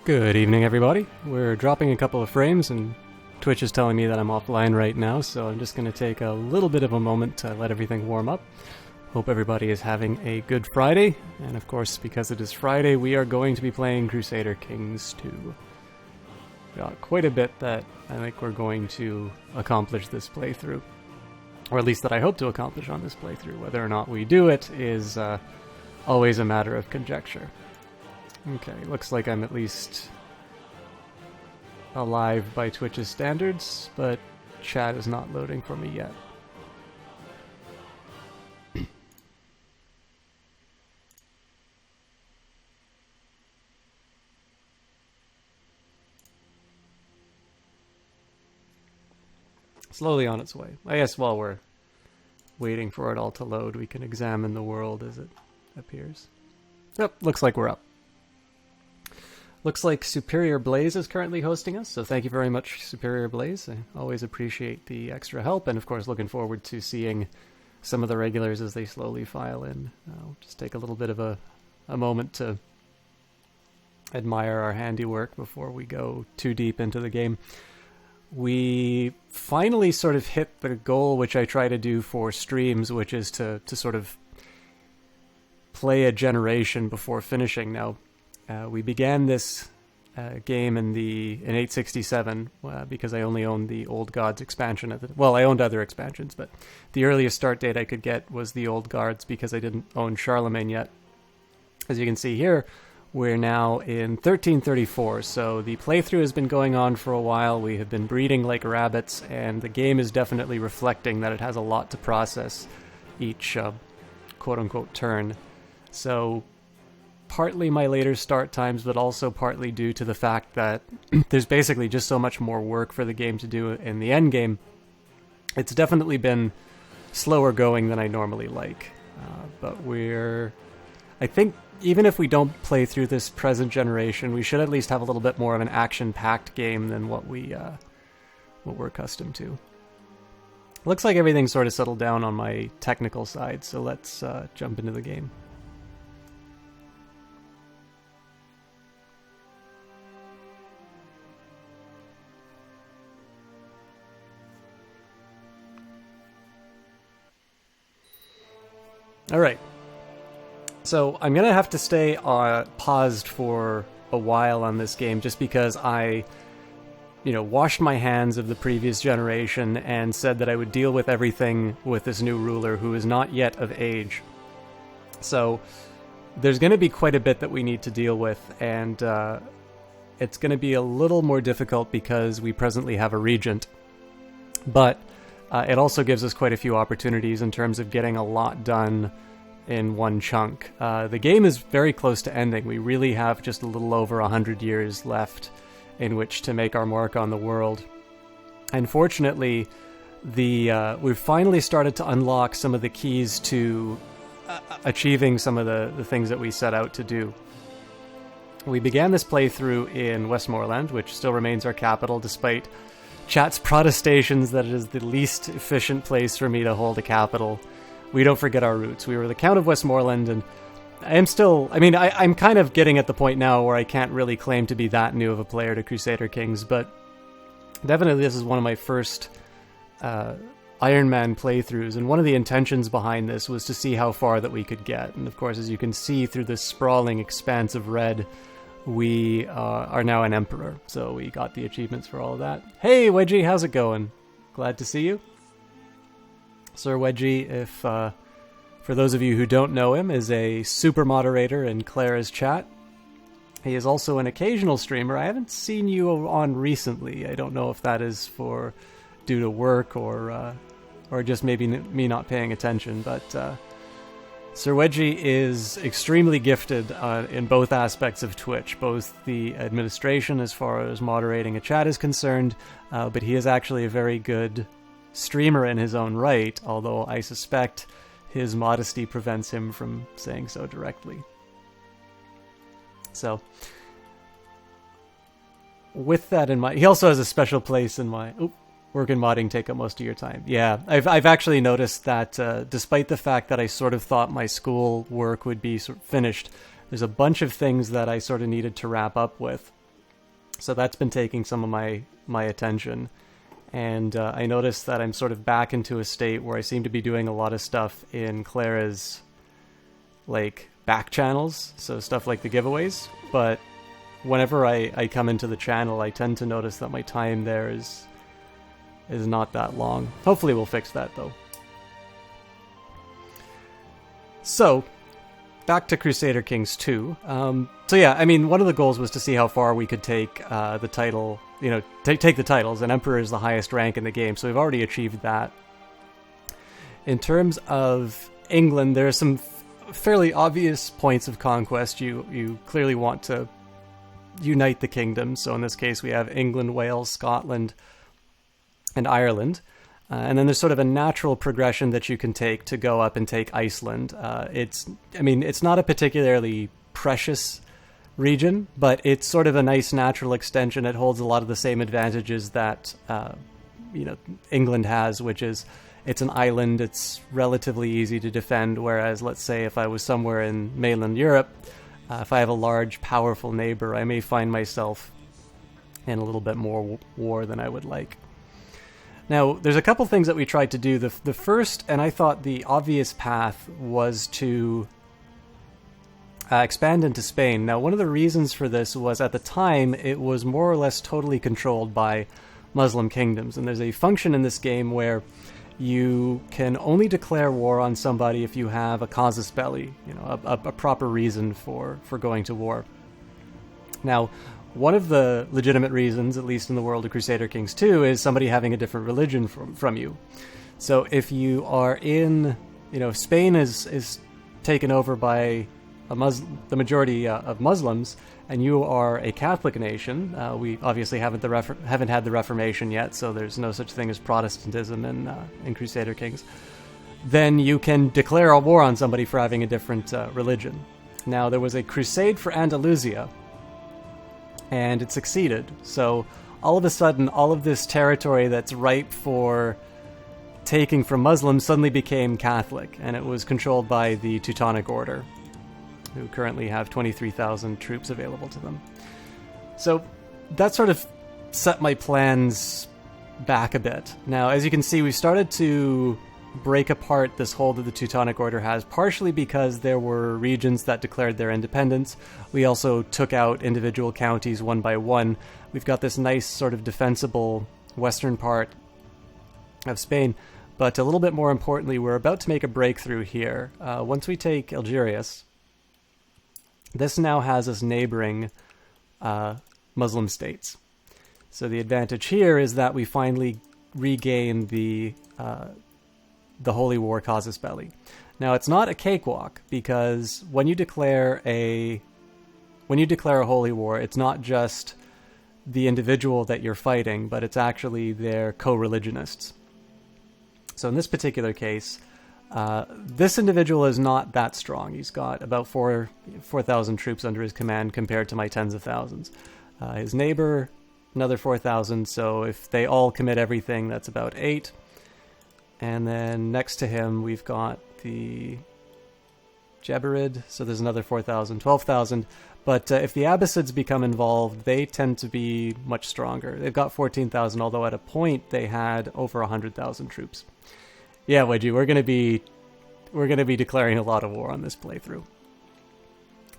Good evening, everybody. We're dropping a couple of frames, and Twitch is telling me that I'm offline right now, so I'm just going to take a little bit of a moment to let everything warm up. Hope everybody is having a good Friday, and of course, because it is Friday, we are going to be playing Crusader Kings 2. Got quite a bit that I think we're going to accomplish this playthrough, or at least that I hope to accomplish on this playthrough. Whether or not we do it is always a matter of conjecture. Okay, looks like I'm at least alive by Twitch's standards, but chat is not loading for me yet. Slowly on its way. I guess while we're waiting for it all to load, we can examine the world as it appears. Yep, looks like we're up. Looks like Superior Blaze is currently hosting us, so thank you very much, Superior Blaze. I always appreciate the extra help, and of course looking forward to seeing some of the regulars as they slowly file in. I'll just take a little bit of a moment to admire our handiwork before we go too deep into the game. We finally sort of hit the goal which I try to do for streams, which is to sort of play a generation before finishing. Now, we began this game in 867 because I only owned the Old Gods expansion. Well, I owned other expansions, but the earliest start date I could get was the Old Gods because I didn't own Charlemagne yet. As you can see here, we're now in 1334, so the playthrough has been going on for a while. We have been breeding like rabbits, and the game is definitely reflecting that it has a lot to process each quote-unquote turn. So partly my later start times, but also partly due to the fact that there's basically just so much more work for the game to do in the end game. It's definitely been slower going than I normally like. But I think even if we don't play through this present generation, we should at least have a little bit more of an action-packed game than what we're accustomed to. Looks like everything's sort of settled down on my technical side, so let's jump into the game. All right. So I'm going to have to stay paused for a while on this game just because I, washed my hands of the previous generation and said that I would deal with everything with this new ruler who is not yet of age. So there's going to be quite a bit that we need to deal with, and it's going to be a little more difficult because we presently have a regent. But it also gives us quite a few opportunities in terms of getting a lot done in one chunk. The game is very close to ending. We really have just a little over 100 years left in which to make our mark on the world. And fortunately, we've finally started to unlock some of the keys to achieving some of the things that we set out to do. We began this playthrough in Westmoreland, which still remains our capital, despite chat's protestations that it is the least efficient place for me to hold a capital. We don't forget our roots. We were the Count of Westmoreland, and I'm kind of getting at the point now where I can't really claim to be that new of a player to Crusader Kings, but definitely this is one of my first Iron Man playthroughs, and one of the intentions behind this was to see how far that we could get. And of course, as you can see through this sprawling expanse of red, we are now an emperor, so we got the achievements for all of that. Hey, Wedgie, how's it going? Glad to see you. Sir Wedgie, if for those of you who don't know him, is a super moderator in Clara's chat. He is also an occasional streamer. I haven't seen you on recently. I don't know if that is due to work or just maybe me not paying attention, but Sir Wedgie is extremely gifted in both aspects of Twitch, both the administration as far as moderating a chat is concerned, but he is actually a very good streamer in his own right, although I suspect his modesty prevents him from saying so directly. So, with that in mind, he also has a special place in my... Work and modding take up most of your time. Yeah, I've actually noticed that despite the fact that I sort of thought my school work would be finished, there's a bunch of things that I sort of needed to wrap up with. So that's been taking some of my attention. And I noticed that I'm sort of back into a state where I seem to be doing a lot of stuff in Clara's, like, back channels, so stuff like the giveaways. But whenever I come into the channel, I tend to notice that my time there is not that long. Hopefully we'll fix that, though. So, back to Crusader Kings 2. So yeah, I mean, one of the goals was to see how far we could take the title, take the titles, and Emperor is the highest rank in the game, so we've already achieved that. In terms of England, there are some fairly obvious points of conquest. You clearly want to unite the kingdom, so in this case we have England, Wales, Scotland, and Ireland. And then there's sort of a natural progression that you can take to go up and take Iceland. It's not a particularly precious region, but it's sort of a nice natural extension. It holds a lot of the same advantages that England has, which is it's an island, it's relatively easy to defend, whereas let's say if I was somewhere in mainland Europe, if I have a large, powerful neighbor, I may find myself in a little bit more war than I would like. Now, there's a couple things that we tried to do. The first, and I thought the obvious path, was to expand into Spain. Now, one of the reasons for this was at the time it was more or less totally controlled by Muslim kingdoms, and there's a function in this game where you can only declare war on somebody if you have a casus belli, a proper reason for going to war. Now, one of the legitimate reasons, at least in the world of Crusader Kings 2, is somebody having a different religion from you. So if you are in, Spain is taken over by the majority of Muslims, and you are a Catholic nation. We obviously haven't had the Reformation yet, so there's no such thing as Protestantism in Crusader Kings. Then you can declare a war on somebody for having a different religion. Now, there was a crusade for Andalusia, and it succeeded. So all of a sudden, all of this territory that's ripe for taking from Muslims suddenly became Catholic, and it was controlled by the Teutonic Order, who currently have 23,000 troops available to them. So that sort of set my plans back a bit. Now, as you can see, we started to break apart this hold that the Teutonic Order has, partially because there were regions that declared their independence. We also took out individual counties one by one. We've got this nice sort of defensible western part of Spain, but a little bit more importantly, we're about to make a breakthrough here. Once we take Algeciras, this now has us neighboring Muslim states. So the advantage here is that we finally regain the Holy War casus belli. Now, it's not a cakewalk, because when you declare a holy war, it's not just the individual that you're fighting, but it's actually their co-religionists. So in this particular case, this individual is not that strong. He's got about 4,000 troops under his command compared to my tens of thousands. His neighbor, another 4,000, so if they all commit everything, that's about 8. And then next to him, we've got the Jeberid, so there's another 4,000, 12,000. But if the Abbasids become involved, they tend to be much stronger. They've got 14,000, although at a point they had over 100,000 troops. Yeah, Wedgie, we're gonna be declaring a lot of war on this playthrough.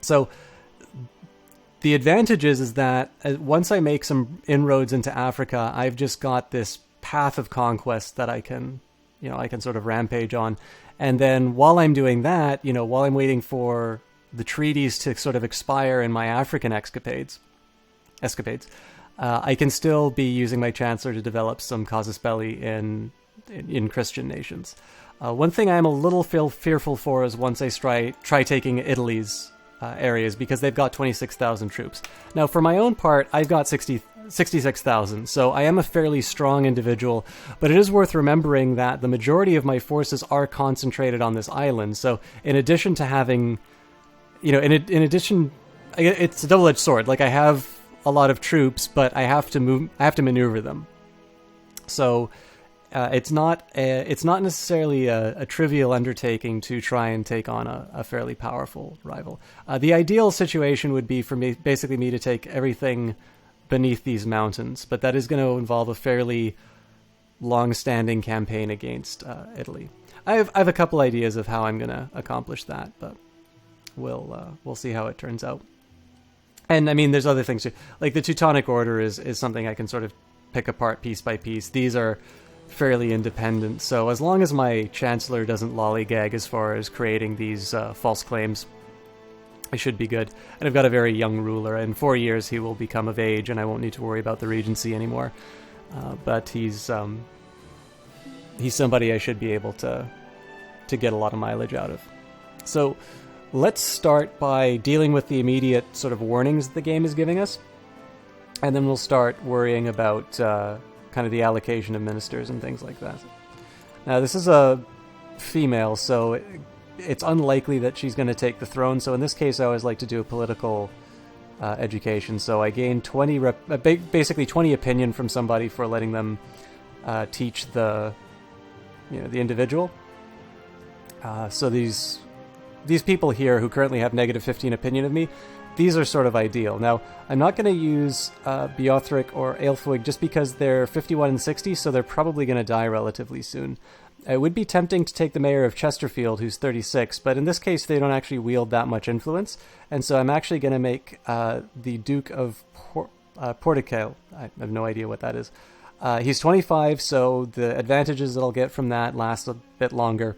So the advantage is that once I make some inroads into Africa, I've just got this path of conquest that I can sort of rampage on. And then while I'm doing that, while I'm waiting for the treaties to sort of expire in my African escapades, I can still be using my Chancellor to develop some casus belli in Christian nations. One thing I'm a little fearful for is once I try taking Italy's areas, because they've got 26,000 troops. Now, for my own part, I've got 66,000, so I am a fairly strong individual, but it is worth remembering that the majority of my forces are concentrated on this island. So in addition to having, in addition, it's a double-edged sword. Like, I have a lot of troops, but I have to maneuver them. So it's not necessarily a trivial undertaking to try and take on a fairly powerful rival. The ideal situation would be for me to take everything beneath these mountains, but that is going to involve a fairly long-standing campaign against Italy. I have a couple ideas of how I'm going to accomplish that, but we'll see how it turns out. And I mean, there's other things too. Like the Teutonic Order is something I can sort of pick apart piece by piece. These are fairly independent, so as long as my Chancellor doesn't lollygag as far as creating these false claims, I should be good. And I've got a very young ruler. In 4 years, he will become of age, and I won't need to worry about the regency anymore. But he's somebody I should be able to get a lot of mileage out of. So let's start by dealing with the immediate sort of warnings the game is giving us, and then we'll start worrying about kind of the allocation of ministers and things like that. Now, this is a female, so it's unlikely that she's going to take the throne. So in this case, I always like to do a political education. So I gain basically 20 opinion from somebody for letting them teach the individual. So these people here who currently have negative 15 opinion of me, these are sort of ideal. Now, I'm not going to use Beothric or Aelfwig just because they're 51 and 60, so they're probably going to die relatively soon. It would be tempting to take the mayor of Chesterfield, who's 36, but in this case, they don't actually wield that much influence, and so I'm actually going to make the Duke of Portical. I have no idea what that is. He's 25, so the advantages that I'll get from that last a bit longer.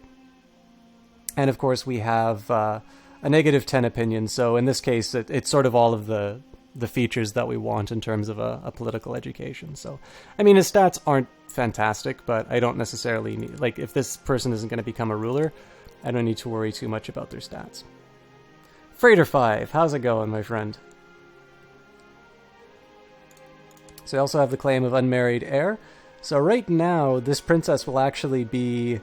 And of course, we have a negative 10 opinion, so in this case, it's sort of all of the features that we want in terms of a political education. So, I mean, his stats aren't fantastic, but I don't necessarily need... Like, if this person isn't going to become a ruler, I don't need to worry too much about their stats. Freighter 5, how's it going, my friend? So I also have the claim of unmarried heir. So right now, this princess will actually be...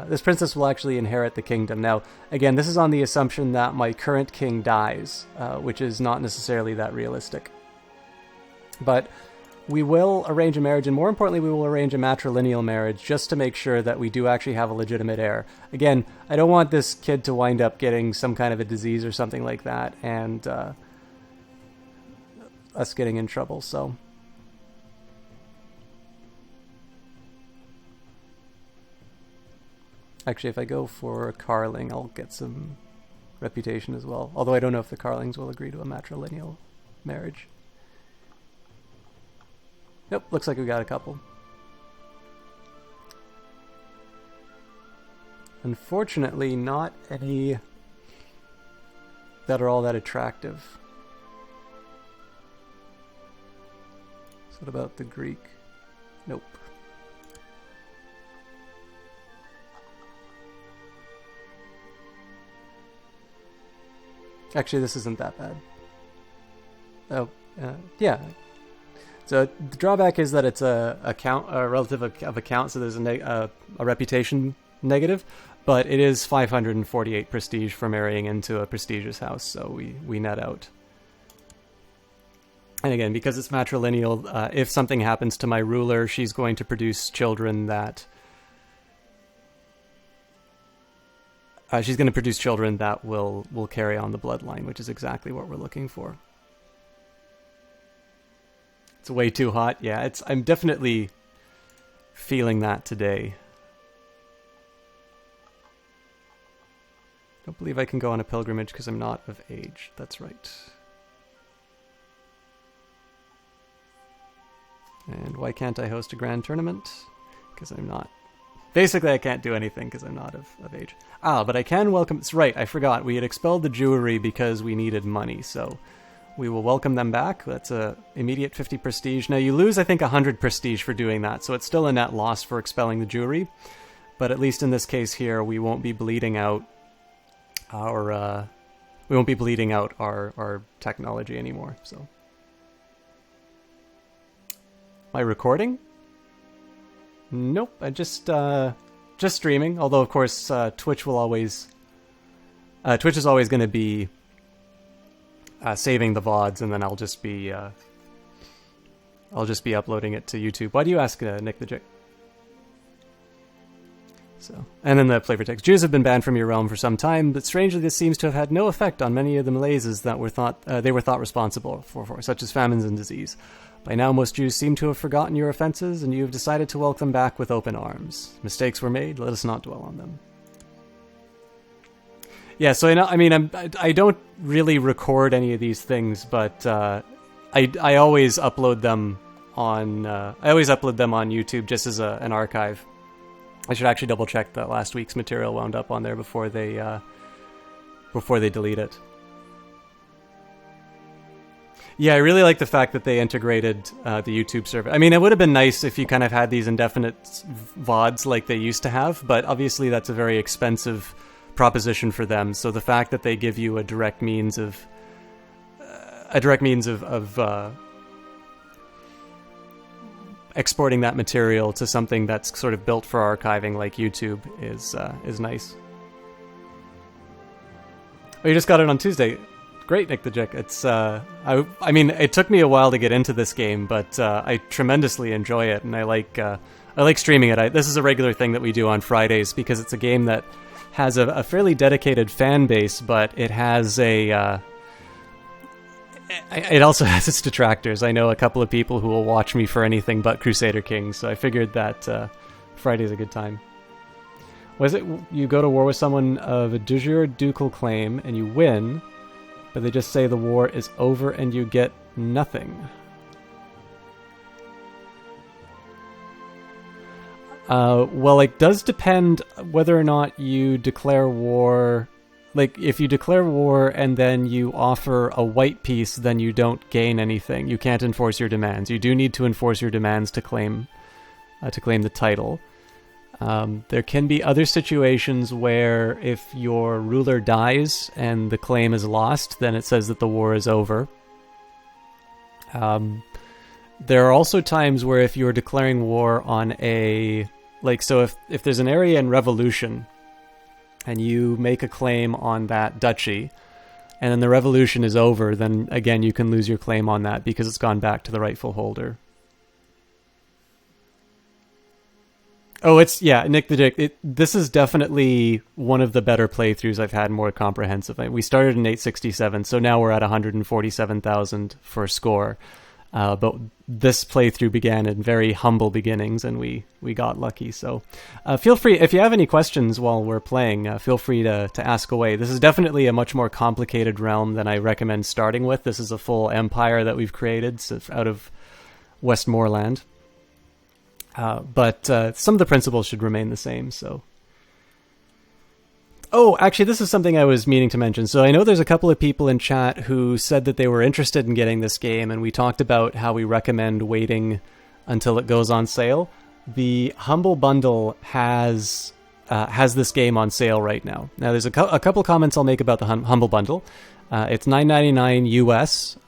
this princess will actually inherit the kingdom. Now, again, this is on the assumption that my current king dies, which is not necessarily that realistic. But we will arrange a marriage, and more importantly, we will arrange a matrilineal marriage just to make sure that we do actually have a legitimate heir. Again, I don't want this kid to wind up getting some kind of a disease or something like that, and us getting in trouble, so... Actually, if I go for Carling, I'll get some reputation as well. Although I don't know if the Carlings will agree to a matrilineal marriage. Yep, looks like we got a couple. Unfortunately, not any that are all that attractive. So what about the Greek? Nope. Actually, this isn't that bad. Oh, yeah. So the drawback is that it's a relative of a count, so there's a reputation negative, but it is 548 prestige for marrying into a prestigious house, so we net out. And again, because it's matrilineal, if something happens to my ruler, she's going to produce children that... she's going to produce children that will carry on the bloodline, which is exactly what we're looking for. It's way too hot. Yeah, I'm definitely feeling that today. Don't believe I can go on a pilgrimage because I'm not of age. That's right. And why can't I host a grand tournament? Because I'm not. Basically, I can't do anything because I'm not of age. But I can welcome... It's right, I forgot. We had expelled the Jewry because we needed money, so we will welcome them back. That's a immediate 50 prestige. Now, you lose, I think, 100 prestige for doing that, so it's still a net loss for expelling the Jewry. But at least in this case here, we won't be bleeding out our... our technology anymore, so... Am I recording? Nope, I just streaming. Although, of course, Twitch will always... Twitch is always going to be saving the VODs, and then I'll just be uploading it to YouTube. Why do you ask, Nick the Jick? So, and then the flavor text. Jews have been banned from your realm for some time, but strangely this seems to have had no effect on many of the malaises that were they were thought responsible for, such as famines and disease. By now, most Jews seem to have forgotten your offenses, and you have decided to welcome them back with open arms. Mistakes were made, let us not dwell on them. Yeah, so I don't really record any of these things, but I always upload them on YouTube just as an archive. I should actually double check that last week's material wound up on there before they delete it. Yeah, I really like the fact that they integrated the YouTube server. I mean, it would have been nice if you kind of had these indefinite VODs like they used to have, but obviously that's a very expensive proposition for them. So the fact that they give you a direct means of exporting that material to something that's sort of built for archiving like YouTube is nice. Oh, you just got it on Tuesday. Great, Nick the Jick. It's I mean, it took me a while to get into this game, but I tremendously enjoy it, and I like streaming it. This is a regular thing that we do on Fridays because it's a game that has a fairly dedicated fan base, but it has it also has its detractors. I know a couple of people who will watch me for anything but Crusader Kings, so I figured that Friday's a good time. Was it you go to war with someone of a de jure ducal claim and you win, but they just say the war is over and you get nothing? Well, it does depend whether or not you declare war. Like, if you declare war and then you offer a white peace, then you don't gain anything. You can't enforce your demands. You do need to enforce your demands to claim the title. There can be other situations where if your ruler dies and the claim is lost, then it says that the war is over. There are also times where if you're declaring war on so if there's an area in revolution and you make a claim on that duchy, and then the revolution is over, then again you can lose your claim on that because it's gone back to the rightful holder. Oh, Nick the Dick. This is definitely one of the better playthroughs I've had, more comprehensive. We started in 867, so now we're at 147,000 for a score. But this playthrough began in very humble beginnings, and we got lucky. So feel free, if you have any questions while we're playing, feel free to ask away. This is definitely a much more complicated realm than I recommend starting with. This is a full empire that we've created out of Westmoreland. But some of the principles should remain the same, so... Oh, actually, this is something I was meaning to mention. So I know there's a couple of people in chat who said that they were interested in getting this game, and we talked about how we recommend waiting until it goes on sale. The Humble Bundle has this game on sale right now. Now, there's a couple comments I'll make about the Humble Bundle. It's $9.99 US,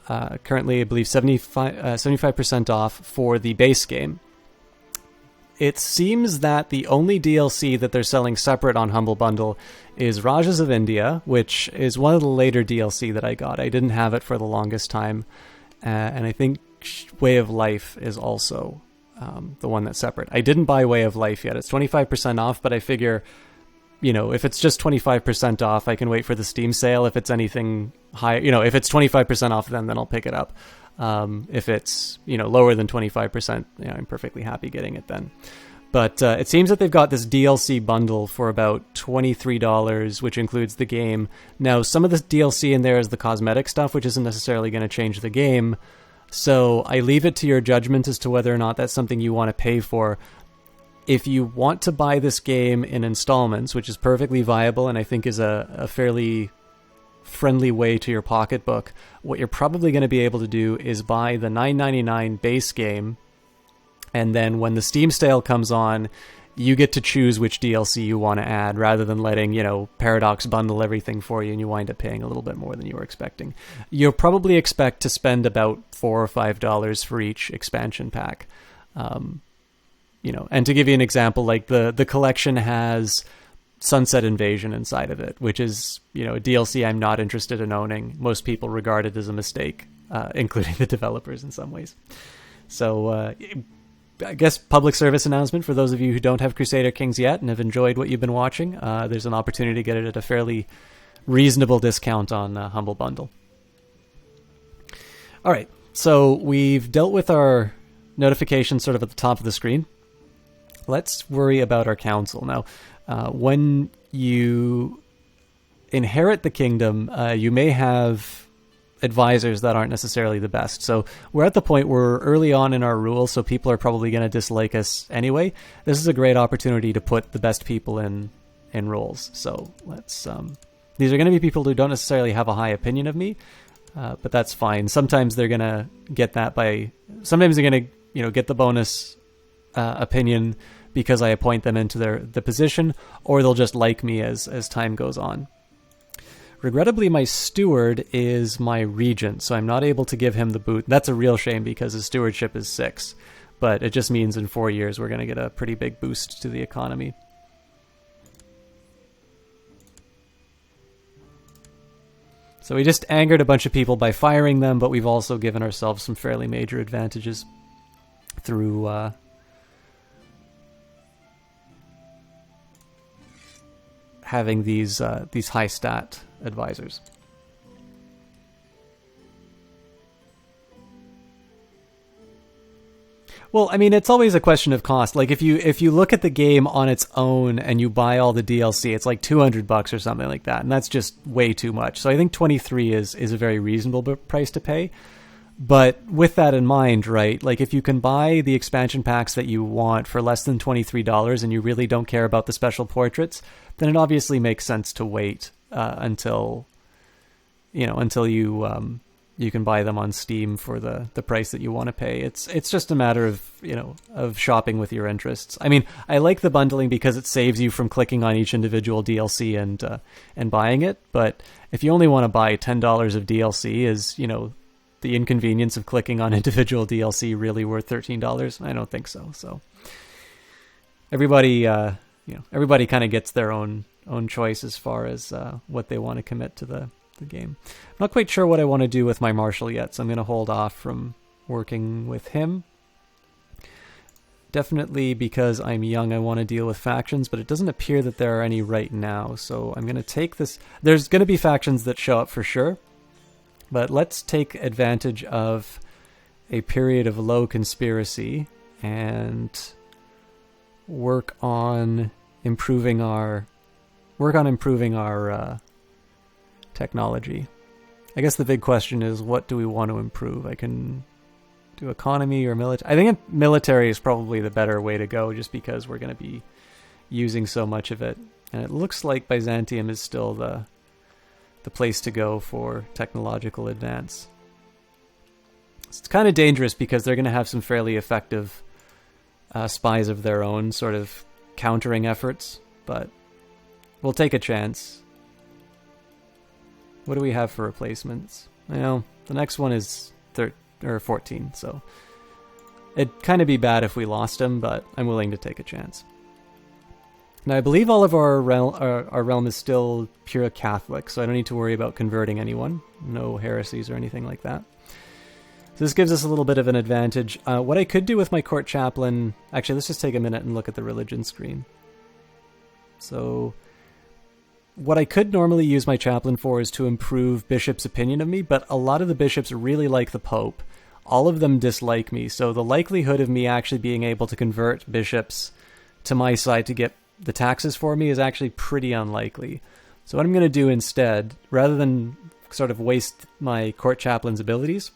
currently I believe 75% off for the base game. It seems that the only DLC that they're selling separate on Humble Bundle is Rajas of India, which is one of the later DLC that I got. I didn't have it for the longest time. And I think Way of Life is also the one that's separate. I didn't buy Way of Life yet. It's 25% off, but I figure, if it's just 25% off, I can wait for the Steam sale. If it's anything higher, if it's 25% off, then I'll pick it up. If it's, lower than 25%, I'm perfectly happy getting it then. But it seems that they've got this DLC bundle for about $23, which includes the game. Now, some of the DLC in there is the cosmetic stuff, which isn't necessarily going to change the game. So I leave it to your judgment as to whether or not that's something you want to pay for. If you want to buy this game in installments, which is perfectly viable and I think is a fairly friendly way to your pocketbook, what you're probably going to be able to do is buy the $9.99 base game, and then when the Steam sale comes on, you get to choose which DLC you want to add, rather than letting, Paradox bundle everything for you and you wind up paying a little bit more than you were expecting. You'll probably expect to spend about $4 or $5 for each expansion pack. And to give you an example, like the collection has Sunset Invasion inside of it, which is, a DLC I'm not interested in owning. Most people regard it as a mistake, including the developers in some ways. So, I guess, public service announcement for those of you who don't have Crusader Kings yet and have enjoyed what you've been watching. There's an opportunity to get it at a fairly reasonable discount on Humble Bundle. All right, so we've dealt with our notifications sort of at the top of the screen. Let's worry about our council. Now, when you inherit the kingdom, you may have advisors that aren't necessarily the best. So we're at the point where early on in our rule, so people are probably going to dislike us anyway. This is a great opportunity to put the best people in roles. So let's... these are going to be people who don't necessarily have a high opinion of me, but that's fine. Sometimes they're going to get that by... Sometimes they're going to, get the bonus opinion because I appoint them into the position, or they'll just like me as time goes on. Regrettably, my steward is my regent, so I'm not able to give him the boot. That's a real shame because his stewardship is 6, but it just means in 4 years we're going to get a pretty big boost to the economy. So we just angered a bunch of people by firing them, but we've also given ourselves some fairly major advantages through having these high stat advisors. Well, I mean, it's always a question of cost. Like if you look at the game on its own and you buy all the DLC, it's like $200 or something like that, and that's just way too much. So I think 23 is a very reasonable price to pay. But with that in mind, right, like if you can buy the expansion packs that you want for less than $23 and you really don't care about the special portraits, then it obviously makes sense to wait until you can buy them on Steam for the price that you want to pay. It's just a matter of shopping with your interests. I mean, I like the bundling because it saves you from clicking on each individual DLC and buying it. But if you only want to buy $10 of DLC, is the inconvenience of clicking on individual DLC really worth $13? I don't think so. So everybody kind of gets their own choice as far as what they want to commit to the game. I'm not quite sure what I want to do with my marshal yet, so I'm going to hold off from working with him. Definitely because I'm young, I want to deal with factions, but it doesn't appear that there are any right now, so I'm going to take this. There's going to be factions that show up for sure, but let's take advantage of a period of low conspiracy and work on improving our technology. I guess the big question is, what do we want to improve? I can do economy or military. I think military is probably the better way to go, just because we're going to be using so much of it. And it looks like Byzantium is still the place to go for technological advance. It's kind of dangerous because they're going to have some fairly effective spies of their own, sort of countering efforts, but we'll take a chance. What do we have for replacements? Well, the next one is 14, so it'd kind of be bad if we lost him, but I'm willing to take a chance. Now, I believe all of our realm is still pure Catholic, so I don't need to worry about converting anyone. No heresies or anything like that. So this gives us a little bit of an advantage. What I could do with my court chaplain... Actually, let's just take a minute and look at the religion screen. So what I could normally use my chaplain for is to improve bishops' opinion of me, but a lot of the bishops really like the Pope. All of them dislike me, so the likelihood of me actually being able to convert bishops to my side to get the taxes for me is actually pretty unlikely. So what I'm going to do instead, rather than sort of waste my court chaplain's abilities,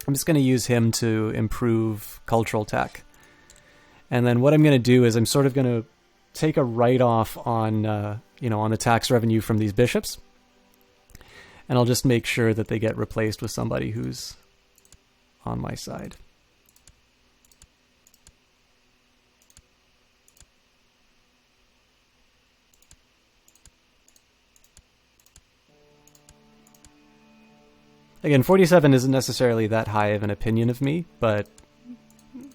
I'm just going to use him to improve cultural tech. And then what I'm going to do is I'm sort of going to take a write-off on, on the tax revenue from these bishops. And I'll just make sure that they get replaced with somebody who's on my side. Again, 47 isn't necessarily that high of an opinion of me, but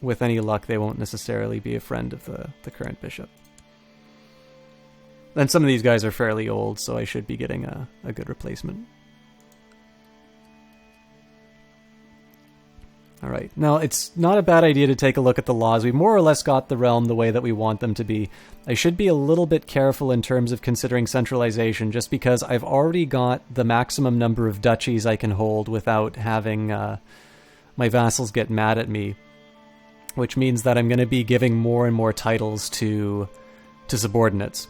with any luck, they won't necessarily be a friend of the current bishop. And some of these guys are fairly old, so I should be getting a good replacement. All right. Now, it's not a bad idea to take a look at the laws. We more or less got the realm the way that we want them to be. I should be a little bit careful in terms of considering centralization, just because I've already got the maximum number of duchies I can hold without having my vassals get mad at me, which means that I'm going to be giving more and more titles to subordinates.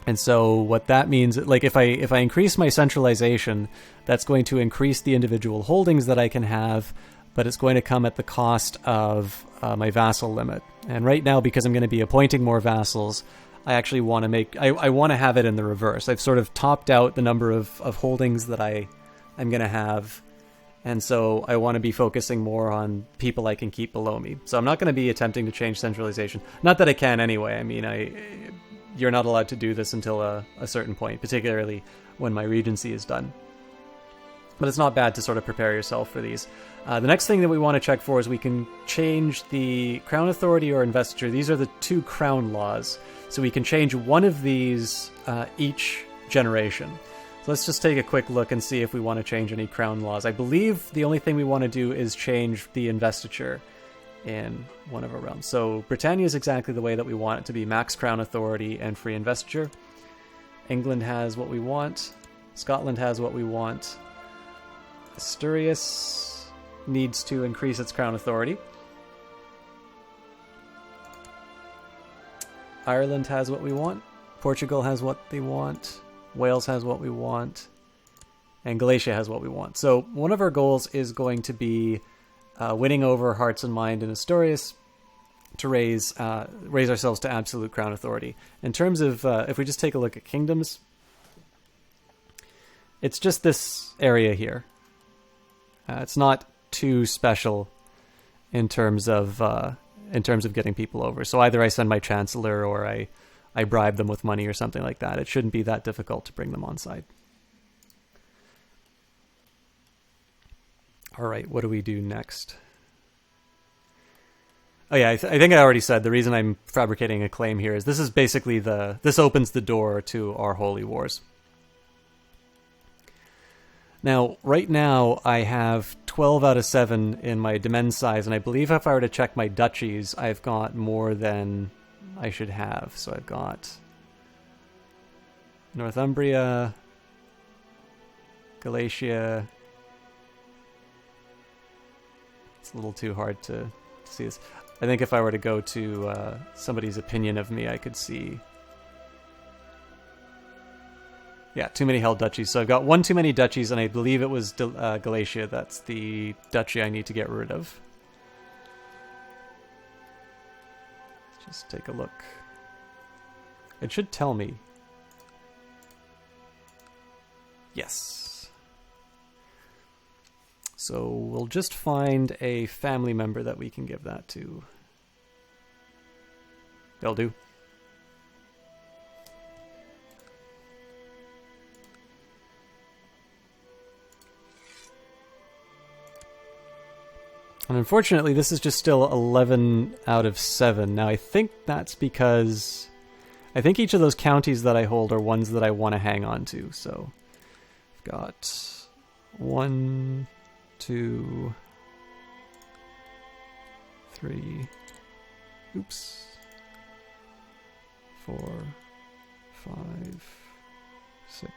And so what that means, like if I increase my centralization, that's going to increase the individual holdings that I can have, but it's going to come at the cost of my vassal limit. And right now, because I'm going to be appointing more vassals, I actually want to make, I want to have it in the reverse. I've sort of topped out the number of holdings that I'm going to have. And so I want to be focusing more on people I can keep below me. So I'm not going to be attempting to change centralization. Not that I can anyway. I mean, you're not allowed to do this until a certain point, particularly when my regency is done. But it's not bad to sort of prepare yourself for these. The next thing that we want to check for is we can change the crown authority or investiture. These are the two crown laws. So we can change one of these each generation. So let's just take a quick look and see if we want to change any crown laws. I believe the only thing we want to do is change the investiture in one of our realms. So Britannia is exactly the way that we want it to be. Max crown authority and free investiture. England has what we want. Scotland has what we want. Asturias needs to increase its crown authority. Ireland has what we want. Portugal has what they want. Wales has what we want. And Galatia has what we want. So one of our goals is going to be winning over Hearts and Mind in Asturias to raise ourselves to absolute crown authority. In terms of, if we just take a look at kingdoms, it's just this area here. It's not too special in terms of getting people over. So either I send my chancellor or I bribe them with money or something like that. It shouldn't be that difficult to bring them on side. All right, what do we do next? Oh yeah, I think I already said the reason I'm fabricating a claim here is this is basically this opens the door to our holy wars. Now, right now, I have 12 out of 7 in my domain size, and I believe if I were to check my duchies, I've got more than I should have. So I've got Northumbria, Galatia. It's a little too hard to see this. I think if I were to go to somebody's opinion of me, I could see... Yeah, too many held duchies. So I've got one too many duchies, and I believe it was Galatia. That's the duchy I need to get rid of. Let's just take a look. It should tell me. Yes. So we'll just find a family member that we can give that to. They'll do. And unfortunately, this is just still 11 out of 7. Now, I think that's because... I think each of those counties that I hold are ones that I want to hang on to. So, I've got 1, 2, 3... Oops. 4, 5, 6,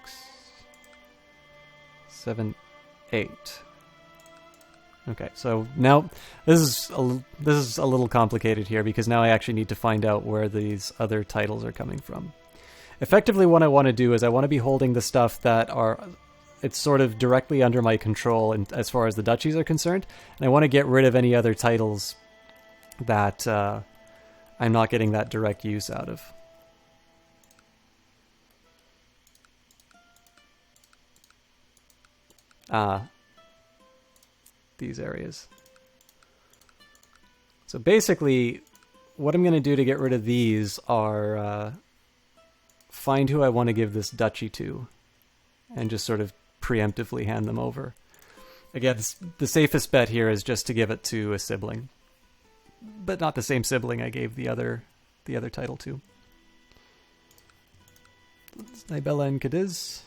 7, 8... Okay, so now this is a little complicated here because now I actually need to find out where these other titles are coming from. Effectively, what I want to do is I want to be holding the stuff that it's sort of directly under my control and as far as the duchies are concerned, and I want to get rid of any other titles that I'm not getting that direct use out of. These areas. So basically, what I'm going to do to get rid of these are find who I want to give this duchy to and just sort of preemptively hand them over. Again, the safest bet here is just to give it to a sibling, but not the same sibling I gave the other title to. It's Nibella and Cadiz.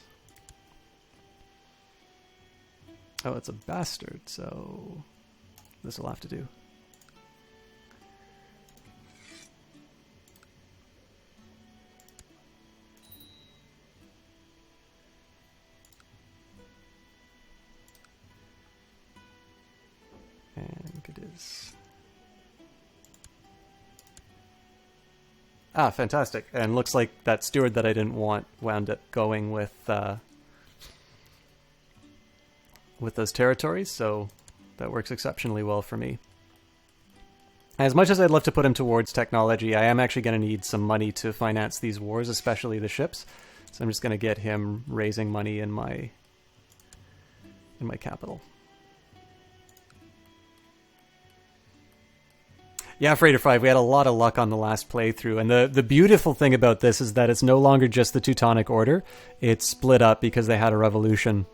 Oh, it's a bastard, so... this will have to do. And it is. Ah, fantastic. And looks like that steward that I didn't want wound up going with those territories, so that works exceptionally well for me. As much as I'd love to put him towards technology, I am actually going to need some money to finance these wars, especially the ships. So I'm just going to get him raising money in my capital. Yeah, Freighter 5, we had a lot of luck on the last playthrough, and the beautiful thing about this is that it's no longer just the Teutonic Order. It's split up because they had a revolution.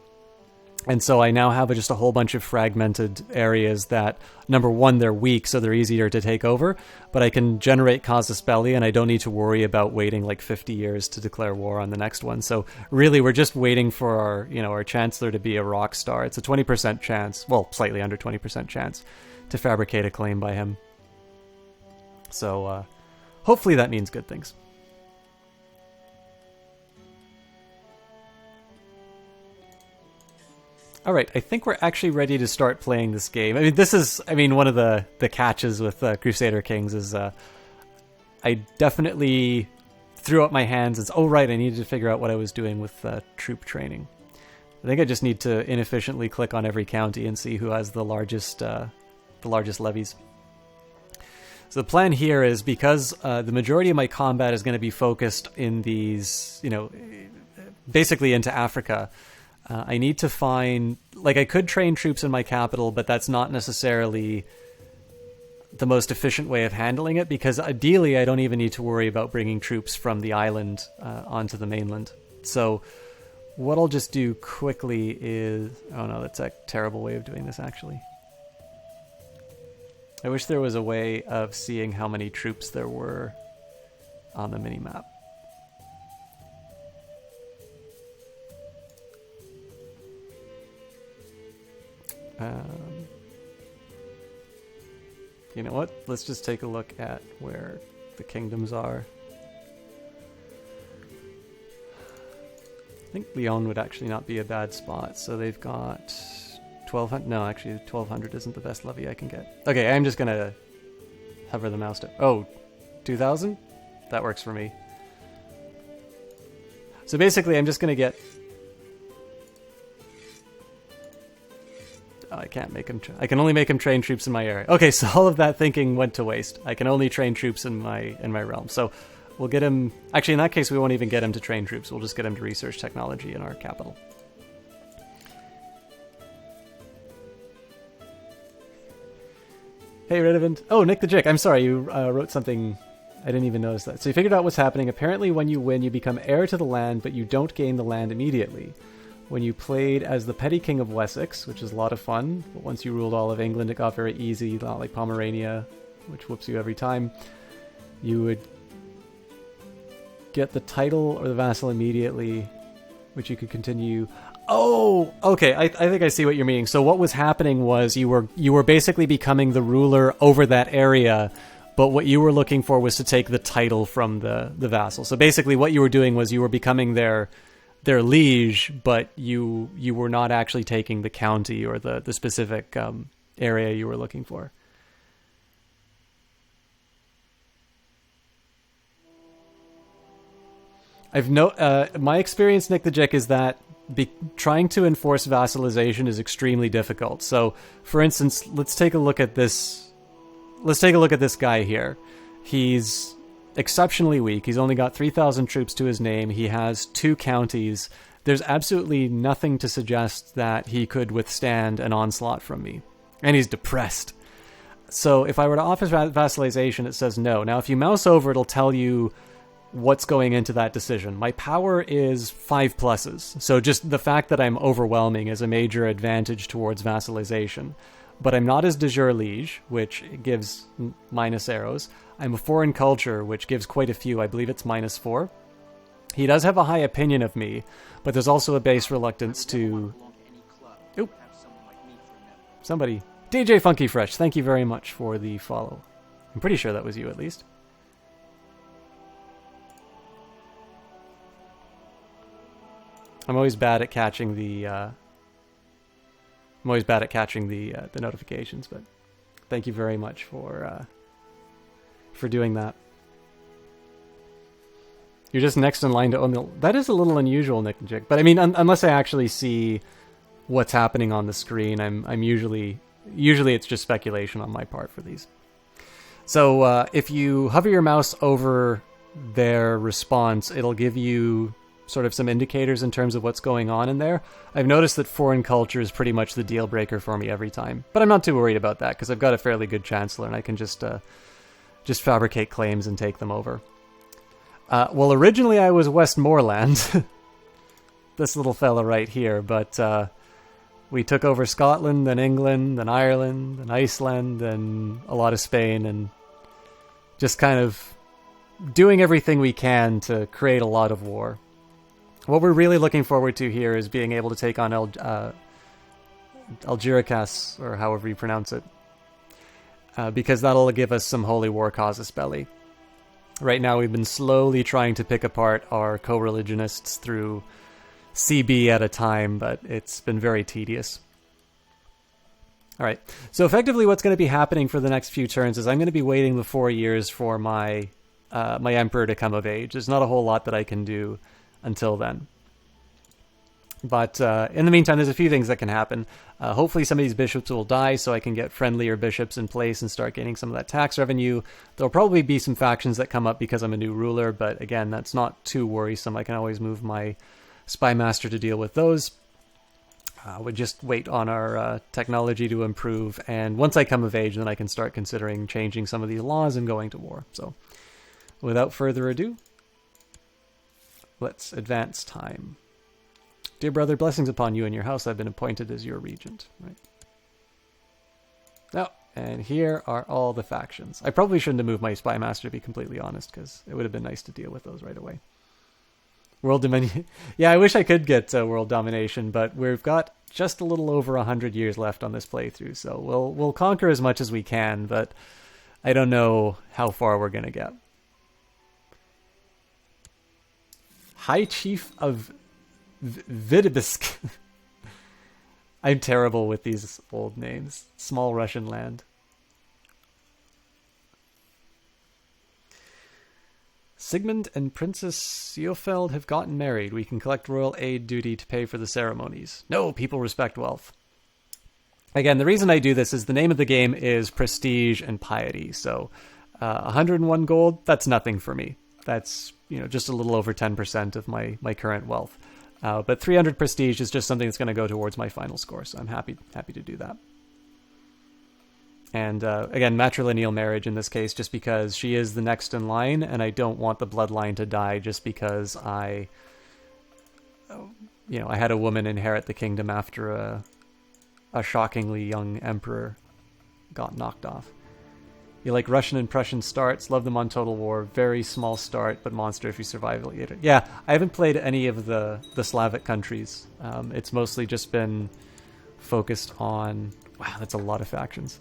And so I now have just a whole bunch of fragmented areas that, number one, they're weak, so they're easier to take over, but I can generate casus belli, and I don't need to worry about waiting like 50 years to declare war on the next one. So really, we're just waiting for our Chancellor to be a rock star. It's a 20% chance, well, slightly under 20% chance, to fabricate a claim by him. So hopefully that means good things. All right, I think we're actually ready to start playing this game. I mean, this is, one of the catches with Crusader Kings is I definitely threw up my hands and said, oh, right, I needed to figure out what I was doing with troop training. I think I just need to inefficiently click on every county and see who has the largest levies. So the plan here is, because the majority of my combat is going to be focused in these, basically into Africa, I need to find, I could train troops in my capital, but that's not necessarily the most efficient way of handling it, because ideally I don't even need to worry about bringing troops from the island onto the mainland. So what I'll just do quickly is, oh no, that's a terrible way of doing this actually. I wish there was a way of seeing how many troops there were on the minimap. You know what? Let's just take a look at where the kingdoms are. I think Lyon would actually not be a bad spot. So they've got 1,200. No, actually 1,200 isn't the best levy I can get. Okay, I'm just gonna hover the mouse down. Oh, 2,000? That works for me. So basically, I'm just gonna get. Oh, I can't make him. I can only make him train troops in my area. Okay, so all of that thinking went to waste. I can only train troops in my realm. So we'll get him. Actually, in that case, we won't even get him to train troops. We'll just get him to research technology in our capital. Hey, Redevant. Oh, Nick the Jick. I'm sorry, you wrote something. I didn't even notice that. So you figured out what's happening. Apparently, when you win, you become heir to the land, but you don't gain the land immediately. When you played as the petty king of Wessex, which is a lot of fun, but once you ruled all of England, it got very easy, not like Pomerania, which whoops you every time. You would get the title or the vassal immediately, which you could continue. Oh, okay. I think I see what you're meaning. So what was happening was you were basically becoming the ruler over that area, but what you were looking for was to take the title from the vassal. So basically what you were doing was you were becoming their liege, but you were not actually taking the county or the specific area you were looking for. My experience, Nick the Jick, is that trying to enforce vassalization is extremely difficult. So, for instance, let's take a look at this. Let's take a look at this guy here. He's exceptionally weak. He's only got 3,000 troops to his name. He has 2 counties. There's absolutely nothing to suggest that he could withstand an onslaught from me. And he's depressed. So if I were to offer vassalization, it says no. Now, if you mouse over, it'll tell you what's going into that decision. My power is 5 pluses. So just the fact that I'm overwhelming is a major advantage towards vassalization. But I'm not as de jure liege, which gives minus arrows. I'm a foreign culture, which gives quite a few. I believe it's -4. He does have a high opinion of me, but there's also a base reluctance to... Oop. Somebody DJ Funky Fresh, thank you very much for the follow. I'm pretty sure that was you, at least. I'm always bad at catching the the notifications, but thank you very much for doing that. You're just next in line to own the... That is a little unusual, Nick and Jig. But I mean, unless I actually see what's happening on the screen, I'm usually it's just speculation on my part for these. So if you hover your mouse over their response, it'll give you sort of some indicators in terms of what's going on in there. I've noticed that foreign culture is pretty much the deal breaker for me every time, but I'm not too worried about that because I've got a fairly good chancellor and I can just fabricate claims and take them over. Well, originally I was Westmoreland, this little fella right here, but we took over Scotland, then England, then Ireland, then Iceland, then a lot of Spain, and just kind of doing everything we can to create a lot of war. What we're really looking forward to here is being able to take on Algiricas, or however you pronounce it, because that'll give us some holy war casus belli. Right now we've been slowly trying to pick apart our co-religionists through CB at a time, but it's been very tedious. Alright, so effectively what's going to be happening for the next few turns is I'm going to be waiting the 4 years for my emperor to come of age. There's not a whole lot that I can do until then. But in the meantime, there's a few things that can happen. Hopefully some of these bishops will die so I can get friendlier bishops in place and start gaining some of that tax revenue. There'll probably be some factions that come up because I'm a new ruler, but again, that's not too worrisome. I can always move my spy master to deal with those. We'll just wait on our technology to improve, and once I come of age, then I can start considering changing some of these laws and going to war. So, without further ado, let's advance time. Dear brother, blessings upon you and your house. I've been appointed as your regent. Right. Oh, and here are all the factions. I probably shouldn't have moved my spy master, to be completely honest, because it would have been nice to deal with those right away. World Dominion. Yeah, I wish I could get world domination, but we've got just a little over 100 years left on this playthrough, so we'll conquer as much as we can, but I don't know how far we're going to get. High Chief of Vitebsk. I'm terrible with these old names. Small Russian land. Sigmund and Princess Seofeld have gotten married. We can collect royal aid duty to pay for the ceremonies. No, people respect wealth. Again, the reason I do this is the name of the game is Prestige and Piety. So 101 gold, that's nothing for me. That's, just a little over 10% of my current wealth. But 300 prestige is just something that's going to go towards my final score, so I'm happy to do that. And again, matrilineal marriage in this case, just because she is the next in line, and I don't want the bloodline to die just because I had a woman inherit the kingdom after a shockingly young emperor got knocked off. You like Russian and Prussian starts, love them on Total War, very small start, but monster if you survive it later. Yeah, I haven't played any of the Slavic countries. It's mostly just been focused on... Wow, that's a lot of factions.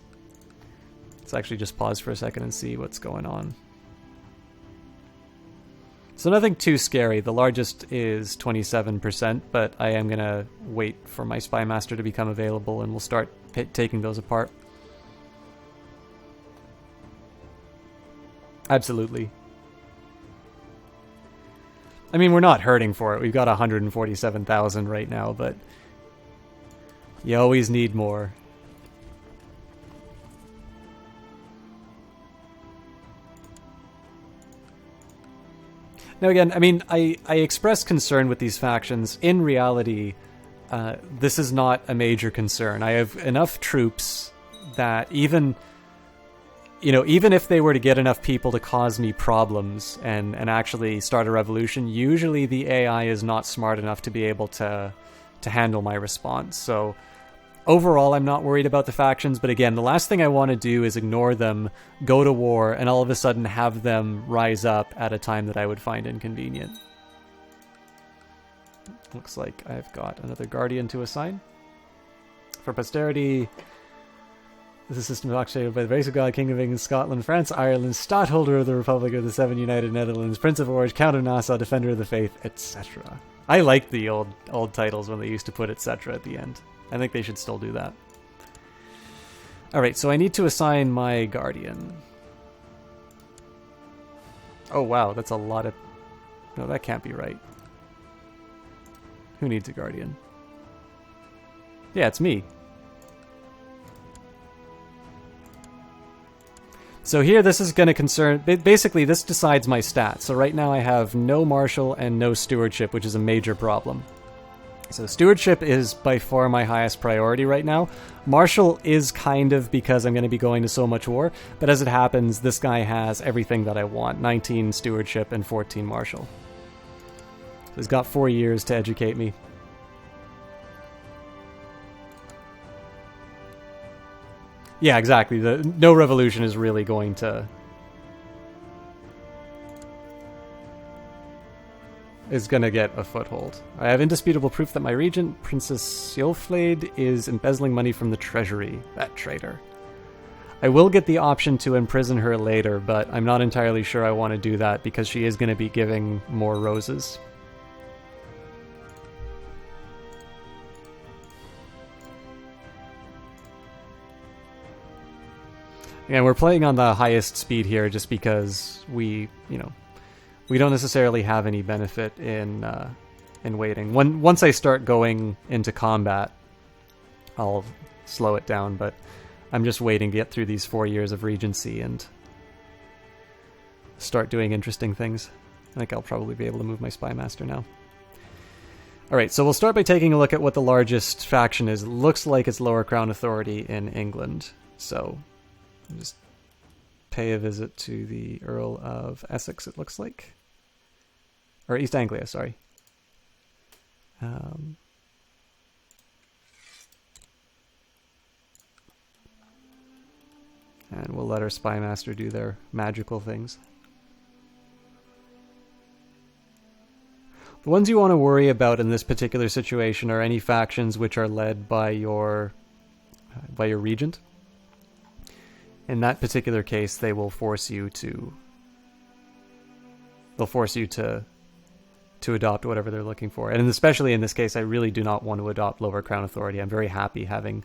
Let's actually just pause for a second and see what's going on. So nothing too scary. The largest is 27%, but I am going to wait for my Spy Master to become available, and we'll start taking those apart. Absolutely. I mean, we're not hurting for it. We've got 147,000 right now, but you always need more. Now again, I mean, I express concern with these factions. In reality, this is not a major concern. I have enough troops that even if they were to get enough people to cause me problems and actually start a revolution, usually the AI is not smart enough to be able to handle my response. So overall, I'm not worried about the factions, but again, the last thing I want to do is ignore them, go to war, and all of a sudden have them rise up at a time that I would find inconvenient. Looks like I've got another Guardian to assign. For posterity, This is a system orchestrated by the Race of God, King of England, Scotland, France, Ireland, Stadtholder of the Republic of the Seven United Netherlands, Prince of Orange, Count of Nassau, Defender of the Faith, etc. I like the old titles when they used to put etc. at the end. I think they should still do that. Alright, so I need to assign my Guardian. Oh wow, that's a lot of... No, that can't be right. Who needs a Guardian? Yeah, it's me. So here, this is going to concern... Basically, this decides my stats. So right now I have no Marshal and no Stewardship, which is a major problem. So Stewardship is by far my highest priority right now. Marshal is kind of because I'm going to be going to so much war. But as it happens, this guy has everything that I want. 19 Stewardship and 14 Marshal. So he's got 4 years to educate me. Yeah, exactly. No revolution is really going to... is going to get a foothold. I have indisputable proof that my regent, Princess Sjöflade, is embezzling money from the treasury. That traitor. I will get the option to imprison her later, but I'm not entirely sure I want to do that because she is going to be giving more roses. And we're playing on the highest speed here just because we don't necessarily have any benefit in waiting. Once I start going into combat, I'll slow it down, but I'm just waiting to get through these 4 years of Regency and start doing interesting things. I think I'll probably be able to move my Spy Master now. Alright, so we'll start by taking a look at what the largest faction is. It looks like it's Lower Crown Authority in England, so... just pay a visit to the Earl of Essex, it looks like. Or East Anglia, sorry. And we'll let our Spy Master do their magical things. The ones you want to worry about in this particular situation are any factions which are led by your regent. In that particular case, they will force you to... they'll force you to adopt whatever they're looking for. And especially in this case, I really do not want to adopt Lower Crown Authority. I'm very happy having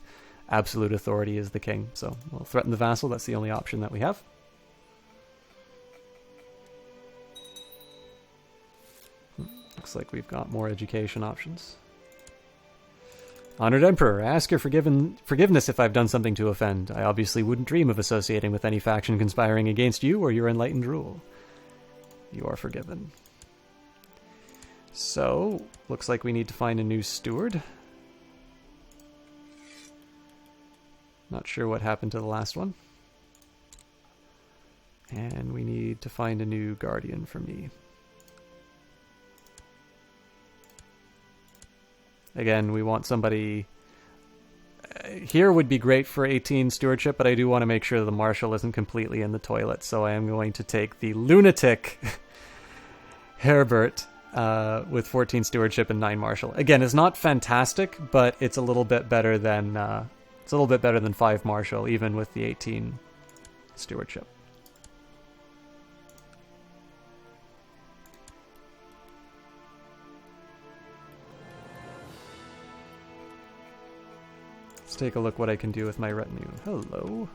absolute authority as the king. So we'll threaten the vassal. That's the only option that we have. Looks like we've got more education options. Honored Emperor, I ask your forgiveness if I've done something to offend. I obviously wouldn't dream of associating with any faction conspiring against you or your enlightened rule. You are forgiven. So, looks like we need to find a new steward. Not sure what happened to the last one. And we need to find a new guardian for me. Again, we want somebody... here would be great for 18 stewardship, but I do want to make sure the Marshal isn't completely in the toilet, so I am going to take the lunatic Herbert with 14 stewardship and 9 Marshal. Again, it's not fantastic, but it's a little bit better than 5 Marshal, even with the 18 stewardship. Let's take a look what I can do with my retinue. Hello.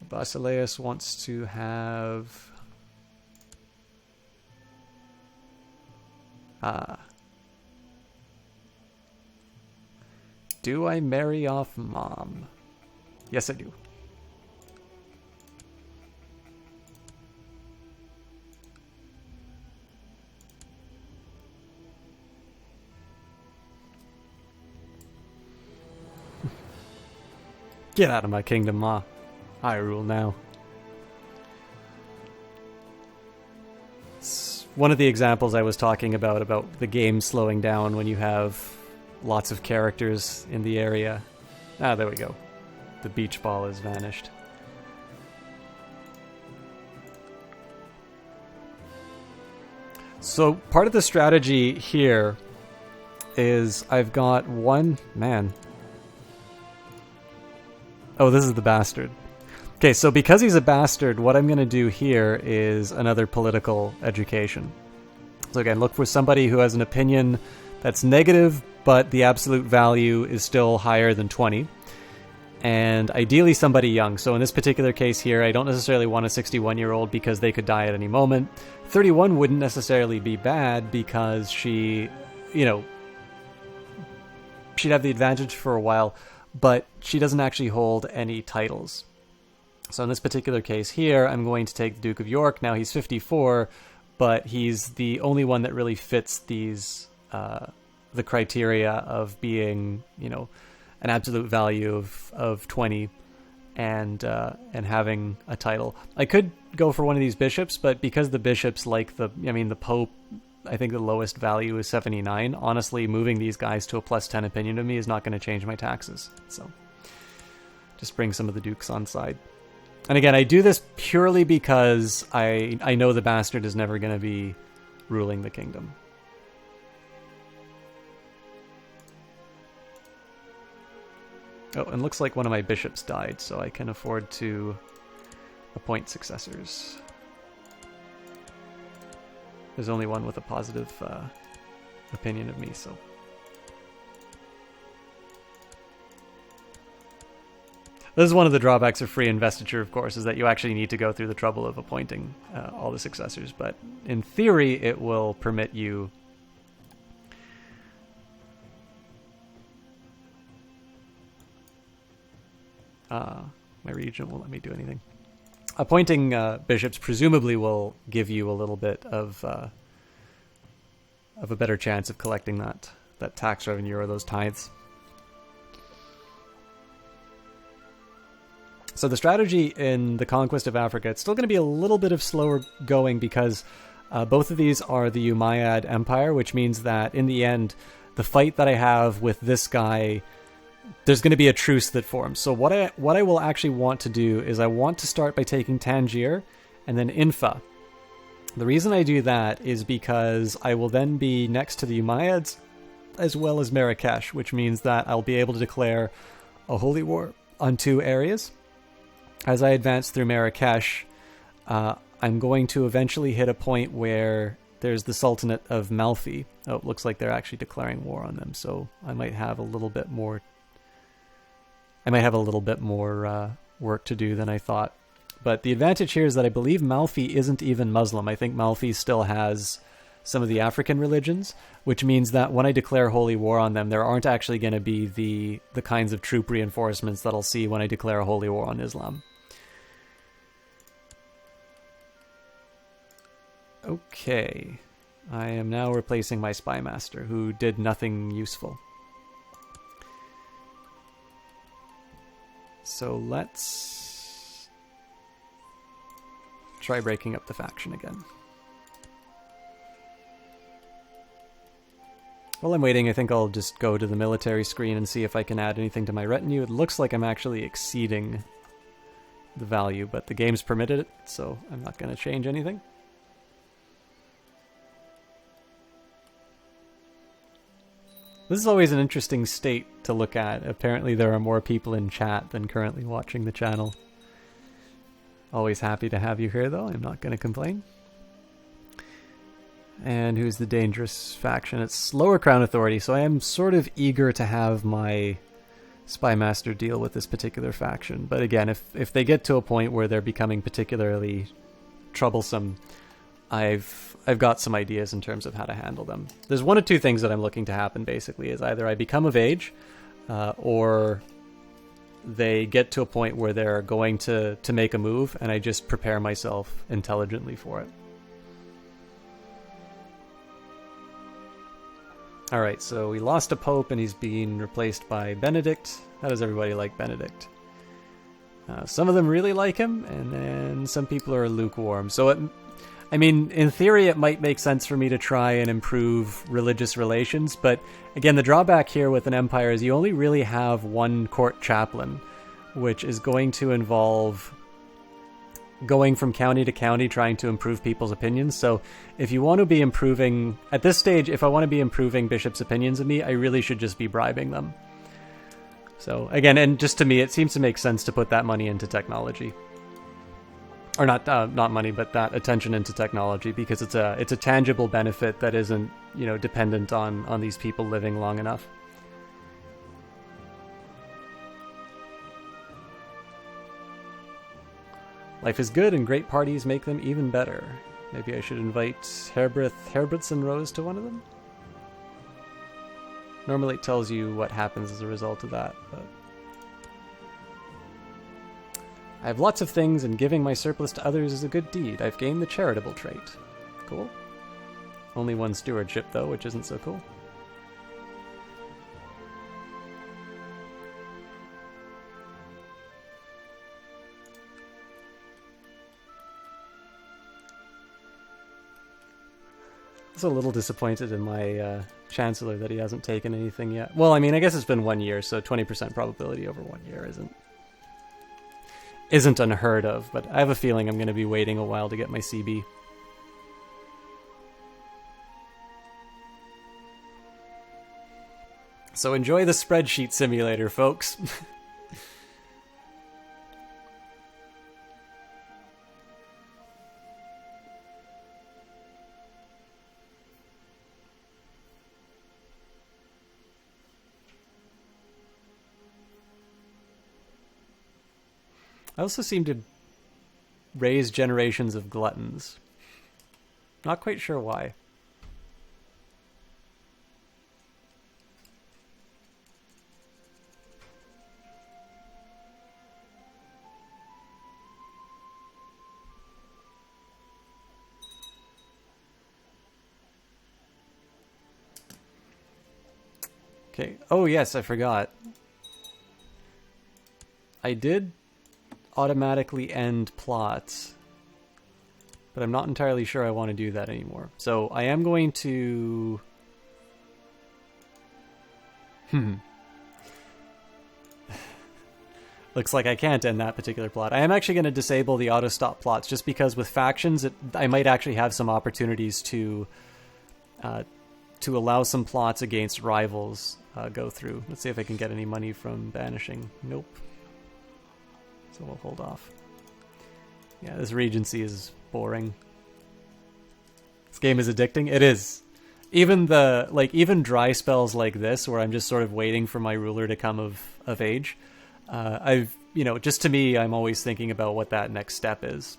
Basileus wants to have... Do I marry off Mom? Yes, I do. Get out of my kingdom, Ma. I rule now. It's one of the examples I was talking about the game slowing down when you have lots of characters in the area. Ah, there we go. The beach ball has vanished. So part of the strategy here is I've got one... Man. Oh, this is the bastard. Okay, so because he's a bastard, what I'm going to do here is another political education. So again, look for somebody who has an opinion that's negative, but the absolute value is still higher than 20. And ideally somebody young. So in this particular case here, I don't necessarily want a 61-year-old because they could die at any moment. 31 wouldn't necessarily be bad because she, you know, she'd have the advantage for a while, but she doesn't actually hold any titles. So in this particular case here, I'm going to take the Duke of York. Now he's 54, but he's the only one that really fits these the criteria of being, you know, an absolute value of 20 and having a title. I could go for one of these bishops, but because the bishops like the Pope, I think the lowest value is 79. Honestly, moving these guys to a +10 opinion to me is not going to change my taxes. So just bring some of the dukes on side. And again, I do this purely because I know the bastard is never going to be ruling the kingdom. Oh, and looks like one of my bishops died, so I can afford to appoint successors. There's only one with a positive opinion of me, so... This is one of the drawbacks of free investiture, of course, is that you actually need to go through the trouble of appointing all the successors. But in theory, it will permit you... my regent won't let me do anything. Appointing bishops presumably will give you a little bit of a better chance of collecting that tax revenue or those tithes. So the strategy in the conquest of Africa, it's still going to be a little bit of slower going because both of these are the Umayyad Empire, which means that in the end, the fight that I have with this guy, there's going to be a truce that forms. So what I will actually want to do is I want to start by taking Tangier and then Infa. The reason I do that is because I will then be next to the Umayyads as well as Marrakesh, which means that I'll be able to declare a holy war on 2 areas. As I advance through Marrakesh, I'm going to eventually hit a point where there's the Sultanate of Malfi. Oh, it looks like they're actually declaring war on them, so I might have a little bit more... work to do than I thought. But the advantage here is that I believe Malfi isn't even Muslim. I think Malfi still has some of the African religions, which means that when I declare holy war on them, there aren't actually going to be the kinds of troop reinforcements that I'll see when I declare a holy war on Islam. Okay. I am now replacing my spy master, who did nothing useful. So let's try breaking up the faction again. While I'm waiting, I think I'll just go to the military screen and see if I can add anything to my retinue. It looks like I'm actually exceeding the value, but the game's permitted it, so I'm not going to change anything. This is always an interesting state to look at. Apparently there are more people in chat than currently watching the channel. Always happy to have you here, though. I'm not going to complain. And who's the dangerous faction? It's Lower Crown Authority, so I am sort of eager to have my spy master deal with this particular faction. But again, if they get to a point where they're becoming particularly troublesome, I've got some ideas in terms of how to handle them. There's one of 2 things that I'm looking to happen, basically, is either I become of age, or they get to a point where they're going to make a move, and I just prepare myself intelligently for it. Alright, so we lost a pope, and he's being replaced by Benedict. How does everybody like Benedict? Some of them really like him, and then some people are lukewarm. So I mean, in theory, it might make sense for me to try and improve religious relations, but again, the drawback here with an empire is you only really have one court chaplain, which is going to involve going from county to county trying to improve people's opinions. So if you want to be improving at this stage, if I want to be improving bishops' opinions of me, I really should just be bribing them. So again, and just to me, it seems to make sense to put that money into technology, or not money, but that attention into technology, because it's a tangible benefit that isn't, dependent on these people living long enough. Life is good, and great parties make them even better. Maybe I should invite Herbrith and Rose to one of them? Normally it tells you what happens as a result of that, but... I have lots of things, and giving my surplus to others is a good deed. I've gained the charitable trait. Cool. Only one stewardship, though, which isn't so cool. I was a little disappointed in my Chancellor that he hasn't taken anything yet. Well, I mean, I guess it's been 1 year, so 20% probability over 1 year isn't unheard of, but I have a feeling I'm going to be waiting a while to get my CB. So enjoy the spreadsheet simulator, folks. I also seem to raise generations of gluttons. Not quite sure why. Okay. Oh, yes, I forgot. I did automatically end plots, but I'm not entirely sure I want to do that anymore. So I am going to... Looks like I can't end that particular plot. I am actually going to disable the auto-stop plots, just because with factions, I might actually have some opportunities to allow some plots against rivals go through. Let's see if I can get any money from banishing. Nope. So we'll hold off. Yeah, this Regency is boring. This game is addicting. It is. Even dry spells like this, where I'm just sort of waiting for my ruler to come of age, just to me, I'm always thinking about what that next step is.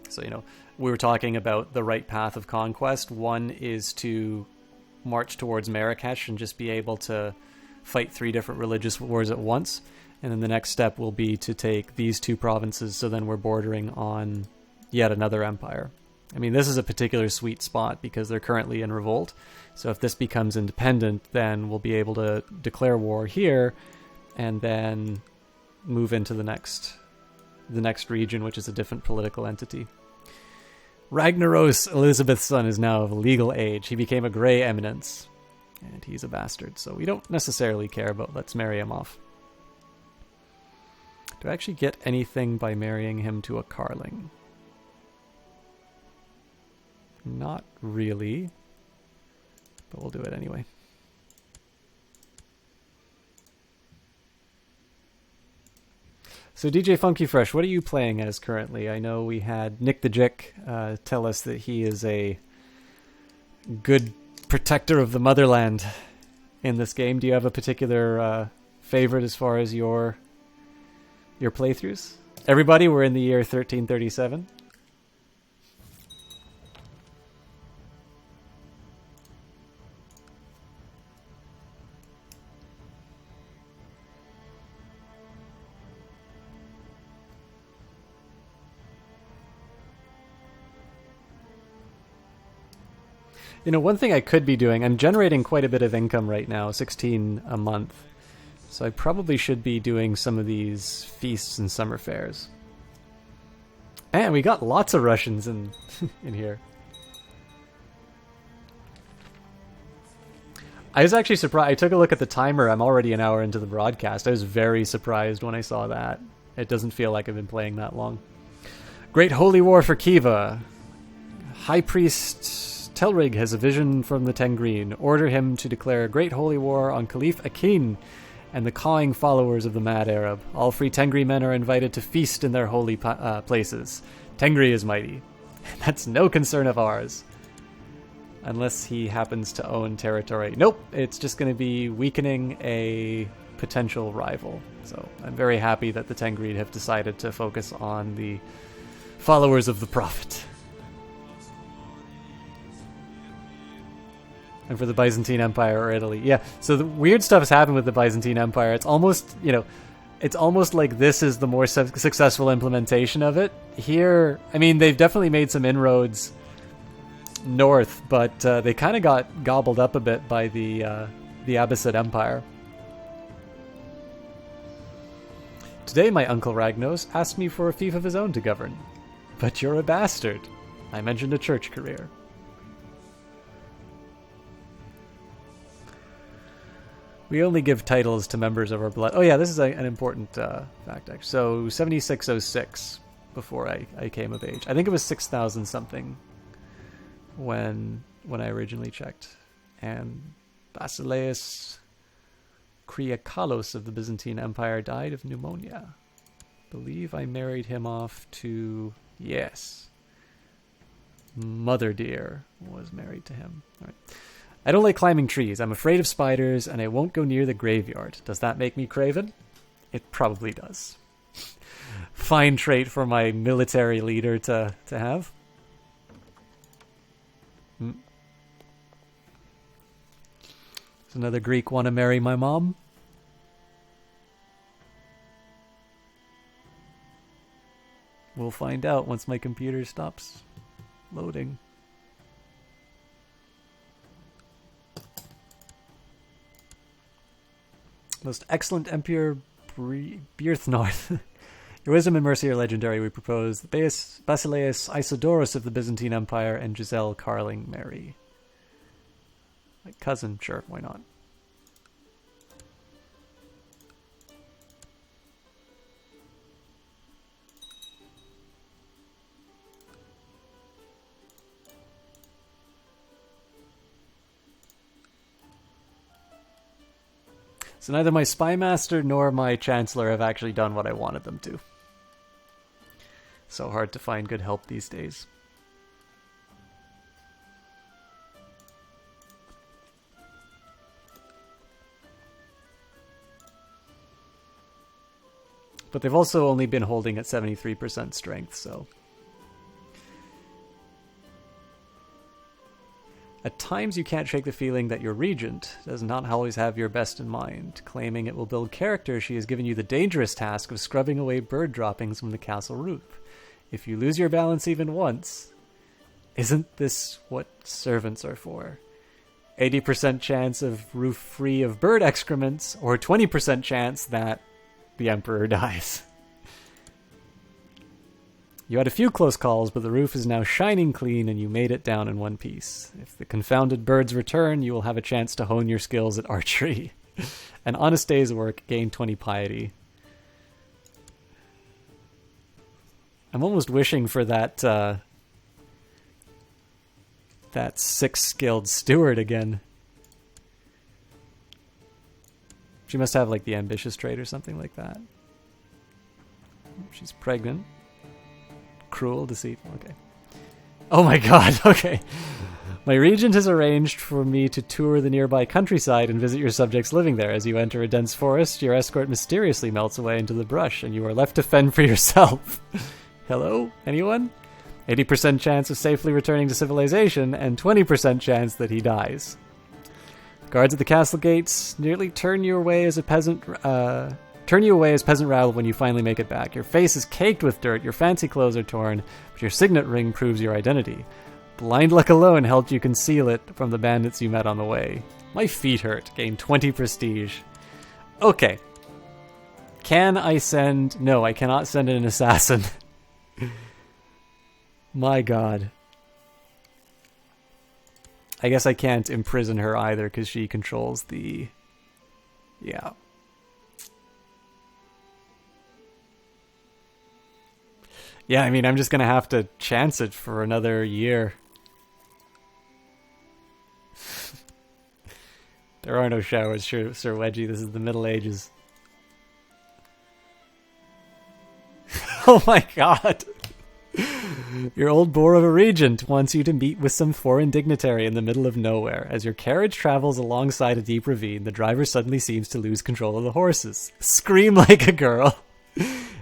So, we were talking about the right path of conquest. One is to march towards Marrakesh and just be able to fight 3 different religious wars at once. And then the next step will be to take these 2 provinces, so then we're bordering on yet another empire. I mean, this is a particular sweet spot because they're currently in revolt. So if this becomes independent, then we'll be able to declare war here and then move into the next region, which is a different political entity. Ragnaros, Elizabeth's son, is now of legal age. He became a grey eminence, and he's a bastard, so we don't necessarily care about let's marry him off. Do I actually get anything by marrying him to a Carling? Not really, but we'll do it anyway. So DJ Funky Fresh, what are you playing as currently? I know we had Nick the Jick tell us that he is a good protector of the motherland in this game. Do you have a particular favorite as far as your playthroughs? Everybody, we're in the year 1337. One thing I could be doing, I'm generating quite a bit of income right now, 16 a month. So I probably should be doing some of these feasts and summer fairs. Man, we got lots of Russians in here. I was actually surprised. I took a look at the timer. I'm already an hour into the broadcast. I was very surprised when I saw that. It doesn't feel like I've been playing that long. Great holy war for Kiva. High Priest Telrig has a vision from the Tengreen. Order him to declare a great holy war on Caliph Akin and the cawing followers of the Mad Arab. All free Tengri men are invited to feast in their holy places. Tengri is mighty. That's no concern of ours. Unless he happens to own territory. Nope, it's just going to be weakening a potential rival. So I'm very happy that the Tengri have decided to focus on the followers of the Prophet. And for the Byzantine Empire or Italy. Yeah, so the weird stuff has happened with the Byzantine Empire. It's almost, it's almost like this is the more successful implementation of it. Here, I mean, they've definitely made some inroads north, but they kind of got gobbled up a bit by the Abbasid Empire. Today my uncle Ragnos asked me for a fief of his own to govern. But you're a bastard. I mentioned a church career. We only give titles to members of our blood. Oh yeah, this is an important fact, actually. So 7606 before I came of age. I think it was 6,000 something when I originally checked. And Basileus Kriakalos of the Byzantine Empire died of pneumonia. Believe I married him off to... Yes. Mother Dear was married to him. All right. I don't like climbing trees. I'm afraid of spiders, and I won't go near the graveyard. Does that make me craven? It probably does. Fine trait for my military leader to have. Does another Greek want to marry my mom? We'll find out once my computer stops loading. Most excellent Emperor Byrthnorth. Your wisdom and mercy are legendary. We propose Basileus Isidorus of the Byzantine Empire and Giselle Carling Mary. My cousin, sure, why not? So neither my spymaster nor my chancellor have actually done what I wanted them to. So hard to find good help these days. But they've also only been holding at 73% strength, so... At times you can't shake the feeling that your regent does not always have your best in mind. Claiming it will build character, she has given you the dangerous task of scrubbing away bird droppings from the castle roof. If you lose your balance even once, isn't this what servants are for? 80% chance of roof free of bird excrements, or 20% chance that the emperor dies. You had a few close calls, but the roof is now shining clean and you made it down in one piece. If the confounded birds return, you will have a chance to hone your skills at archery. An honest day's work, gain 20 piety. I'm almost wishing for that, that 6-skilled steward again. She must have, like, the ambitious trait or something like that. She's pregnant. Cruel, deceitful, okay. Oh my god, okay. My regent has arranged for me to tour the nearby countryside and visit your subjects living there. As you enter a dense forest, your escort mysteriously melts away into the brush, and you are left to fend for yourself. Hello? Anyone? 80% chance of safely returning to civilization, and 20% chance that he dies. Guards at the castle gates nearly turn you away as peasant rabble when you finally make it back. Your face is caked with dirt, your fancy clothes are torn, but your signet ring proves your identity. Blind luck alone helped you conceal it from the bandits you met on the way. My feet hurt. Gain 20 prestige. Okay. Can I send... No, I cannot send an assassin. My god. I guess I can't imprison her either because she controls the... Yeah. Yeah, I mean, I'm just gonna have to chance it for another year. There are no showers, Sir Wedgie. This is the Middle Ages. Oh my god! Your old bore of a regent wants you to meet with some foreign dignitary in the middle of nowhere. As your carriage travels alongside a deep ravine, the driver suddenly seems to lose control of the horses. Scream like a girl.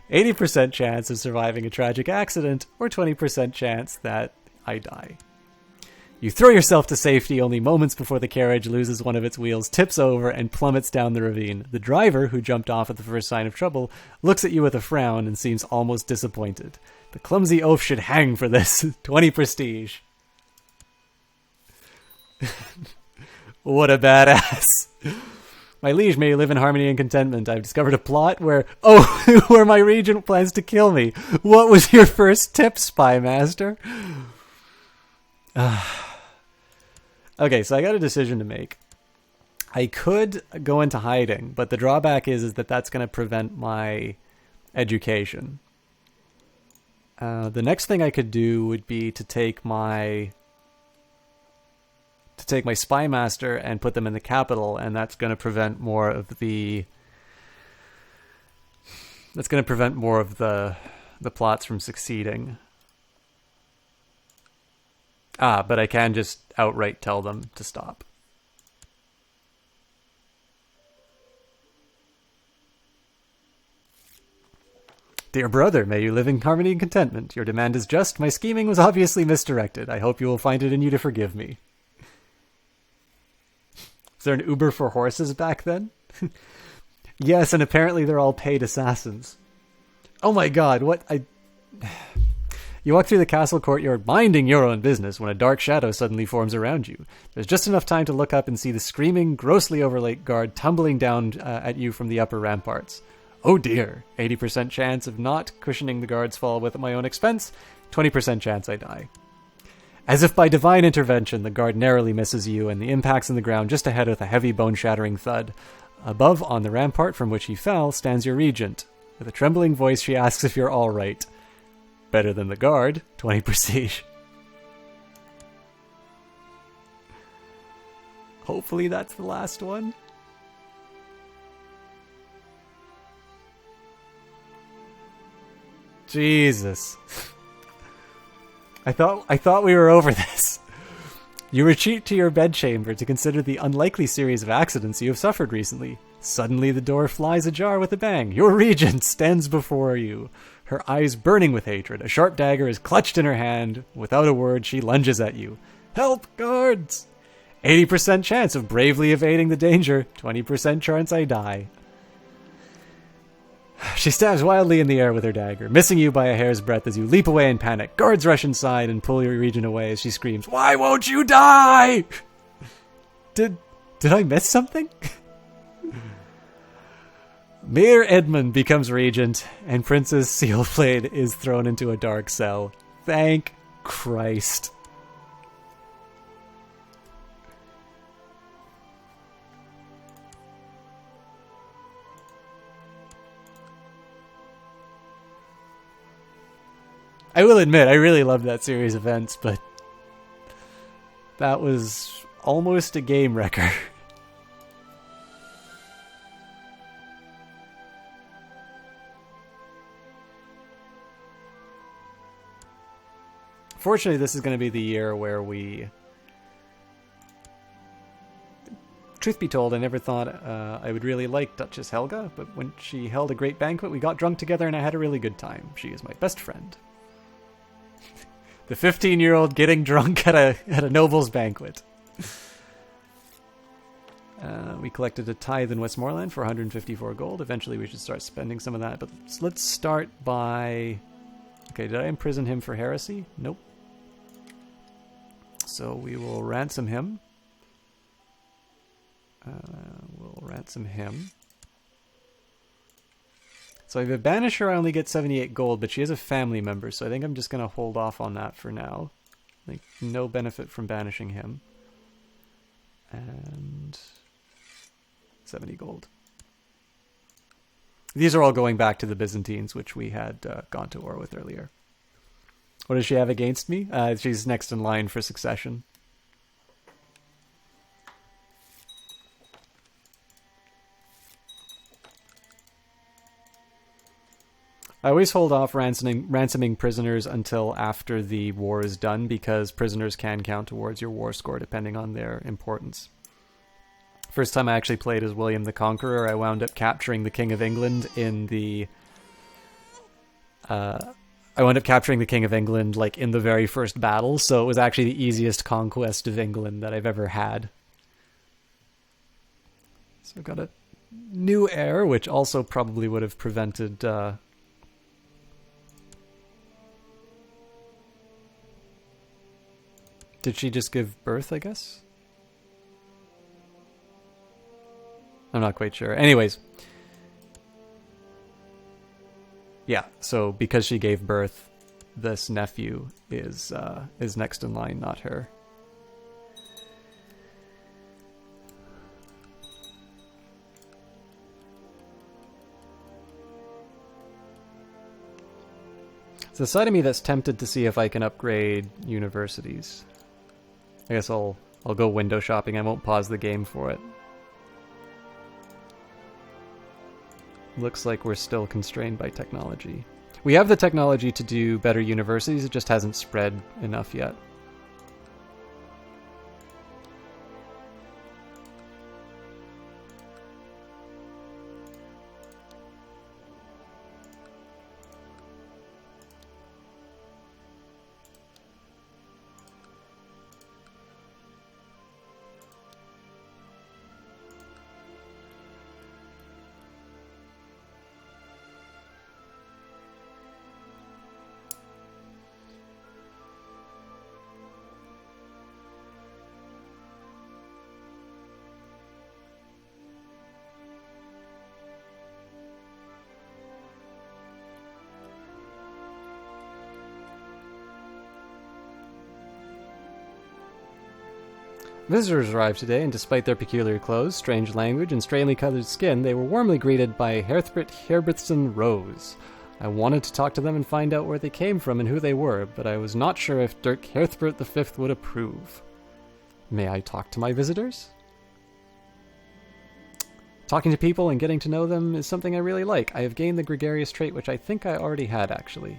80% chance of surviving a tragic accident, or 20% chance that I die. You throw yourself to safety only moments before the carriage loses one of its wheels, tips over, and plummets down the ravine. The driver, who jumped off at the first sign of trouble, looks at you with a frown and seems almost disappointed. The clumsy oaf should hang for this. 20 prestige. What a badass. My liege, may you live in harmony and contentment. I've discovered a plot where my regent plans to kill me. What was your first tip, spy master? Okay, so I got a decision to make. I could go into hiding, but the drawback is that that's going to prevent my education. The next thing I could do would be to take my spy master and put them in the capital, and that's going to prevent more of the plots from succeeding. But I can just outright tell them to stop. Dear brother, may you live in harmony and contentment. Your demand is just. My scheming was obviously misdirected. I hope you will find it in you to forgive me. Is there an Uber for horses back then? Yes, and apparently they're all paid assassins. Oh my god, what? You walk through the castle courtyard minding your own business when a dark shadow suddenly forms around you. There's just enough time to look up and see the screaming, grossly overlate guard tumbling down at you from the upper ramparts. Oh dear, 80% chance of not cushioning the guard's fall with my own expense, 20% chance I die. As if by divine intervention, the guard narrowly misses you and the impacts on the ground just ahead with a heavy bone-shattering thud. Above, on the rampart from which he fell, stands your regent. With a trembling voice, she asks if you're all right. Better than the guard, 20 prestige. Hopefully that's the last one. Jesus. I thought we were over this. You retreat to your bedchamber to consider the unlikely series of accidents you have suffered recently. Suddenly the door flies ajar with a bang. Your regent stands before you, her eyes burning with hatred. A sharp dagger is clutched in her hand. Without a word, she lunges at you. Help, guards! 80% chance of bravely evading the danger. 20% chance I die. She stabs wildly in the air with her dagger, missing you by a hair's breadth as you leap away in panic. Guards rush inside and pull your regent away as she screams, "Why won't you die?" Did I miss something? Mayor Edmund becomes regent, and Princess Sealblade is thrown into a dark cell. Thank Christ. I will admit, I really loved that series of events, but that was almost a game wrecker. Fortunately, this is going to be the year where we... Truth be told, I never thought I would really like Duchess Helga, but when she held a great banquet, we got drunk together and I had a really good time. She is my best friend. The 15-year-old getting drunk at a noble's banquet. We collected a tithe in Westmoreland for 154 gold. Eventually we should start spending some of that, but let's start by... Okay, did I imprison him for heresy? Nope. So we will ransom him. We'll ransom him. So if I banish her, I only get 78 gold, but she is a family member, so I think I'm just going to hold off on that for now. Like, no benefit from banishing him. And 70 gold. These are all going back to the Byzantines, which we had gone to war with earlier. What does she have against me? She's next in line for succession. I always hold off ransoming prisoners until after the war is done because prisoners can count towards your war score depending on their importance. First time I actually played as William the Conqueror, I wound up capturing the King of England in the... I wound up capturing the King of England like in the very first battle, so it was actually the easiest conquest of England that I've ever had. So I've got a new heir, which also probably would have prevented... Did she just give birth, I guess? I'm not quite sure. Anyways. Yeah, so because she gave birth, this nephew is next in line, not her. It's the side of me that's tempted to see if I can upgrade universities. I guess I'll go window shopping. I won't pause the game for it. Looks like we're still constrained by technology. We have the technology to do better universities, it just hasn't spread enough yet. Visitors arrived today, and despite their peculiar clothes, strange language, and strangely colored skin, they were warmly greeted by Herthbert Herbertson Rose. I wanted to talk to them and find out where they came from and who they were, but I was not sure if Dirk Herthbert V would approve. May I talk to my visitors? Talking to people and getting to know them is something I really like. I have gained the gregarious trait, which I think I already had, actually.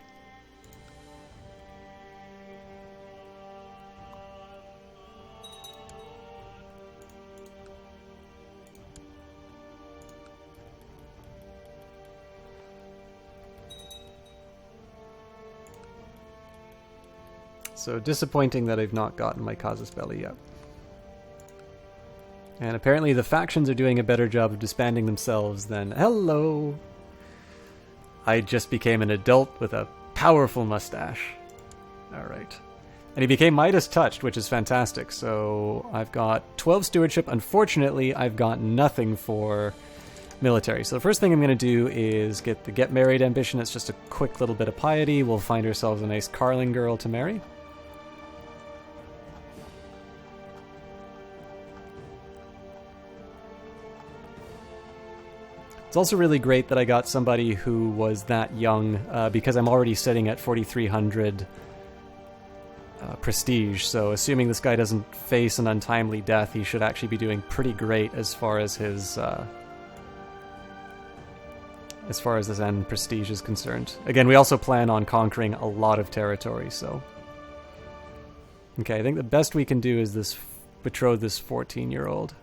So disappointing that I've not gotten my casus belli yet. And apparently the factions are doing a better job of disbanding themselves than... Hello! I just became an adult with a powerful mustache. Alright. And he became Midas touched, which is fantastic. So I've got 12 stewardship. Unfortunately, I've got nothing for military. So the first thing I'm going to do is get the get married ambition. It's just a quick little bit of piety. We'll find ourselves a nice Carling girl to marry. It's also really great that I got somebody who was that young, because I'm already sitting at 4,300 prestige, so assuming this guy doesn't face an untimely death, he should actually be doing pretty great as far as his end prestige is concerned. Again, we also plan on conquering a lot of territory, so... Okay, I think the best we can do is betroth this 14-year-old.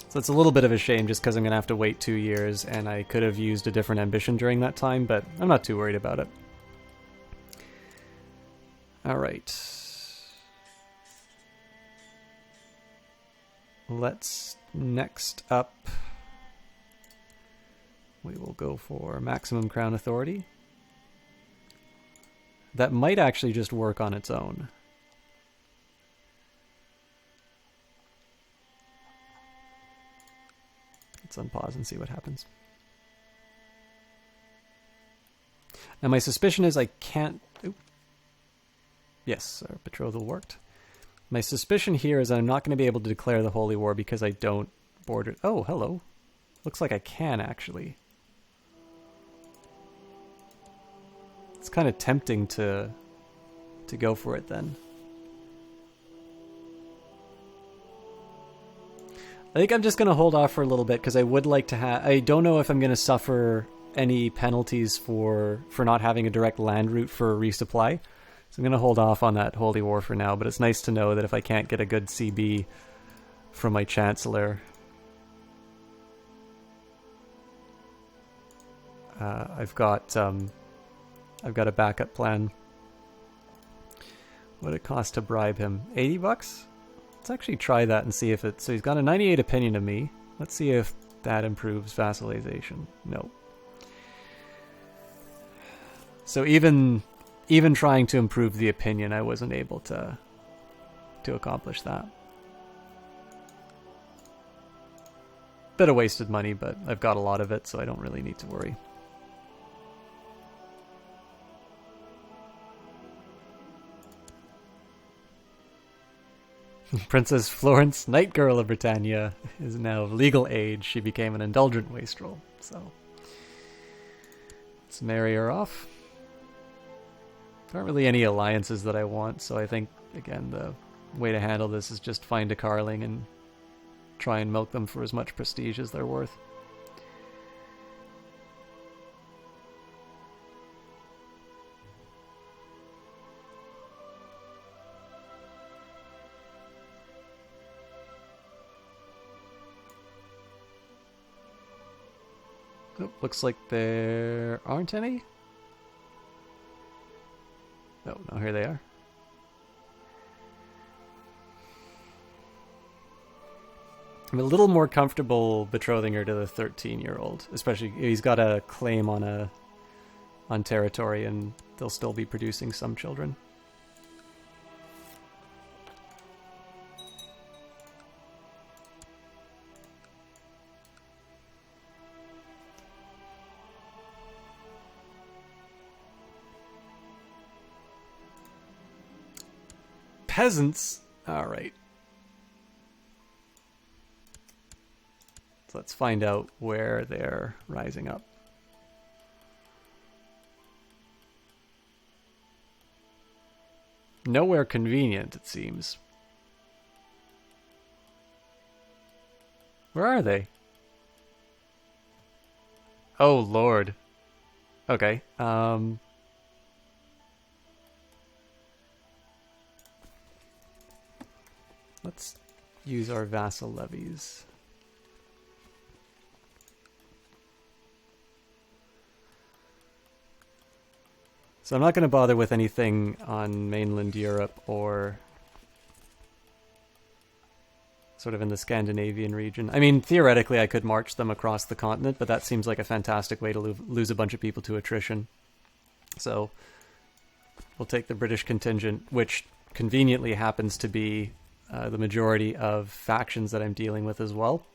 So it's a little bit of a shame just because I'm going to have to wait 2 years, and I could have used a different ambition during that time, but I'm not too worried about it. Alright. Let's next up... We will go for maximum crown authority. That might actually just work on its own. Let's unpause and see what happens. Now my suspicion is I can't... Oop. Yes, our betrothal worked. My suspicion here is I'm not going to be able to declare the Holy War because I don't border... Oh, hello. Looks like I can, actually. It's kind of tempting to go for it then. I think I'm just going to hold off for a little bit because I would like to have... I don't know if I'm going to suffer any penalties for not having a direct land route for a resupply. So I'm going to hold off on that Holy War for now, but it's nice to know that if I can't get a good CB from my Chancellor, I've got a backup plan. What would it cost to bribe him? 80 bucks? Let's actually try that and see if it... So he's got a 98 opinion of me. Let's see if that improves vassalization. No. So even trying to improve the opinion, I wasn't able to accomplish that. Bit of wasted money, but I've got a lot of it, so I don't really need to worry. Princess Florence, Night Girl of Britannia, is now of legal age. She became an indulgent wastrel, so let's marry her off. There aren't really any alliances that I want, so I think, again, the way to handle this is just find a Carling and try and milk them for as much prestige as they're worth. Oh, looks like there aren't any. Oh, no, here they are. I'm a little more comfortable betrothing her to the 13-year-old, especially he's got a claim on territory and they'll still be producing some children. Peasants? Alright. So let's find out where they're rising up. Nowhere convenient, it seems. Where are they? Oh, Lord. Okay, let's use our vassal levies. So I'm not going to bother with anything on mainland Europe or sort of in the Scandinavian region. I mean, theoretically I could march them across the continent, but that seems like a fantastic way to lose a bunch of people to attrition. So we'll take the British contingent, which conveniently happens to be the majority of factions that I'm dealing with as well.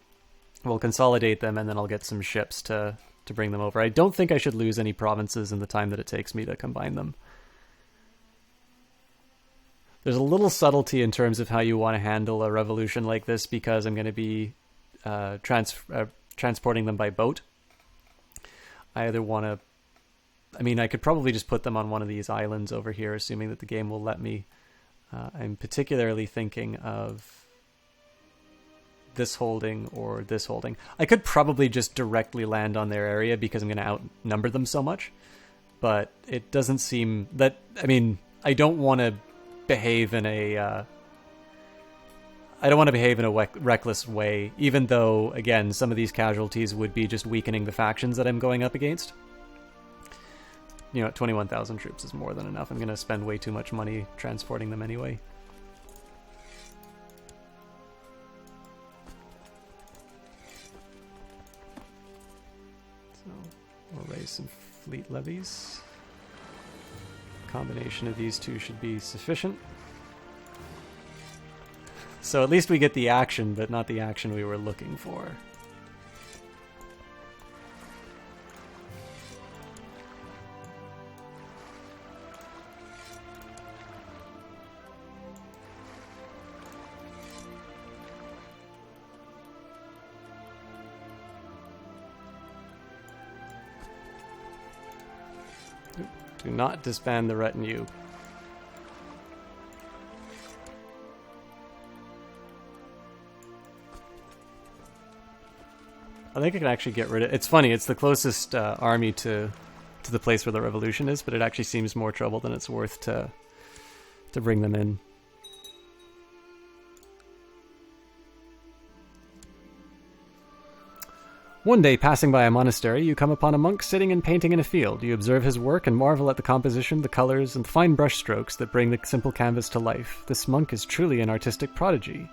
We'll consolidate them and then I'll get some ships to bring them over. I don't think I should lose any provinces in the time that it takes me to combine them. There's a little subtlety in terms of how you want to handle a revolution like this because I'm going to be transporting them by boat. I either want to... I mean, I could probably just put them on one of these islands over here, assuming that the game will let me. I'm particularly thinking of this holding or this holding. I could probably just directly land on their area because I'm going to outnumber them so much. But it doesn't seem that... I mean, I don't want to behave in a... I don't want to behave in a reckless way, even though, again, some of these casualties would be just weakening the factions that I'm going up against. You know, 21,000 troops is more than enough. I'm going to spend way too much money transporting them anyway. So, we'll raise some fleet levies. Combination of these two should be sufficient. So at least we get the action, but not the action we were looking for. Do not disband the retinue. I think I can actually get rid of... It's funny, it's the closest army to the place where the revolution is, but it actually seems more trouble than it's worth to bring them in. One day, passing by a monastery, you come upon a monk sitting and painting in a field. You observe his work and marvel at the composition, the colors, and the fine brush strokes that bring the simple canvas to life. This monk is truly an artistic prodigy.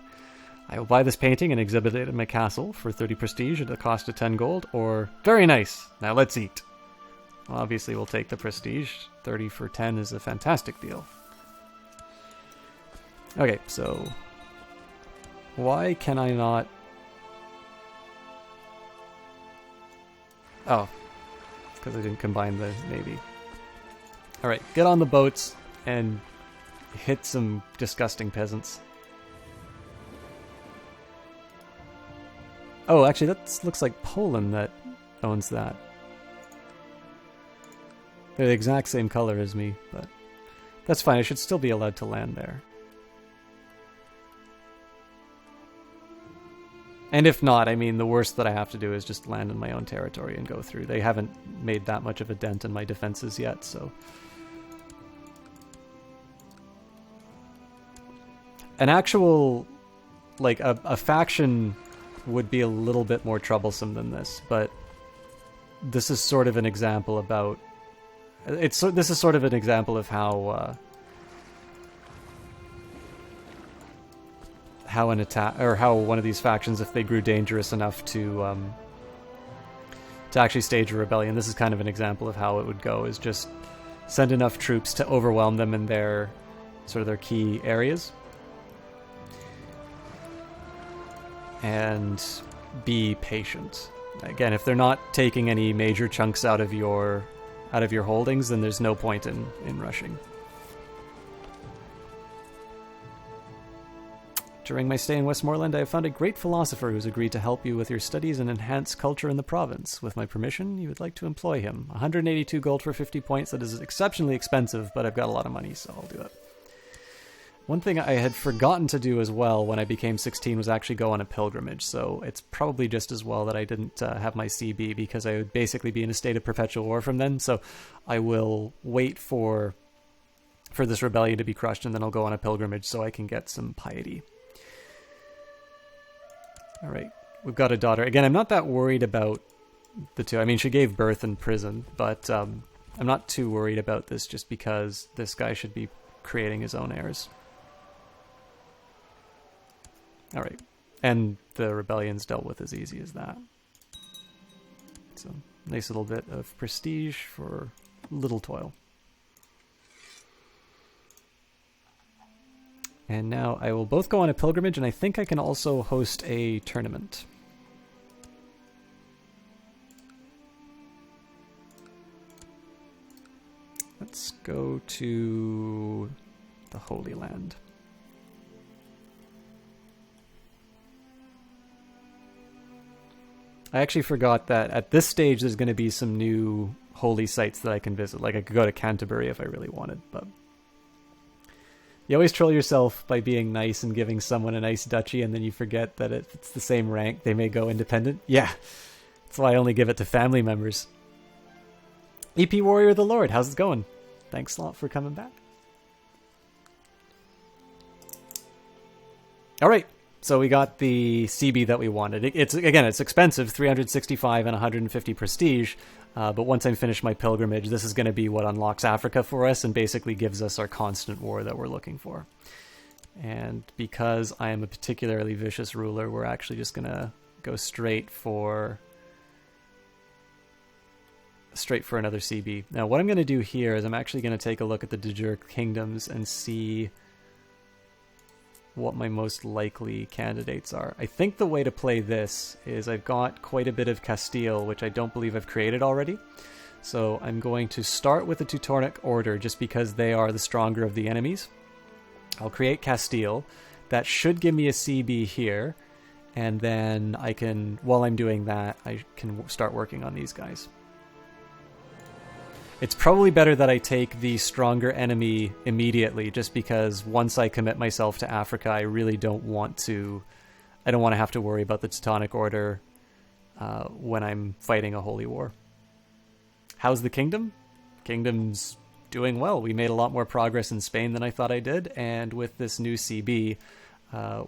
I will buy this painting and exhibit it in my castle for 30 prestige at a cost of 10 gold, or... Very nice! Now let's eat! Well, obviously we'll take the prestige. 30 for 10 is a fantastic deal. Okay, so... Why can I not... Oh. Because I didn't combine the navy. Alright, get on the boats and hit some disgusting peasants. Oh, actually, that looks like Poland that owns that. They're the exact same color as me, but that's fine. I should still be allowed to land there. And if not, I mean, the worst that I have to do is just land in my own territory and go through. They haven't made that much of a dent in my defenses yet, so... An actual, like, a faction would be a little bit more troublesome than this, but this is sort of an example about... This is sort of an example of how an attack, or how one of these factions, if they grew dangerous enough to actually stage a rebellion, this is kind of an example of how it would go, is just send enough troops to overwhelm them in their key areas. And be patient. Again, if they're not taking any major chunks out of your holdings, then there's no point in rushing. During my stay in Westmoreland, I have found a great philosopher who's agreed to help you with your studies and enhance culture in the province. With my permission, you would like to employ him. 182 gold for 50 points. That is exceptionally expensive, but I've got a lot of money, so I'll do it. One thing I had forgotten to do as well when I became 16 was actually go on a pilgrimage, so it's probably just as well that I didn't have my CB, because I would basically be in a state of perpetual war from then, so I will wait for this rebellion to be crushed, and then I'll go on a pilgrimage so I can get some piety. Alright, we've got a daughter. Again, I'm not that worried about the two. I mean, she gave birth in prison, but I'm not too worried about this just because this guy should be creating his own heirs. Alright, and the rebellion's dealt with as easy as that. So, nice little bit of prestige for little toil. And now I will both go on a pilgrimage, and I think I can also host a tournament. Let's go to the Holy Land. I actually forgot that at this stage there's going to be some new holy sites that I can visit. Like I could go to Canterbury if I really wanted, but... You always troll yourself by being nice and giving someone a nice duchy, and then you forget that if it's the same rank, they may go independent. Yeah, that's why I only give it to family members. EP Warrior of the Lord, how's it going? Thanks a lot for coming back. Alright, so we got the CB that we wanted. It's expensive, 365 and 150 prestige, but once I finish my pilgrimage, this is going to be what unlocks Africa for us and basically gives us our constant war that we're looking for. And because I am a particularly vicious ruler, we're actually just going to go straight for another CB. Now, what I'm going to do here is I'm actually going to take a look at the De jure kingdoms and see what my most likely candidates are. I think the way to play this is I've got quite a bit of Castile, which I don't believe I've created already. So I'm going to start with the Teutonic Order just because they are the stronger of the enemies. I'll create Castile. That should give me a CB here. And then I can, while I'm doing that, I can start working on these guys. It's probably better that I take the stronger enemy immediately, just because once I commit myself to Africa, I really don't want to... I don't want to have to worry about the Teutonic Order when I'm fighting a holy war. How's the kingdom? Kingdom's doing well. We made a lot more progress in Spain than I thought I did, and with this new CB,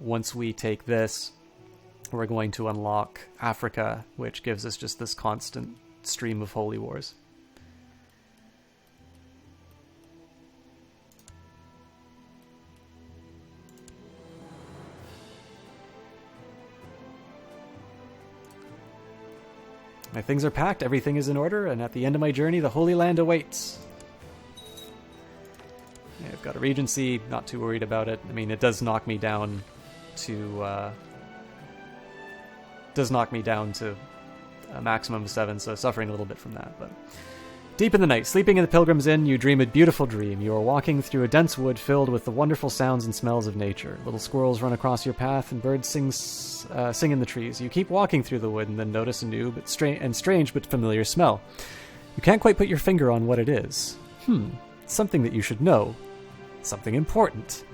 once we take this, we're going to unlock Africa, which gives us just this constant stream of holy wars. My things are packed, everything is in order, and at the end of my journey, the Holy Land awaits. Yeah, I've got a Regency, not too worried about it. I mean, it does knock me down to... a maximum of 7, so suffering a little bit from that, but... Deep in the night, sleeping in the Pilgrim's Inn, you dream a beautiful dream. You are walking through a dense wood filled with the wonderful sounds and smells of nature. Little squirrels run across your path, and birds sing in the trees. You keep walking through the wood and then notice a new but strange but familiar smell. You can't quite put your finger on what it is. Something that you should know. Something important.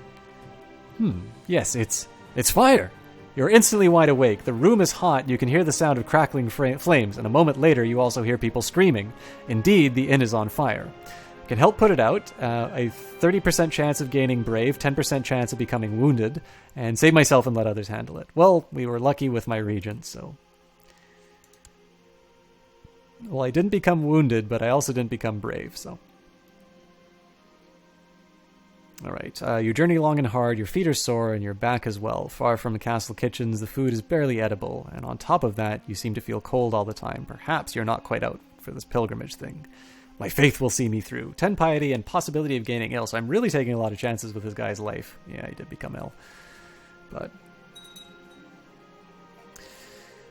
Yes, it's fire! You're instantly wide awake. The room is hot. You can hear the sound of crackling flames, and a moment later you also hear people screaming. Indeed, the inn is on fire. I can help put it out. A 30% chance of gaining brave, 10% chance of becoming wounded, and save myself and let others handle it. Well, we were lucky with my regent, so... Well, I didn't become wounded, but I also didn't become brave, so... Alright, you journey long and hard, your feet are sore, and your back as well. Far from the castle kitchens, the food is barely edible, and on top of that, you seem to feel cold all the time. Perhaps you're not quite out for this pilgrimage thing. My faith will see me through. 10 piety and possibility of gaining ill, so I'm really taking a lot of chances with this guy's life. Yeah, he did become ill. But...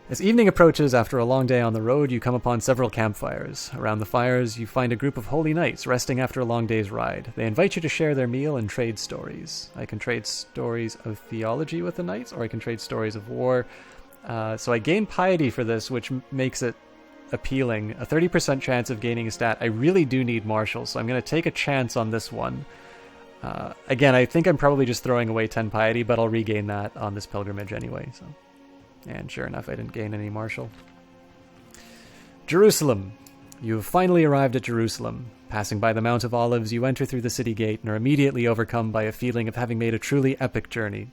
As evening approaches, after a long day on the road, you come upon several campfires. Around the fires, you find a group of holy knights resting after a long day's ride. They invite you to share their meal and trade stories. I can trade stories of theology with the knights, or I can trade stories of war. So I gain piety for this, which makes it appealing. A 30% chance of gaining a stat. I really do need martial, so I'm going to take a chance on this one. Again, I think I'm probably just throwing away 10 piety, but I'll regain that on this pilgrimage anyway, so... And sure enough, I didn't gain any martial. Jerusalem. You have finally arrived at Jerusalem. Passing by the Mount of Olives, you enter through the city gate and are immediately overcome by a feeling of having made a truly epic journey.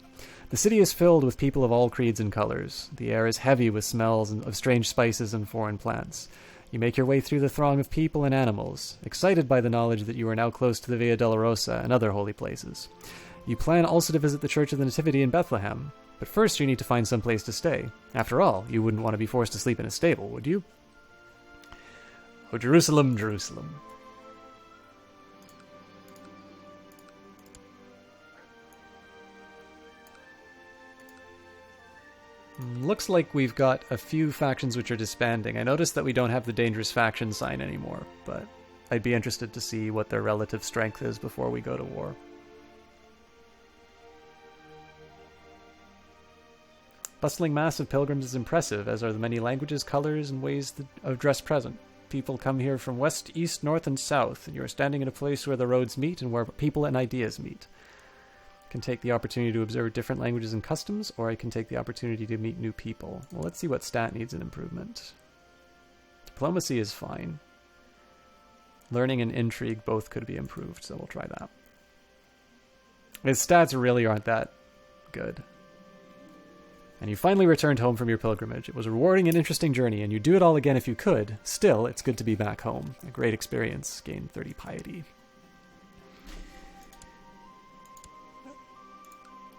The city is filled with people of all creeds and colors. The air is heavy with smells of strange spices and foreign plants. You make your way through the throng of people and animals, excited by the knowledge that you are now close to the Via Dolorosa and other holy places. You plan also to visit the Church of the Nativity in Bethlehem, but first you need to find some place to stay. After all, you wouldn't want to be forced to sleep in a stable, would you? Oh, Jerusalem, Jerusalem. Looks like we've got a few factions which are disbanding. I noticed that we don't have the dangerous faction sign anymore, but I'd be interested to see what their relative strength is before we go to war. Bustling mass of pilgrims is impressive, as are the many languages, colors, and ways of dress present. People come here from west, east, north, and south, and you are standing in a place where the roads meet and where people and ideas meet. I can take the opportunity to observe different languages and customs, or I can take the opportunity to meet new people. Well, let's see what stat needs an improvement. Diplomacy is fine. Learning and intrigue both could be improved, so we'll try that. His stats really aren't that good. And you finally returned home from your pilgrimage. It was a rewarding and interesting journey, and you'd do it all again if you could. Still, it's good to be back home. A great experience. Gain 30 piety.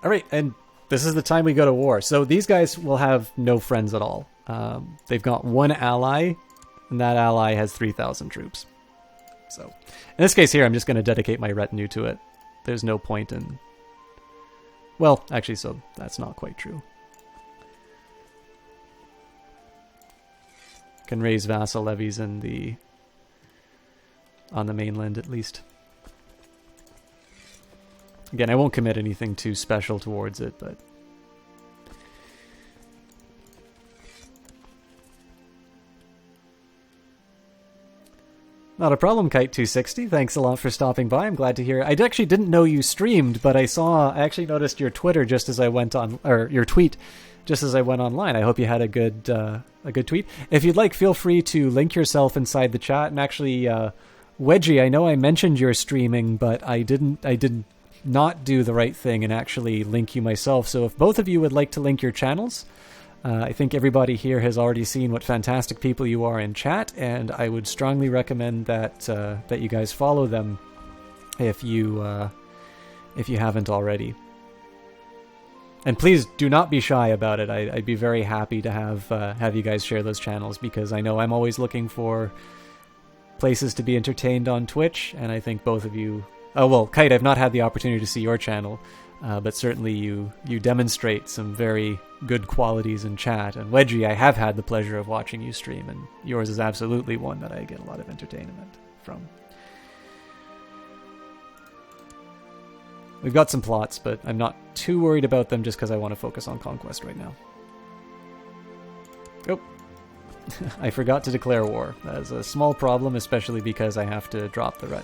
Alright, and this is the time we go to war. So these guys will have no friends at all. They've got one ally, and that ally has 3,000 troops. So, in this case here, I'm just going to dedicate my retinue to it. There's no point in... Well, actually, so that's not quite true. Can raise vassal levies on the mainland at least. Again, I won't commit anything too special towards it, but Not a problem, Kite260. Thanks a lot for stopping by. I'm glad to hear. I actually didn't know you streamed, but I actually noticed your Twitter just as I went on, or your tweet just as I went online. I hope you had a good tweet. If you'd like, feel free to link yourself inside the chat. And actually, Wedgie, I know I mentioned your streaming, but I did not do the right thing and actually link you myself. So if both of you would like to link your channels, I think everybody here has already seen what fantastic people you are in chat, and I would strongly recommend that that you guys follow them if you haven't already. And please do not be shy about it. I'd be very happy to have you guys share those channels, because I know I'm always looking for places to be entertained on Twitch, and I think both of you... Oh, well, Kite, I've not had the opportunity to see your channel, but certainly you demonstrate some very good qualities in chat. And Wedgie, I have had the pleasure of watching you stream, and yours is absolutely one that I get a lot of entertainment from. We've got some plots, but I'm not too worried about them just because I want to focus on Conquest right now. Oh. I forgot to declare war. That is a small problem, especially because I have to drop the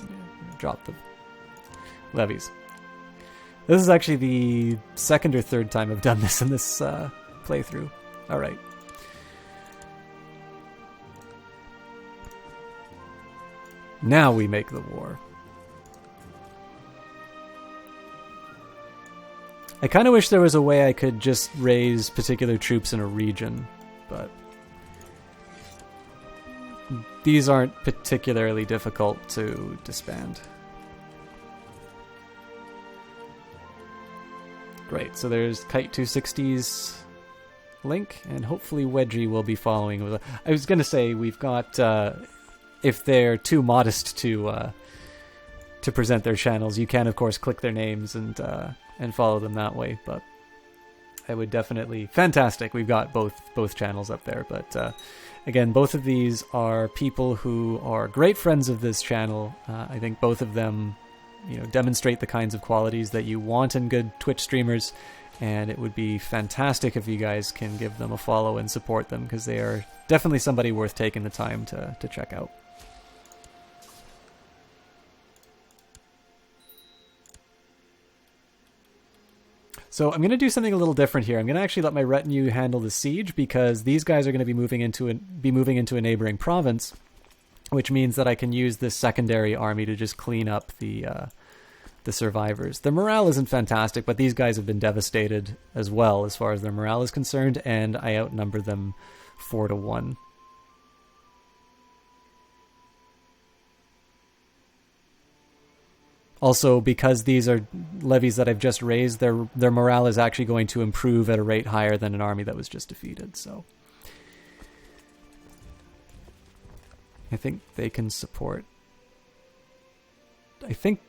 levies. This is actually the second or third time I've done this in this playthrough. Alright. Now we make the war. I kind of wish there was a way I could just raise particular troops in a region, but these aren't particularly difficult to disband. Great, so there's Kite260's link, and hopefully Wedgie will be following. I was going to say, we've got, if they're too modest to present their channels, you can, of course, click their names and follow them that way, but I would definitely... Fantastic, we've got both channels up there, but again, both of these are people who are great friends of this channel. I think both of them demonstrate the kinds of qualities that you want in good Twitch streamers, and it would be fantastic if you guys can give them a follow and support them, because they are definitely somebody worth taking the time to check out. So I'm going to do something a little different here. I'm going to actually let my retinue handle the siege, because these guys are going to be moving into a neighboring province, which means that I can use this secondary army to just clean up the survivors. Their morale isn't fantastic, but these guys have been devastated as well as far as their morale is concerned, and I outnumber them 4-1. Also, because these are levies that I've just raised, their morale is actually going to improve at a rate higher than an army that was just defeated, so I think they can support... I think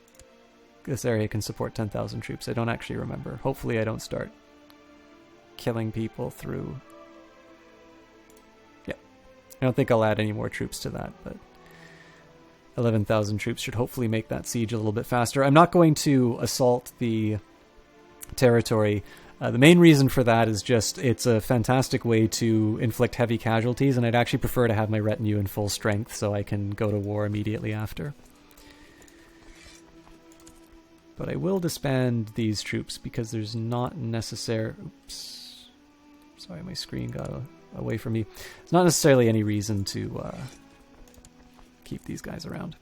this area can support 10,000 troops. I don't actually remember. Hopefully I don't start killing people through... Yeah. I don't think I'll add any more troops to that, but 11,000 troops should hopefully make that siege a little bit faster. I'm not going to assault the territory. The main reason for that is just it's a fantastic way to inflict heavy casualties, and I'd actually prefer to have my retinue in full strength so I can go to war immediately after. But I will disband these troops because there's not necessary... Oops. Sorry, my screen got away from me. There's not necessarily any reason to keep these guys around.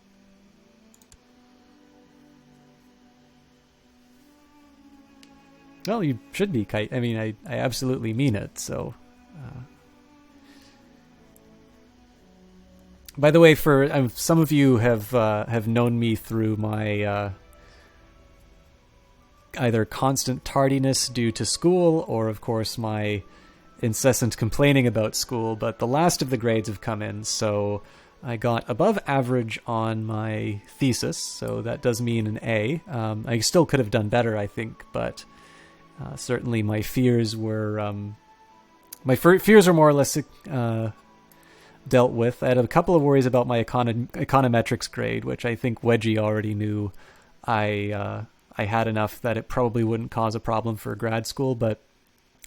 Well, you should be, Kite. I mean, I absolutely mean it, so... By the way, for some of you have known me through my either constant tardiness due to school, or of course my incessant complaining about school, but the last of the grades have come in, so I got above average on my thesis, so that does mean an A. I still could have done better, I think, but certainly my fears were fears are more or less dealt with. I had a couple of worries about my econometrics grade, which I think Wedgie already knew I had enough that it probably wouldn't cause a problem for grad school, but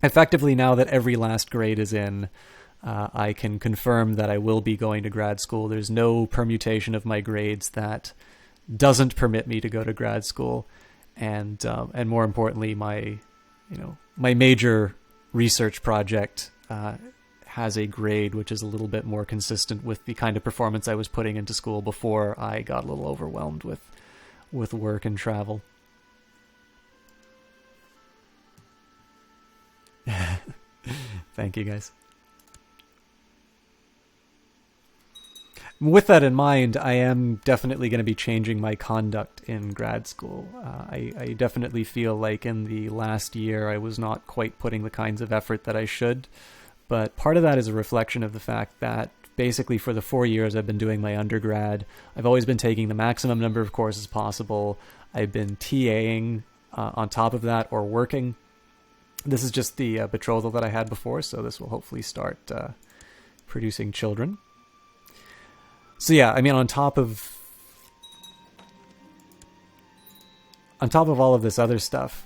effectively now that every last grade is in, I can confirm that I will be going to grad school. There's no permutation of my grades that doesn't permit me to go to grad school, and more importantly, my major research project has a grade which is a little bit more consistent with the kind of performance I was putting into school before I got a little overwhelmed with work and travel. Thank you, guys. With that in mind, I am definitely going to be changing my conduct in grad school. I definitely feel like in the last year I was not quite putting the kinds of effort that I should, but part of that is a reflection of the fact that basically for the 4 years I've been doing my undergrad, I've always been taking the maximum number of courses possible. I've been TAing on top of that, or working. This is just the betrothal that I had before, so this will hopefully start producing children. So yeah, I mean, on top of all of this other stuff,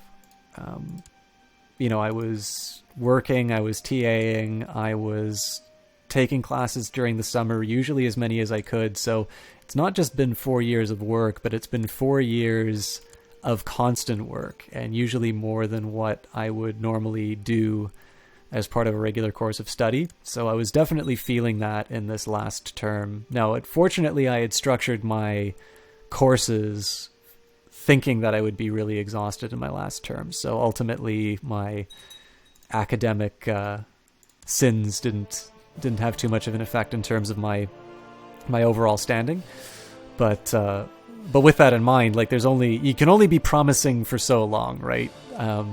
I was working, I was TAing, I was taking classes during the summer, usually as many as I could. So it's not just been 4 years of work, but it's been 4 years of constant work, and usually more than what I would normally do as part of a regular course of study. So I was definitely feeling that in this last term. Now, fortunately, I had structured my courses thinking that I would be really exhausted in my last term. So ultimately, my academic sins didn't have too much of an effect in terms of my overall standing. But with that in mind, like you can only be promising for so long, right?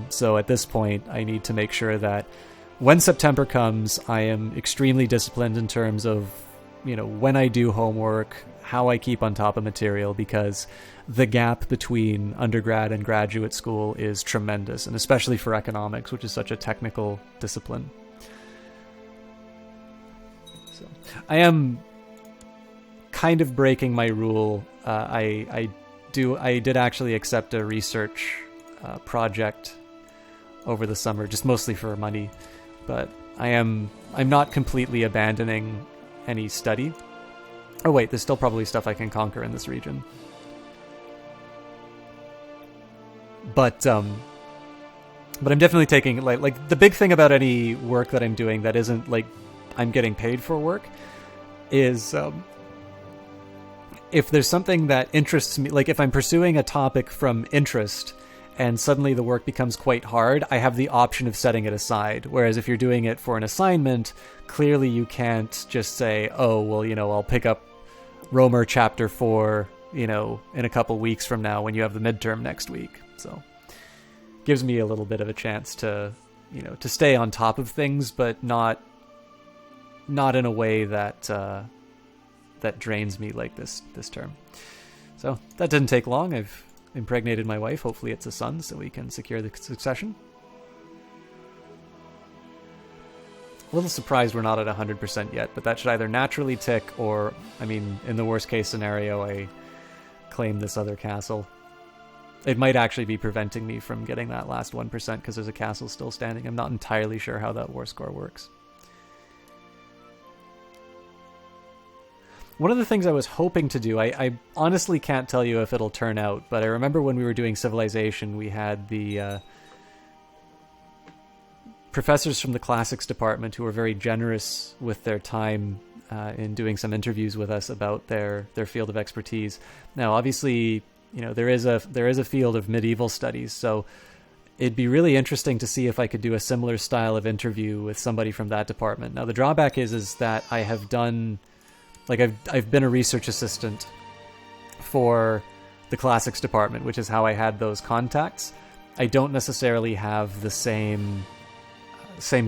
So at this point, I need to make sure that when September comes, I am extremely disciplined in terms of, when I do homework, how I keep on top of material, because the gap between undergrad and graduate school is tremendous, and especially for economics, which is such a technical discipline. So I am kind of breaking my rule. I did actually accept a research project over the summer, just mostly for money. But I'm not completely abandoning any study. Oh wait, there's still probably stuff I can conquer in this region. But I'm definitely taking like the big thing about any work that I'm doing that isn't like I'm getting paid for work is if there's something that interests me, like if I'm pursuing a topic from interest and suddenly the work becomes quite hard, I have the option of setting it aside. Whereas if you're doing it for an assignment, clearly you can't just say, oh, well, I'll pick up Romer chapter 4, in a couple weeks from now when you have the midterm next week. So gives me a little bit of a chance to, to stay on top of things, but not in a way that drains me like this term. So that didn't take long. I've impregnated my wife. Hopefully it's a son, so we can secure the succession. A little surprised we're not at 100% yet, but that should either naturally tick or, in the worst case scenario, I claim this other castle. It might actually be preventing me from getting that last 1% because there's a castle still standing. I'm not entirely sure how that war score works. One of the things I was hoping to do, I honestly can't tell you if it'll turn out, but I remember when we were doing Civilization, we had the professors from the classics department who were very generous with their time in doing some interviews with us about their field of expertise. Now, obviously, there is a field of medieval studies, so it'd be really interesting to see if I could do a similar style of interview with somebody from that department. Now, the drawback is that I have done... I've been a research assistant for the classics department, which is how I had those contacts. I don't necessarily have the same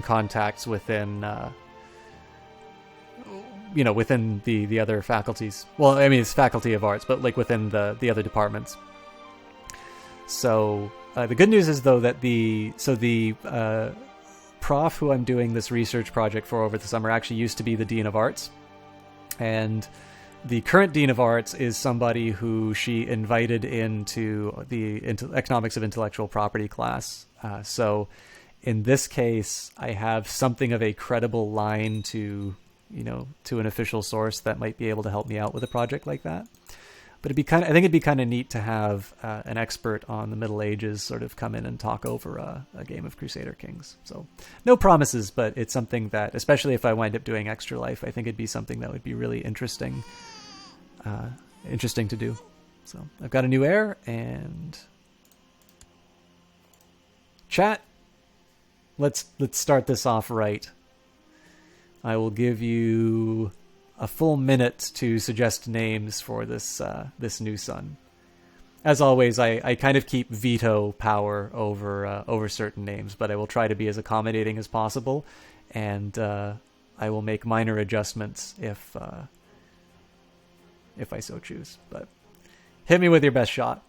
contacts within, within the other faculties. Well, it's Faculty of Arts, but within the other departments. So the good news is though that the prof who I'm doing this research project for over the summer actually used to be the Dean of Arts. And the current Dean of Arts is somebody who she invited into the economics of intellectual property class. So in this case, I have something of a credible line to, to an official source that might be able to help me out with a project like that. But I think it'd be kind of neat to have an expert on the Middle Ages sort of come in and talk over a game of Crusader Kings. So no promises, but it's something that, especially if I wind up doing Extra Life, I think it'd be something that would be really interesting to do. So I've got a new heir, and chat, let's start this off right. I will give you a full minute to suggest names for this new son. As always, I kind of keep veto power over certain names, but I will try to be as accommodating as possible, and I will make minor adjustments if I so choose. But hit me with your best shot.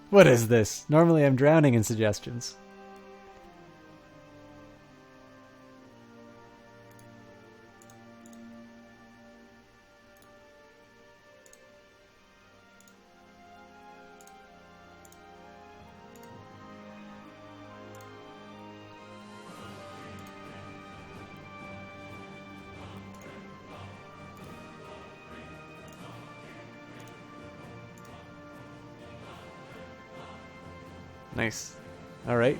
What is this? Normally I'm drowning in suggestions. Nice. All right.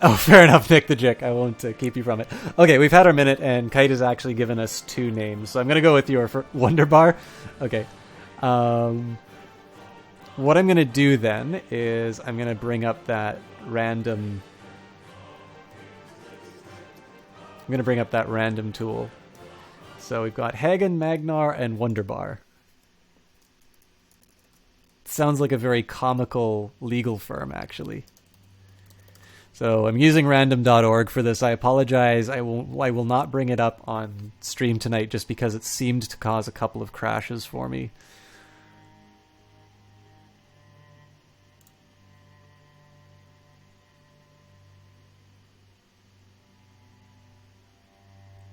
Oh, fair enough, Nick the Jick. I won't keep you from it. Okay, we've had our minute, and Kite has actually given us 2 names. So I'm going to go with your Wonderbar. Okay. What I'm going to do then is I'm going to bring up that random... I'm going to bring up that random tool. So we've got Hagen, Magnar, and Wonderbar. Sounds like a very comical legal firm, actually. So I'm using random.org for this. I apologize. I will not bring it up on stream tonight just because it seemed to cause a couple of crashes for me.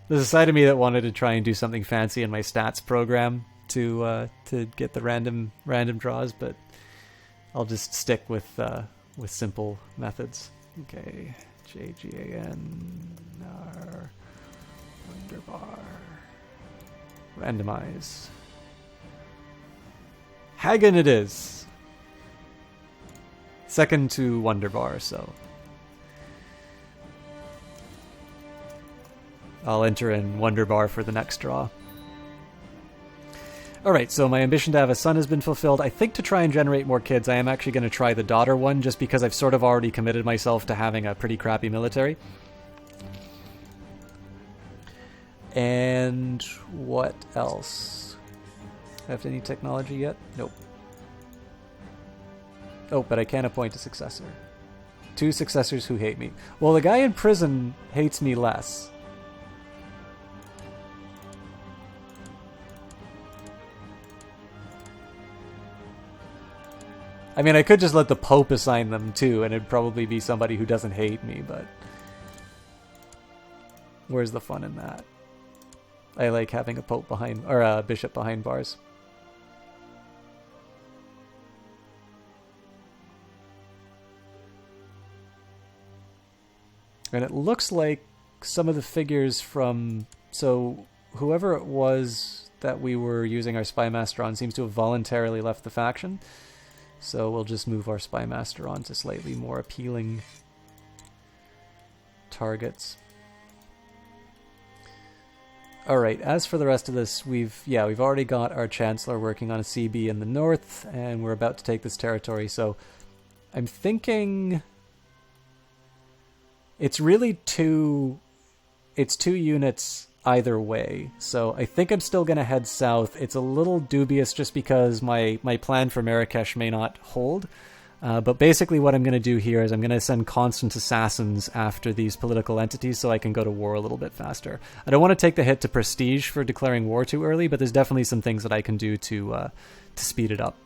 There's a side of me that wanted to try and do something fancy in my stats program to get the random draws, but I'll just stick with simple methods. Okay, JGAN Wonderbar randomize. Hagen it is. Second to Wonderbar, so I'll enter in Wonderbar for the next draw. Alright, so my ambition to have a son has been fulfilled. I think to try and generate more kids, I am actually going to try the daughter one, just because I've sort of already committed myself to having a pretty crappy military. And what else? Have any technology yet? Nope. Oh, but I can appoint a successor. 2 successors who hate me. Well, the guy in prison hates me less. I mean, I could just let the Pope assign them too, and it'd probably be somebody who doesn't hate me, but... where's the fun in that? I like having a Pope behind, or a Bishop behind bars. And it looks like some of the figures from... so, whoever it was that we were using our Spy Master on seems to have voluntarily left the faction. So we'll just move our Spy Master on to slightly more appealing targets. All right. As for the rest of this, we've already got our Chancellor working on a CB in the north, and we're about to take this territory. So I'm thinking it's really two units either way. So I think I'm still going to head south. It's a little dubious just because my plan for Marrakesh may not hold. But basically what I'm going to do here is I'm going to send constant assassins after these political entities so I can go to war a little bit faster. I don't want to take the hit to prestige for declaring war too early, but there's definitely some things that I can do to speed it up.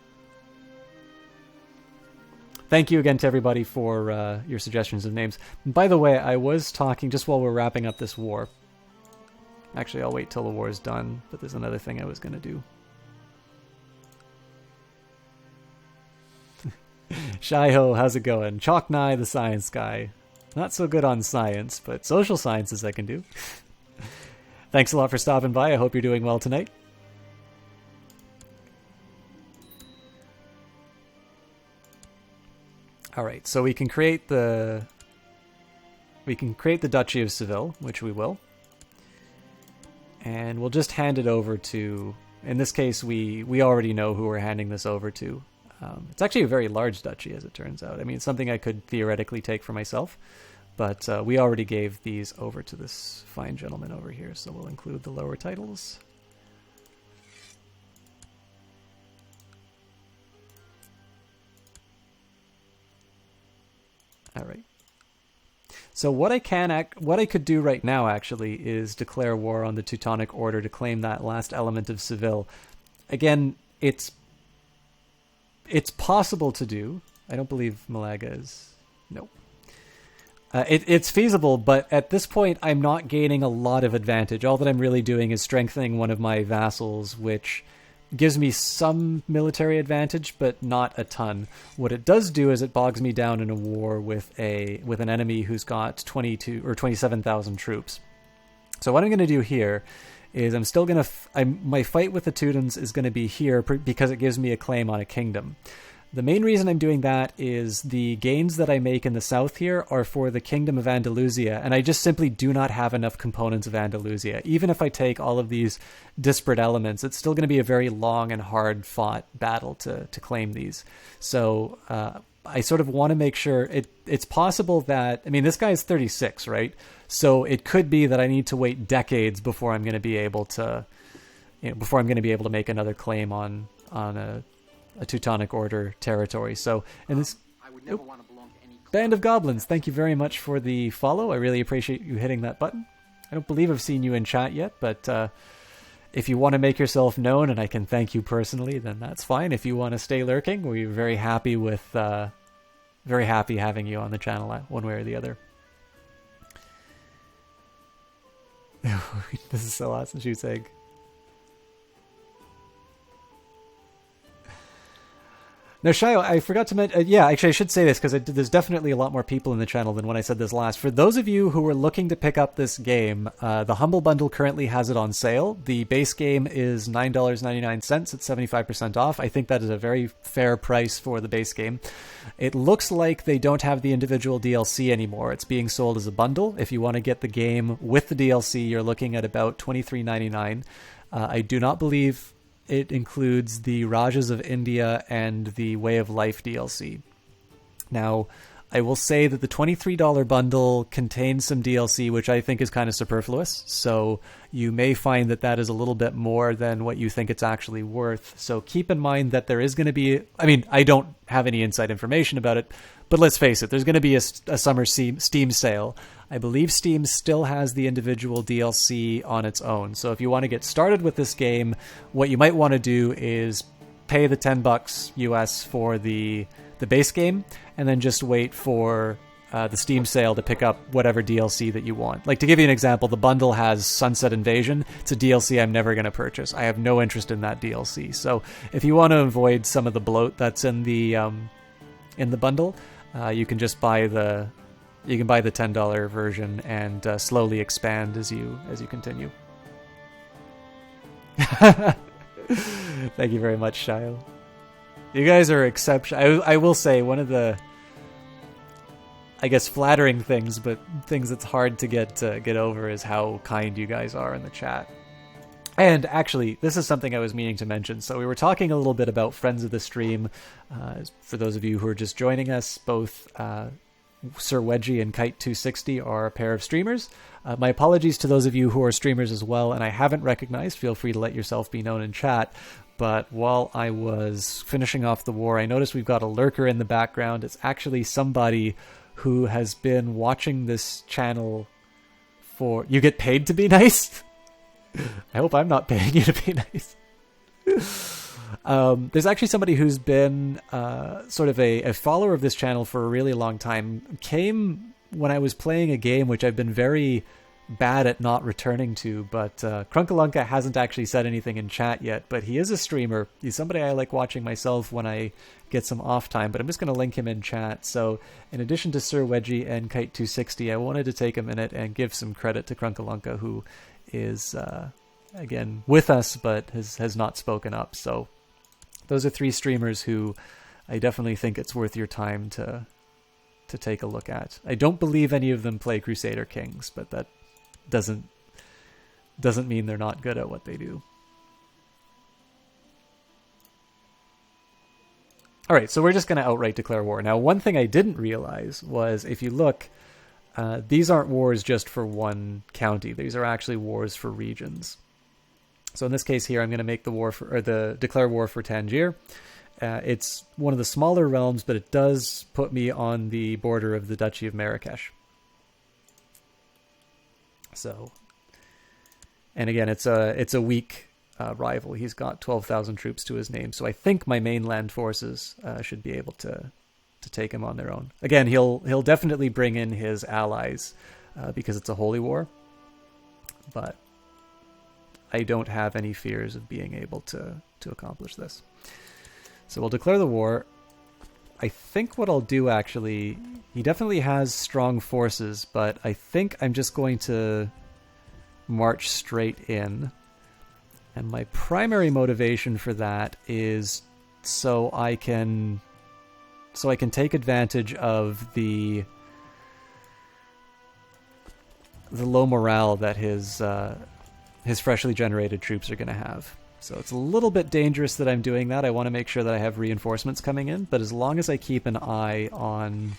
Thank you again to everybody for your suggestions of names. And by the way, I was talking just while we're wrapping up this war. Actually, I'll wait till the war is done, but there's another thing I was going to do. Shaiho, how's it going? Chalknai, the science guy. Not so good on science, but social sciences I can do. Thanks a lot for stopping by. I hope you're doing well tonight. All right, so we can create the Duchy of Seville, which we will. And we'll just hand it over to, in this case, we already know who we're handing this over to. It's actually a very large duchy, as it turns out. I mean, it's something I could theoretically take for myself, but we already gave these over to this fine gentleman over here, so we'll include the lower titles. All right. So what I could do right now, actually, is declare war on the Teutonic Order to claim that last element of Seville. Again, it's possible to do. I don't believe Malaga is... No. It's feasible, but at this point, I'm not gaining a lot of advantage. All that I'm really doing is strengthening one of my vassals, which gives me some military advantage, but not a ton. What it does do is it bogs me down in a war with an enemy who's got 22 or 27,000 troops. So what I'm going to do here is I'm still going to... my fight with the Teutons is going to be here because it gives me a claim on a kingdom. The main reason I'm doing that is the gains that I make in the south here are for the Kingdom of Andalusia, and I just simply do not have enough components of Andalusia. Even if I take all of these disparate elements, it's still going to be a very long and hard-fought battle to claim these. So I sort of want to make sure... It's possible that... I mean, this guy is 36, right? So it could be that I need to wait decades before I'm going to be able to... before I'm going to be able to make another claim on a Teutonic Order territory. So, and this Band of Goblins, thank you very much for the follow. I really appreciate you hitting that button. I don't believe I've seen you in chat yet, but if you want to make yourself known and I can thank you personally, then that's fine. If you want to stay lurking, we're very happy having you on the channel one way or the other. This is so awesome, Shoots Egg. Now, Shayo, I forgot to mention... yeah, actually, I should say this, because there's definitely a lot more people in the channel than when I said this last. For those of you who are looking to pick up this game, the Humble Bundle currently has it on sale. The base game is $9.99 at 75% off. I think that is a very fair price for the base game. It looks like they don't have the individual DLC anymore. It's being sold as a bundle. If you want to get the game with the DLC, you're looking at about $23.99. I do not believe... it includes the Rajas of India and the Way of Life DLC. Now, I will say that the $23 bundle contains some DLC, which I think is kind of superfluous. So you may find that that is a little bit more than what you think it's actually worth. So keep in mind that there is going to be... I mean, I don't have any inside information about it, but let's face it, there's going to be a summer Steam sale. I believe Steam still has the individual DLC on its own. So if you want to get started with this game, what you might want to do is pay the $10 US for the base game, and then just wait for the Steam sale to pick up whatever DLC that you want. Like, to give you an example, the bundle has Sunset Invasion. It's a DLC I'm never going to purchase. I have no interest in that DLC. So if you want to avoid some of the bloat that's in the bundle, you can just buy the $10 version and slowly expand as you continue. Thank you very much, Shio. You guys are exceptional. I will say, one of the, I guess, flattering things, but things that's hard to get over, is how kind you guys are in the chat. And actually, this is something I was meaning to mention. So we were talking a little bit about friends of the stream. For those of you who are just joining us, both Sir Wedgie and Kite260 are a pair of streamers. My apologies to those of you who are streamers as well, and I haven't recognized. Feel free to let yourself be known in chat. But while I was finishing off the war, I noticed we've got a lurker in the background. It's actually somebody who has been watching this channel for... You get paid to be nice? I hope I'm not paying you to be nice. There's actually somebody who's been sort of a follower of this channel for a really long time. Came when I was playing a game which I've been very bad at not returning to, but Krunkalunka hasn't actually said anything in chat yet, but he is a streamer. He's somebody I like watching myself when I get some off time, but I'm just going to link him in chat. So in addition to Sir Wedgie and Kite260, I wanted to take a minute and give some credit to Krunkalunka, who is again with us but has not spoken up. So those are three streamers who I definitely think it's worth your time to take a look at. I don't believe any of them play Crusader Kings, but that doesn't mean they're not good at what they do. All right, so we're just going to outright declare war. Now, one thing I didn't realize was, if you look, these aren't wars just for one county. These are actually wars for regions. So in this case here, I'm going to make declare war for Tangier. It's one of the smaller realms, but it does put me on the border of the Duchy of Marrakesh. So, and again, it's a weak rival. He's got 12,000 troops to his name, so I think my mainland forces should be able to take him on their own. Again, he'll definitely bring in his allies because it's a holy war, but I don't have any fears of being able to accomplish this. So we'll declare the war. I think what I'll do, actually, he definitely has strong forces, but I think I'm just going to march straight in. And my primary motivation for that is so I can take advantage of the low morale that his freshly generated troops are going to have. So it's a little bit dangerous that I'm doing that. I want to make sure that I have reinforcements coming in, but as long as I keep an eye on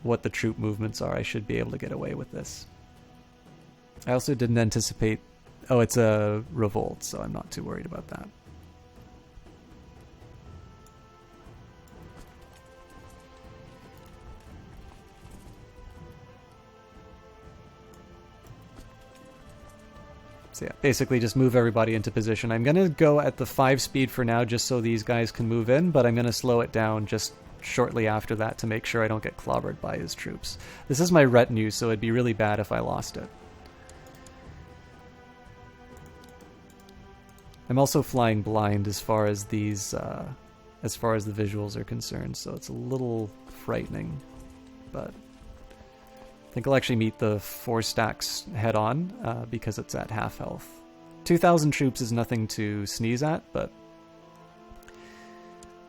what the troop movements are, I should be able to get away with this. I also didn't anticipate... Oh, it's a revolt, so I'm not too worried about that. So yeah, basically just move everybody into position. I'm going to go at the 5 speed for now just so these guys can move in, but I'm going to slow it down just shortly after that to make sure I don't get clobbered by his troops. This is my retinue, so it'd be really bad if I lost it. I'm also flying blind as far as these, as far as the visuals are concerned, so it's a little frightening, but I think I'll actually meet the 4 stacks head on because it's at half health. 2,000 troops is nothing to sneeze at, but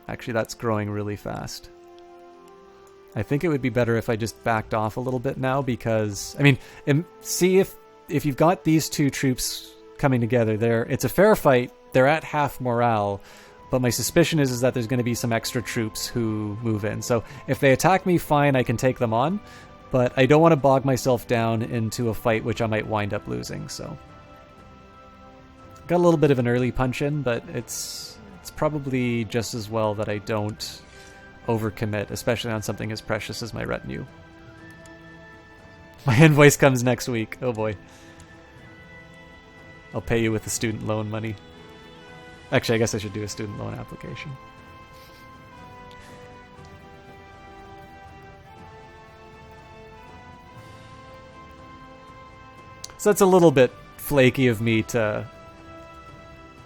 actually that's growing really fast. I think it would be better if I just backed off a little bit now because, I mean, see if you've got these two troops coming together, it's a fair fight, they're at half morale, but my suspicion is that there's going to be some extra troops who move in. So if they attack me, fine, I can take them on. But I don't want to bog myself down into a fight which I might wind up losing, so... Got a little bit of an early punch in, but it's probably just as well that I don't overcommit, especially on something as precious as my retinue. My invoice comes next week, oh boy. I'll pay you with the student loan money. Actually, I guess I should do a student loan application. So that's a little bit flaky of me to,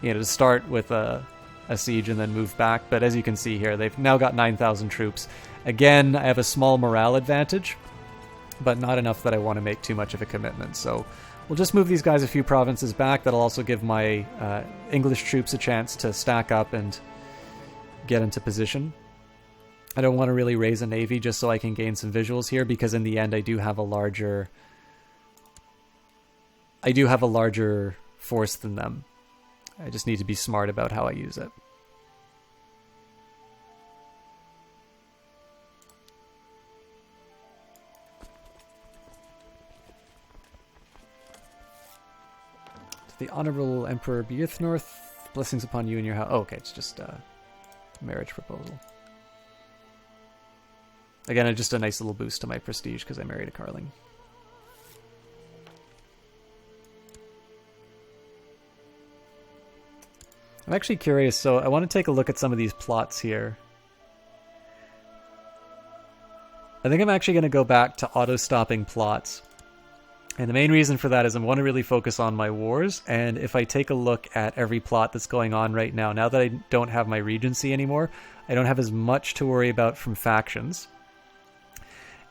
to start with a siege and then move back. But as you can see here, they've now got 9,000 troops. Again, I have a small morale advantage, but not enough that I want to make too much of a commitment. So we'll just move these guys a few provinces back. That'll also give my English troops a chance to stack up and get into position. I don't want to really raise a navy just so I can gain some visuals here, because in the end I do have a larger... I do have a larger force than them. I just need to be smart about how I use it. To the Honorable Emperor Beerthnorth, blessings upon you and your house. Oh, okay, it's just a marriage proposal. Again, just a nice little boost to my prestige because I married a Carling. I'm actually curious, so I want to take a look at some of these plots here. I think I'm actually going to go back to auto-stopping plots. And the main reason for that is I want to really focus on my wars, and if I take a look at every plot that's going on right now, now that I don't have my regency anymore, I don't have as much to worry about from factions.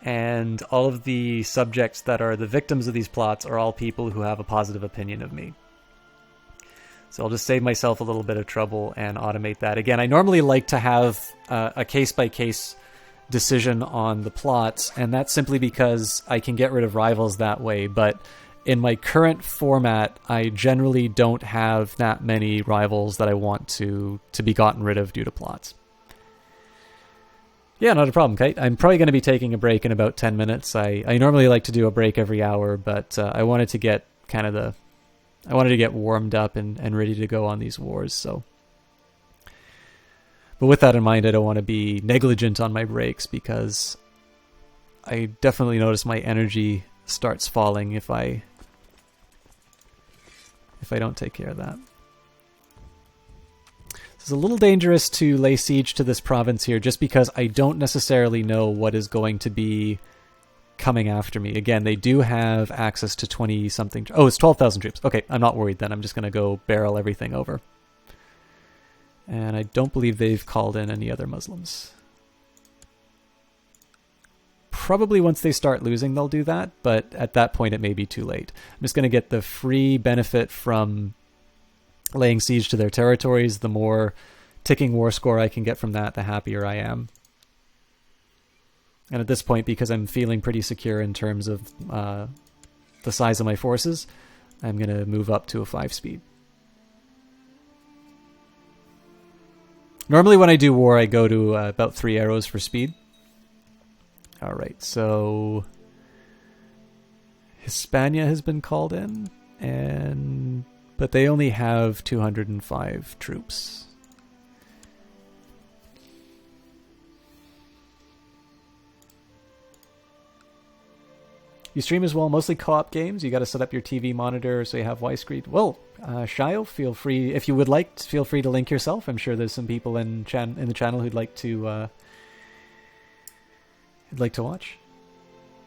And all of the subjects that are the victims of these plots are all people who have a positive opinion of me. So I'll just save myself a little bit of trouble and automate that. Again, I normally like to have a case-by-case decision on the plots, and that's simply because I can get rid of rivals that way. But in my current format, I generally don't have that many rivals that I want to be gotten rid of due to plots. Yeah, not a problem, Kate. I'm probably going to be taking a break in about 10 minutes. I normally like to do a break every hour, but I wanted to get warmed up and ready to go on these wars, so. But with that in mind, I don't want to be negligent on my breaks because I definitely notice my energy starts falling if I don't take care of that. It's a little dangerous to lay siege to this province here just because I don't necessarily know what is going to be coming after me. Again, they do have access to 20-something... Oh, it's 12,000 troops. Okay, I'm not worried then. I'm just going to go barrel everything over. And I don't believe they've called in any other Muslims. Probably once they start losing, they'll do that, but at that point it may be too late. I'm just going to get the free benefit from laying siege to their territories. The more ticking war score I can get from that, the happier I am. And at this point, because I'm feeling pretty secure in terms of the size of my forces, I'm going to move up to a 5-speed. Normally when I do war, I go to about 3 arrows for speed. Alright, so Hispania has been called in, but they only have 205 troops. You stream as well, mostly co-op games. You got to set up your TV monitor so you have widescreen. Well, Shio, feel free, if you would like, feel free to link yourself. I'm sure there's some people in the channel who'd like to watch.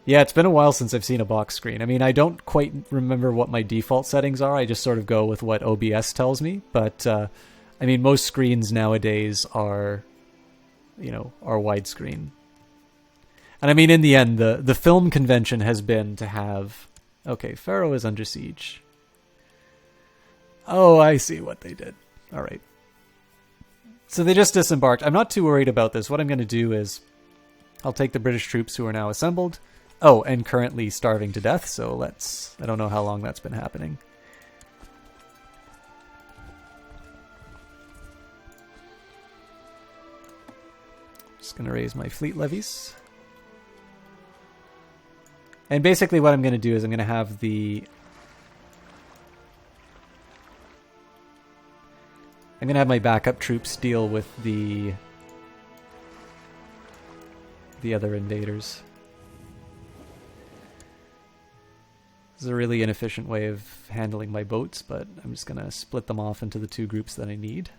Yeah, it's been a while since I've seen a box screen. I mean, I don't quite remember what my default settings are. I just sort of go with what OBS tells me. But I mean, most screens nowadays are widescreen. And I mean, in the end, the film convention has been to have... Okay, Pharaoh is under siege. Oh, I see what they did. All right. So they just disembarked. I'm not too worried about this. What I'm going to do is I'll take the British troops who are now assembled. Oh, and currently starving to death, so I don't know how long that's been happening. Just going to raise my fleet levies. And basically what I'm going to do is I'm going to have my backup troops deal with the other invaders. This is a really inefficient way of handling my boats, but I'm just going to split them off into the 2 groups that I need.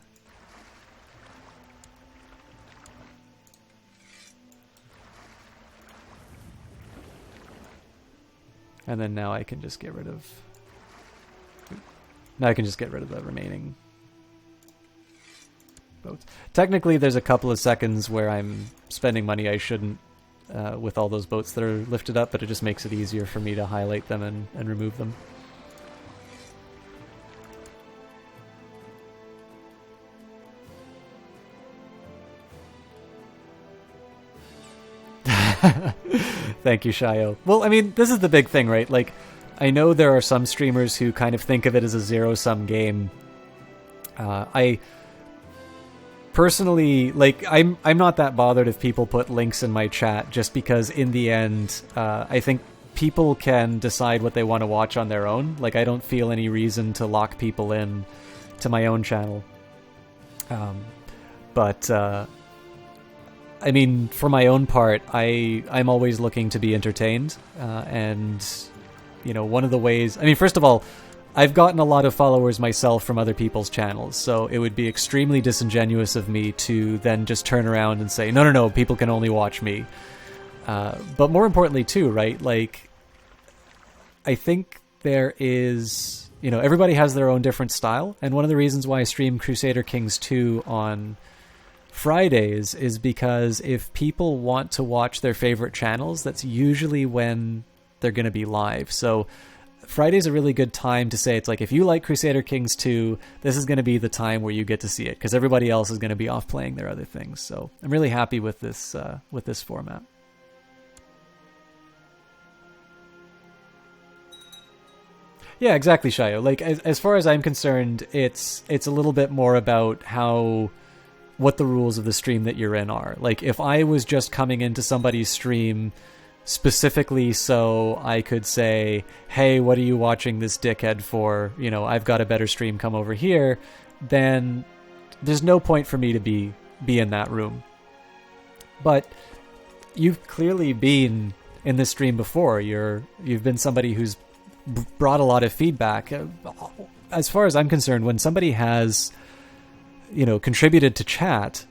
And then now I can just get rid of... Now I can just get rid of the remaining boats. Technically, there's a couple of seconds where I'm spending money I shouldn't with all those boats that are lifted up, but it just makes it easier for me to highlight them and remove them. Thank you, Shio. Well, I mean, this is the big thing, right? Like, I know there are some streamers who kind of think of it as a zero-sum game. I personally, like, I'm not that bothered if people put links in my chat, just because in the end, I think people can decide what they want to watch on their own. Like, I don't feel any reason to lock people in to my own channel. But I mean, for my own part, I'm always looking to be entertained, and you know, one of the ways, I mean, first of all, I've gotten a lot of followers myself from other people's channels, so it would be extremely disingenuous of me to then just turn around and say, no, people can only watch me. But more importantly too, right, like, I think there is, you know, everybody has their own different style, and one of the reasons why I stream Crusader Kings 2 on Fridays is because if people want to watch their favorite channels, that's usually when they're going to be live. So Friday's a really good time to say, it's like, if you like Crusader Kings 2, this is going to be the time where you get to see it, because everybody else is going to be off playing their other things. So I'm really happy with this format. Yeah, exactly, Shayo. Like, as far as I'm concerned, it's a little bit more about what the rules of the stream that you're in are. Like, if I was just coming into somebody's stream specifically so I could say, hey, what are you watching this dickhead for? You know, I've got a better stream, come over here, then there's no point for me to be in that room. But you've clearly been in this stream before. You've been somebody who's brought a lot of feedback. As far as I'm concerned, when somebody has, you know, contributed to chat,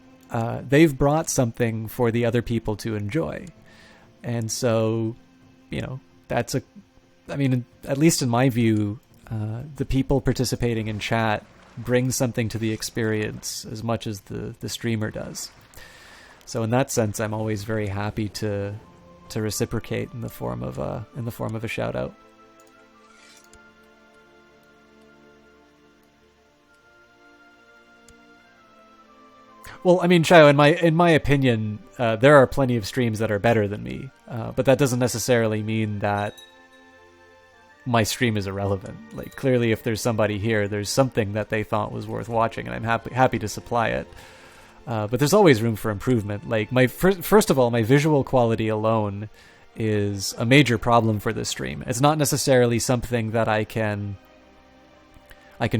they've brought something for the other people to enjoy. And so, you know, I mean, at least in my view, the people participating in chat bring something to the experience as much as the streamer does. So in that sense, I'm always very happy to reciprocate in the form of a shout out. Well, I mean, Shayo, in my opinion, there are plenty of streams that are better than me, but that doesn't necessarily mean that my stream is irrelevant. Like, clearly, if there's somebody here, there's something that they thought was worth watching, and I'm happy to supply it. But there's always room for improvement. Like, first of all, my visual quality alone is a major problem for this stream. It's not necessarily something that I can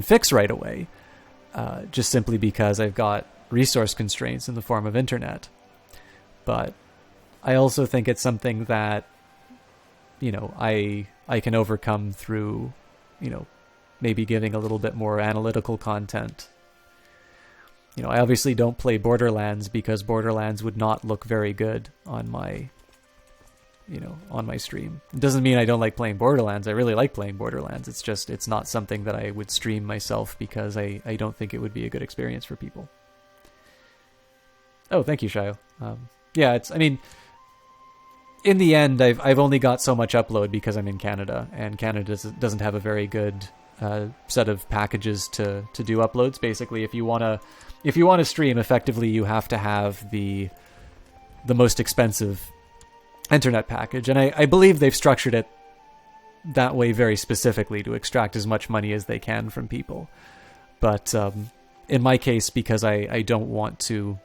fix right away, just simply because I've got resource constraints in the form of internet. But I also think it's something that, you know, I can overcome through, you know, maybe giving a little bit more analytical content. You know, I obviously don't play Borderlands because Borderlands would not look very good on my, you know, on my stream. It doesn't mean I don't like playing Borderlands. I really like playing Borderlands. It's just, it's not something that I would stream myself because I don't think it would be a good experience for people. Oh, thank you, Shayo. Yeah, I mean, in the end, I've only got so much upload because I'm in Canada, and Canada doesn't have a very good set of packages to do uploads. Basically, if you want to stream effectively, you have to have the most expensive internet package, and I believe they've structured it that way very specifically to extract as much money as they can from people. But in my case, because I don't want to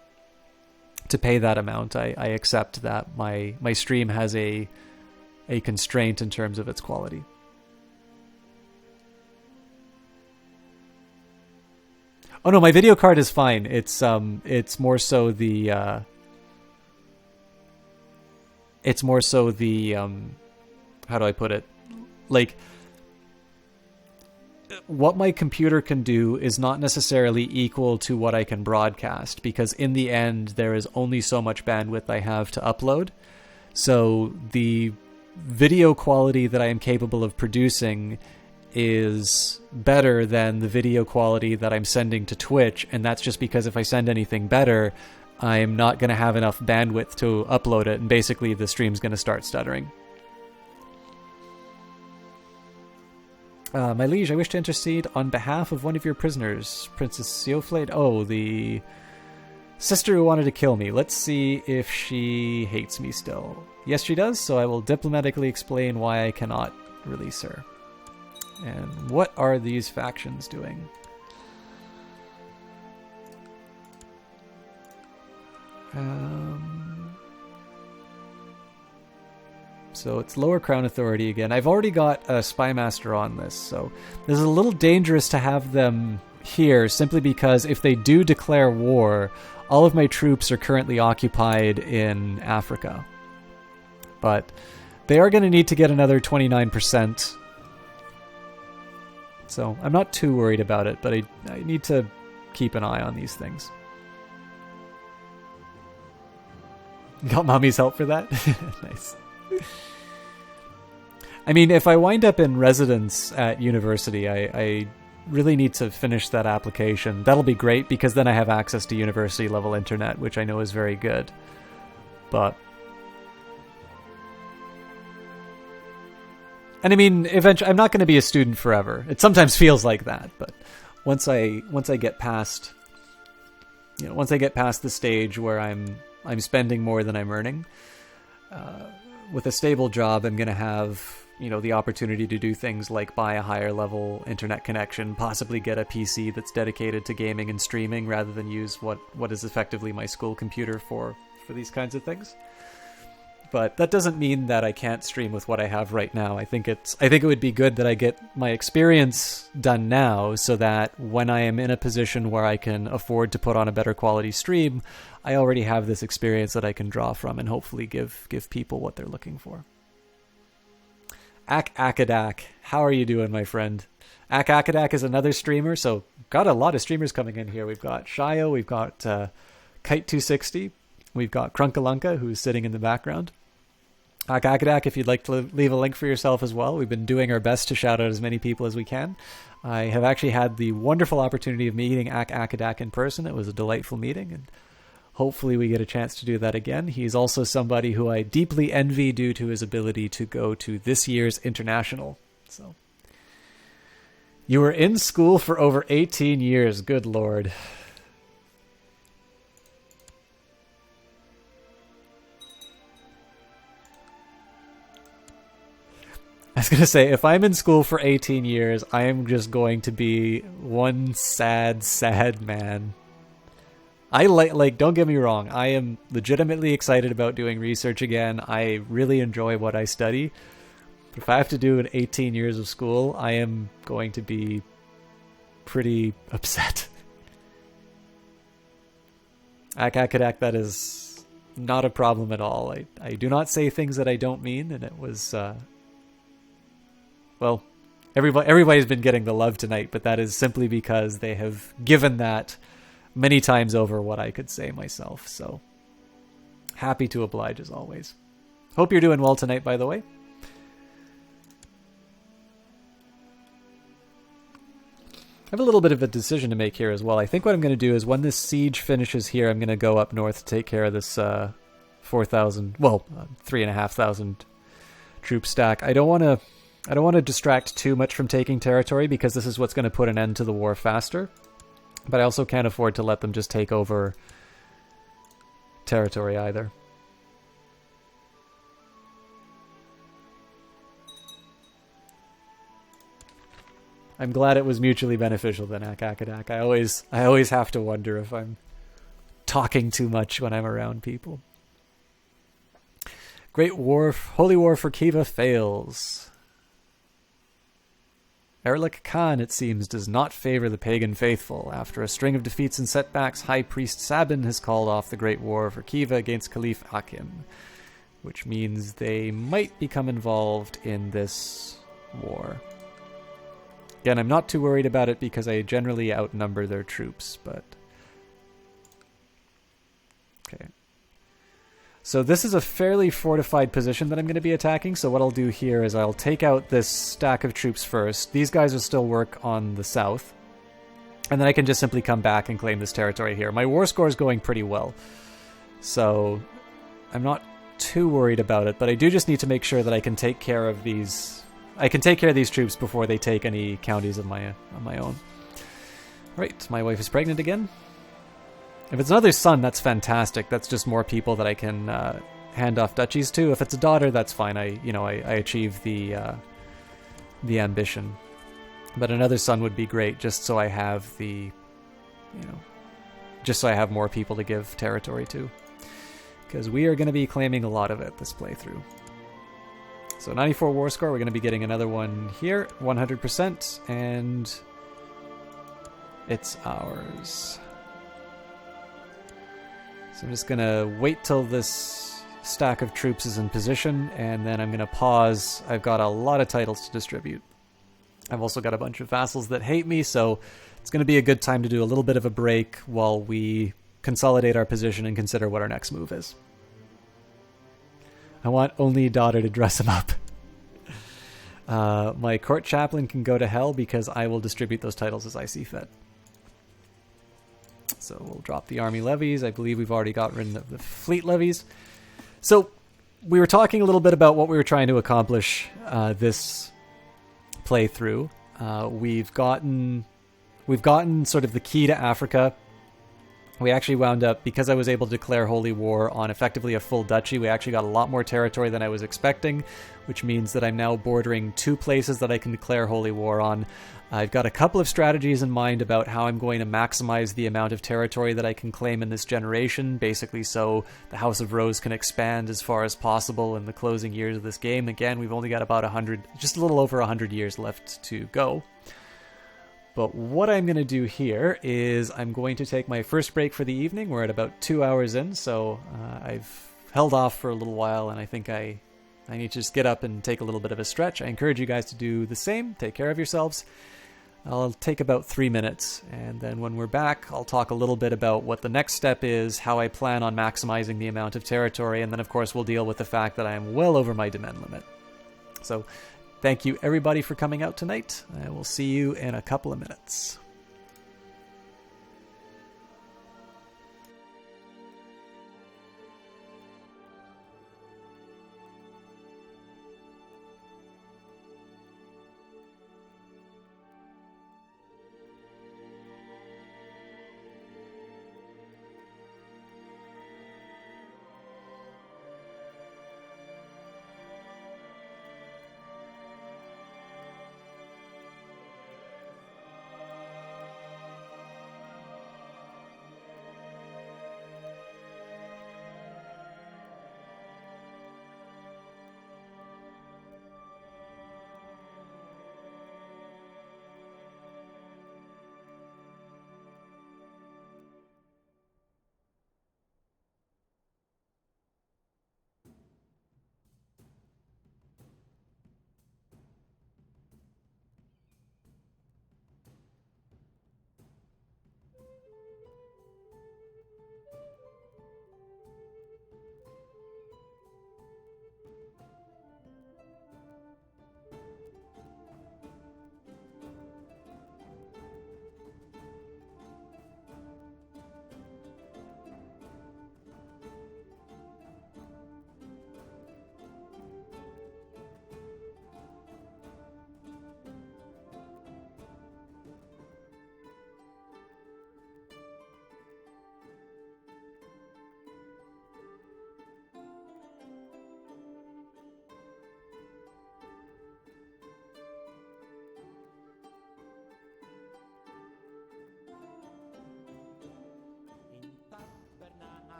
pay that amount, I accept that my stream has a constraint in terms of its quality. Oh no, my video card is fine. It's more so the how do I put it? Like, what my computer can do is not necessarily equal to what I can broadcast, because in the end there is only so much bandwidth I have to upload. So the video quality that I am capable of producing is better than the video quality that I'm sending to Twitch, and that's just because if I send anything better, I'm not going to have enough bandwidth to upload it, and basically the stream's going to start stuttering. My liege, I wish to intercede on behalf of one of your prisoners, Princess Seoflade. Oh, the sister who wanted to kill me. Let's see if she hates me still. Yes, she does, so I will diplomatically explain why I cannot release her. And what are these factions doing? So it's Lower Crown Authority again. I've already got a Spymaster on this, so this is a little dangerous to have them here, simply because if they do declare war, all of my troops are currently occupied in Africa. But they are going to need to get another 29%. So I'm not too worried about it, but I need to keep an eye on these things. Got mommy's help for that? Nice. I mean, if I wind up in residence at university, I really need to finish that application. That'll be great, because then I have access to university level internet, which I know is very good. But... and I mean, eventually, I'm not going to be a student forever. It sometimes feels like that, but once I get past, once I get past the stage where I'm spending more than I'm earning, with a stable job, I'm going to have, the opportunity to do things like buy a higher level internet connection, possibly get a PC that's dedicated to gaming and streaming rather than use what is effectively my school computer for these kinds of things. But that doesn't mean that I can't stream with what I have right now. I think it would be good that I get my experience done now, so that when I am in a position where I can afford to put on a better quality stream, I already have this experience that I can draw from and hopefully give people what they're looking for. Akadak, how are you doing, my friend? Akadak is another streamer, so got a lot of streamers coming in here. We've got Shio, we've got Kite260, we've got Krunkalunka, who's sitting in the background. Akadak, if you'd like to leave a link for yourself as well. We've been doing our best to shout out as many people as we can. I have actually had the wonderful opportunity of meeting Akadak in person. It was a delightful meeting, and hopefully we get a chance to do that again. He's also somebody who I deeply envy due to his ability to go to this year's international. So, you were in school for over 18 years. Good Lord. I was going to say, if I'm in school for 18 years, I am just going to be one sad, sad man. I like, don't get me wrong, I am legitimately excited about doing research again. I really enjoy what I study. But if I have to do 18 years of school, I am going to be pretty upset. Akadak, that is not a problem at all. I do not say things that I don't mean, and it was... well, everybody's been getting the love tonight, but that is simply because they have given that many times over what I could say myself. So, happy to oblige as always. Hope you're doing well tonight, by the way. I have a little bit of a decision to make here as well. I think what I'm going to do is when this siege finishes here, I'm going to go up north to take care of this 3,500 troop stack. I don't want to distract too much from taking territory, because this is what's going to put an end to the war faster. But I also can't afford to let them just take over territory either. I'm glad it was mutually beneficial then, Akadak. I always have to wonder if I'm talking too much when I'm around people. Great war, holy war for Khiva fails. Erlik Khan, it seems, does not favor the pagan faithful. After a string of defeats and setbacks, High Priest Sabin has called off the Great War for Khiva against Caliph Akim, which means they might become involved in this war. Again, I'm not too worried about it because I generally outnumber their troops, but... okay. So this is a fairly fortified position that I'm going to be attacking, so what I'll do here is I'll take out this stack of troops first. These guys will still work on the south, and then I can just simply come back and claim this territory here. My war score is going pretty well, so I'm not too worried about it, but I do just need to make sure that I can take care of these... I can take care of these troops before they take any counties of my own. Right, my wife is pregnant again. If it's another son, that's fantastic. That's just more people that I can hand off duchies to. If it's a daughter, that's fine. I achieve the ambition. But another sun would be great, just so I have just so I have more people to give territory to. Because we are going to be claiming a lot of it this playthrough. So 94 war score, we're going to be getting another one here, 100%, and it's ours. So I'm just going to wait till this stack of troops is in position, and then I'm going to pause. I've got a lot of titles to distribute. I've also got a bunch of vassals that hate me, so it's going to be a good time to do a little bit of a break while we consolidate our position and consider what our next move is. I want only daughter to dress him up. My court chaplain can go to hell because I will distribute those titles as I see fit. So we'll drop the army levies. I believe we've already got rid of the fleet levies. So we were talking a little bit about what we were trying to accomplish this playthrough. We've gotten sort of the key to Africa. We actually wound up, because I was able to declare holy war on effectively a full duchy, we actually got a lot more territory than I was expecting, which means that I'm now bordering 2 places that I can declare holy war on. I've got a couple of strategies in mind about how I'm going to maximize the amount of territory that I can claim in this generation, basically so the House of Rose can expand as far as possible in the closing years of this game. Again, we've only got about just a little over 100 years left to go. But what I'm going to do here is I'm going to take my first break for the evening. We're at about 2 hours in, so I've held off for a little while, and I think I need to just get up and take a little bit of a stretch. I encourage you guys to do the same. Take care of yourselves. I'll take about 3 minutes, and then when we're back, I'll talk a little bit about what the next step is, how I plan on maximizing the amount of territory, and then of course we'll deal with the fact that I am well over my demand limit. So thank you everybody for coming out tonight. I will see you in a couple of minutes.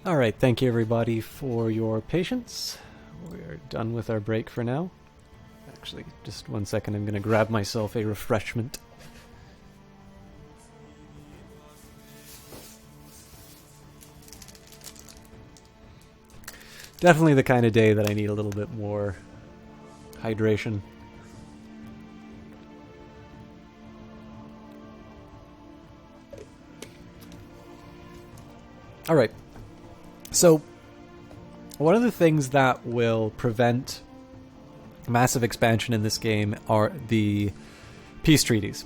Alright, thank you everybody for your patience. We're done with our break for now. Actually, just 1 second, I'm going to grab myself a refreshment. Definitely the kind of day that I need a little bit more hydration. Alright, so one of the things that will prevent massive expansion in this game are the peace treaties.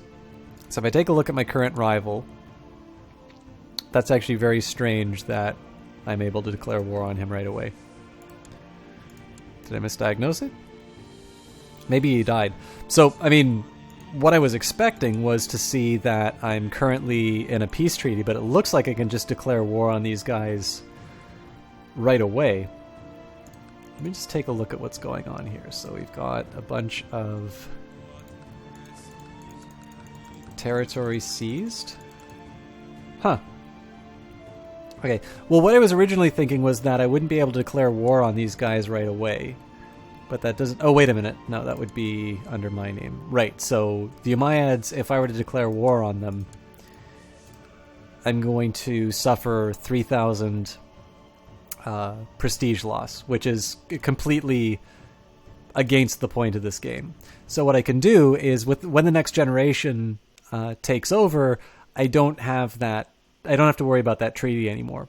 So if I take a look at my current rival, that's actually very strange that I'm able to declare war on him right away. Did I misdiagnose it? Maybe he died. So, I mean, what I was expecting was to see that I'm currently in a peace treaty, but it looks like I can just declare war on these guys right away. Let me just take a look at what's going on here. So we've got a bunch of territory seized. Huh. Okay, well what I was originally thinking was that I wouldn't be able to declare war on these guys right away. But that doesn't... Oh, wait a minute. No, that would be under my name. Right, so the Umayyads, if I were to declare war on them, I'm going to suffer 3,000 prestige loss, which is completely against the point of this game. So what I can do is, when the next generation takes over, I don't have to worry about that treaty anymore.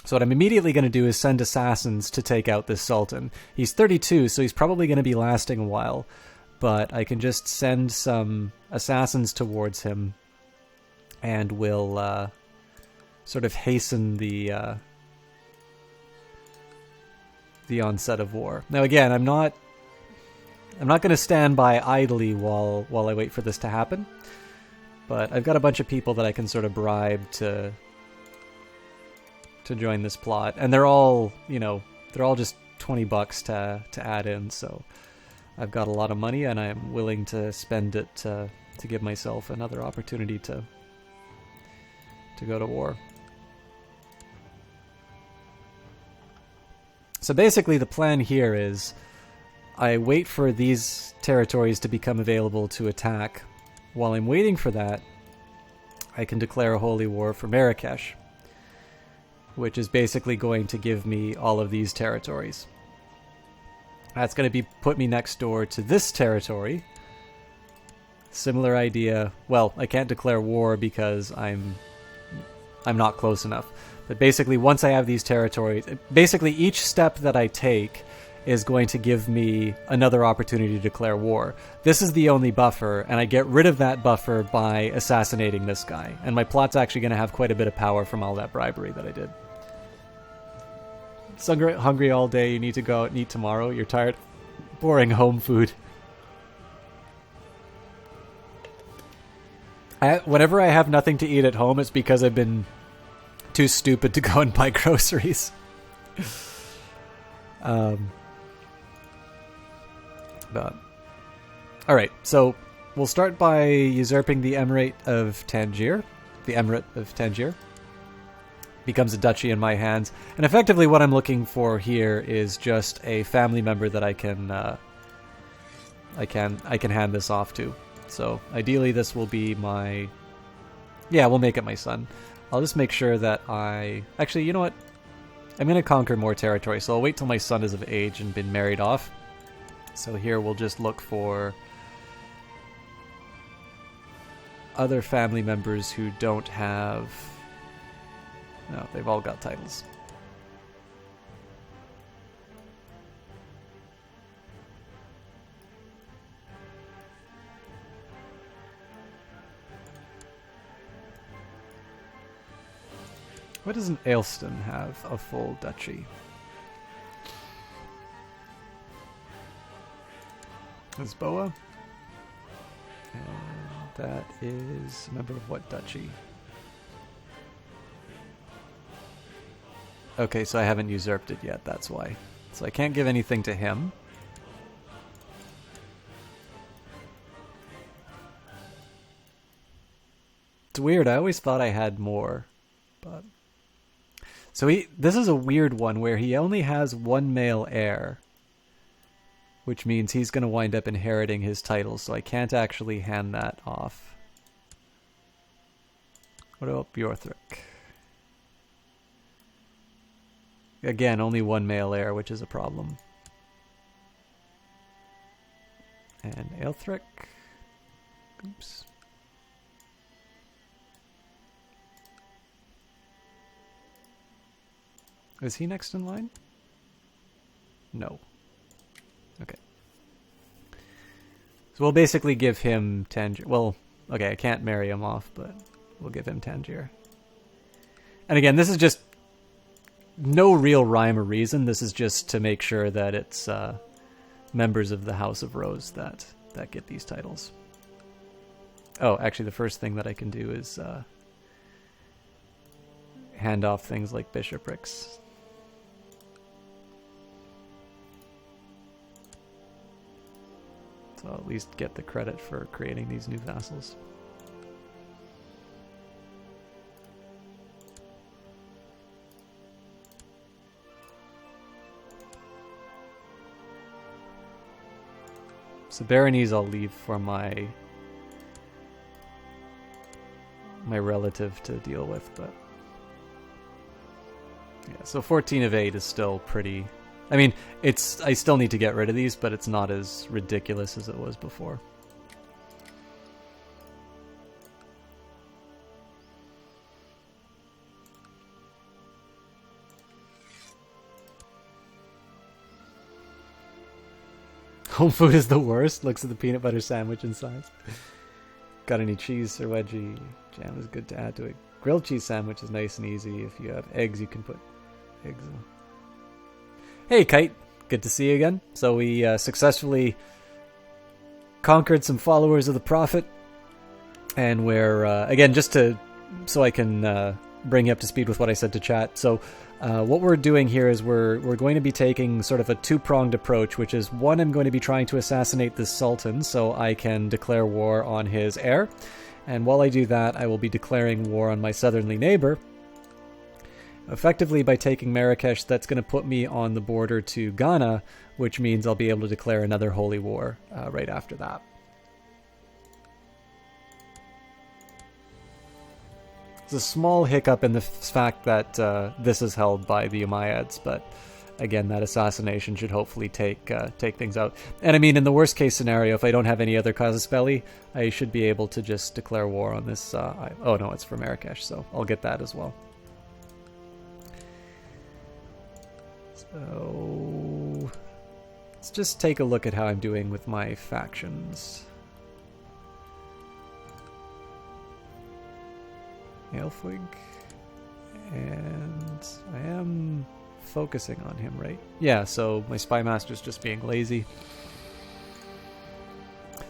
So what I'm immediately going to do is send assassins to take out this Sultan. He's 32, so he's probably going to be lasting a while, but I can just send some assassins towards him, and will sort of hasten the onset of war. Now again, I'm not going to stand by idly while I wait for this to happen, but I've got a bunch of people that I can sort of bribe to join this plot, and they're all, they're all just $20 to add in, so I've got a lot of money and I'm willing to spend it to give myself another opportunity to go to war. So basically the plan here is I wait for these territories to become available to attack. While I'm waiting for that, I can declare a holy war for Marrakesh, which is basically going to give me all of these territories. That's going to put me next door to this territory. Similar idea. Well, I can't declare war because I'm not close enough. But basically, once I have these territories, basically each step that I take is going to give me another opportunity to declare war. This is the only buffer, and I get rid of that buffer by assassinating this guy. And my plot's actually going to have quite a bit of power from all that bribery that I did. Hungry all day, you need to go out and eat tomorrow, you're tired. Boring home food. Whenever I have nothing to eat at home, it's because I've been too stupid to go and buy groceries. But alright, so we'll start by usurping the Emirate of Tangier. The Emirate of Tangier becomes a duchy in my hands, and effectively what I'm looking for here is just a family member that I can hand this off to. So ideally this will be my... Yeah, we'll make it my son. I'll just make sure that Actually, you know what? I'm going to conquer more territory, so I'll wait till my son is of age and been married off. So here we'll just look for other family members who don't have... No, they've all got titles. Why doesn't Ailston have a full duchy? Lisboa? And that is a member of what duchy? Okay, so I haven't usurped it yet, that's why. So I can't give anything to him. It's weird, I always thought I had more, but... So this is a weird one where he only has one male heir, which means he's going to wind up inheriting his title, so I can't actually hand that off. What about Bjorthric? Again, only one male heir, which is a problem. And Aelthric. Oops. Is he next in line? No. Okay. So we'll basically give him Tangier. Well, okay, I can't marry him off, but we'll give him Tangier. And again, this is just no real rhyme or reason. This is just to make sure that it's members of the House of Rose that get these titles. Oh, actually, the first thing that I can do is hand off things like bishoprics. So I'll at least get the credit for creating these new vassals. So Baronies I'll leave for my relative to deal with, but yeah, so 14 of 8 is still pretty. I mean, I still need to get rid of these, but it's not as ridiculous as it was before. Home food is the worst. Looks at the peanut butter sandwich inside. Got any cheese or wedgie? Jam is good to add to it. Grilled cheese sandwich is nice and easy. If you have eggs, you can put eggs in. Hey, Kite. Good to see you again. So we successfully conquered some followers of the Prophet. And we're, again, so I can bring you up to speed with what I said to chat. So what we're doing here is we're going to be taking sort of a two-pronged approach, which is, one, I'm going to be trying to assassinate the Sultan so I can declare war on his heir. And while I do that, I will be declaring war on my southerly neighbor. Effectively, by taking Marrakesh, that's going to put me on the border to Ghana, which means I'll be able to declare another holy war right after that. There's a small hiccup in the fact that this is held by the Umayyads, but again, that assassination should hopefully take things out. And I mean, in the worst case scenario, if I don't have any other casus belli, I should be able to just declare war on this. Oh no, it's for Marrakesh, so I'll get that as well. So let's just take a look at how I'm doing with my factions. Aelfwig, and I am focusing on him, right? Yeah, so my spy master's just being lazy.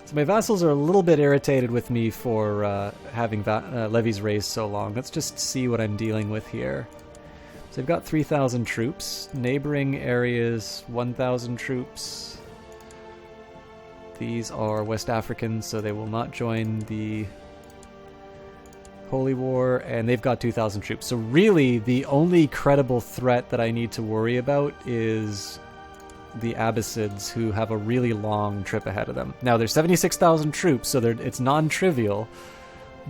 So my vassals are a little bit irritated with me for having levies raised so long. Let's just see what I'm dealing with here. So I've got 3,000 troops. Neighboring areas, 1,000 troops. These are West Africans, so they will not join the Holy War, and they've got 2,000 troops. So really, the only credible threat that I need to worry about is the Abbasids, who have a really long trip ahead of them. Now, there's 76,000 troops, so it's non-trivial,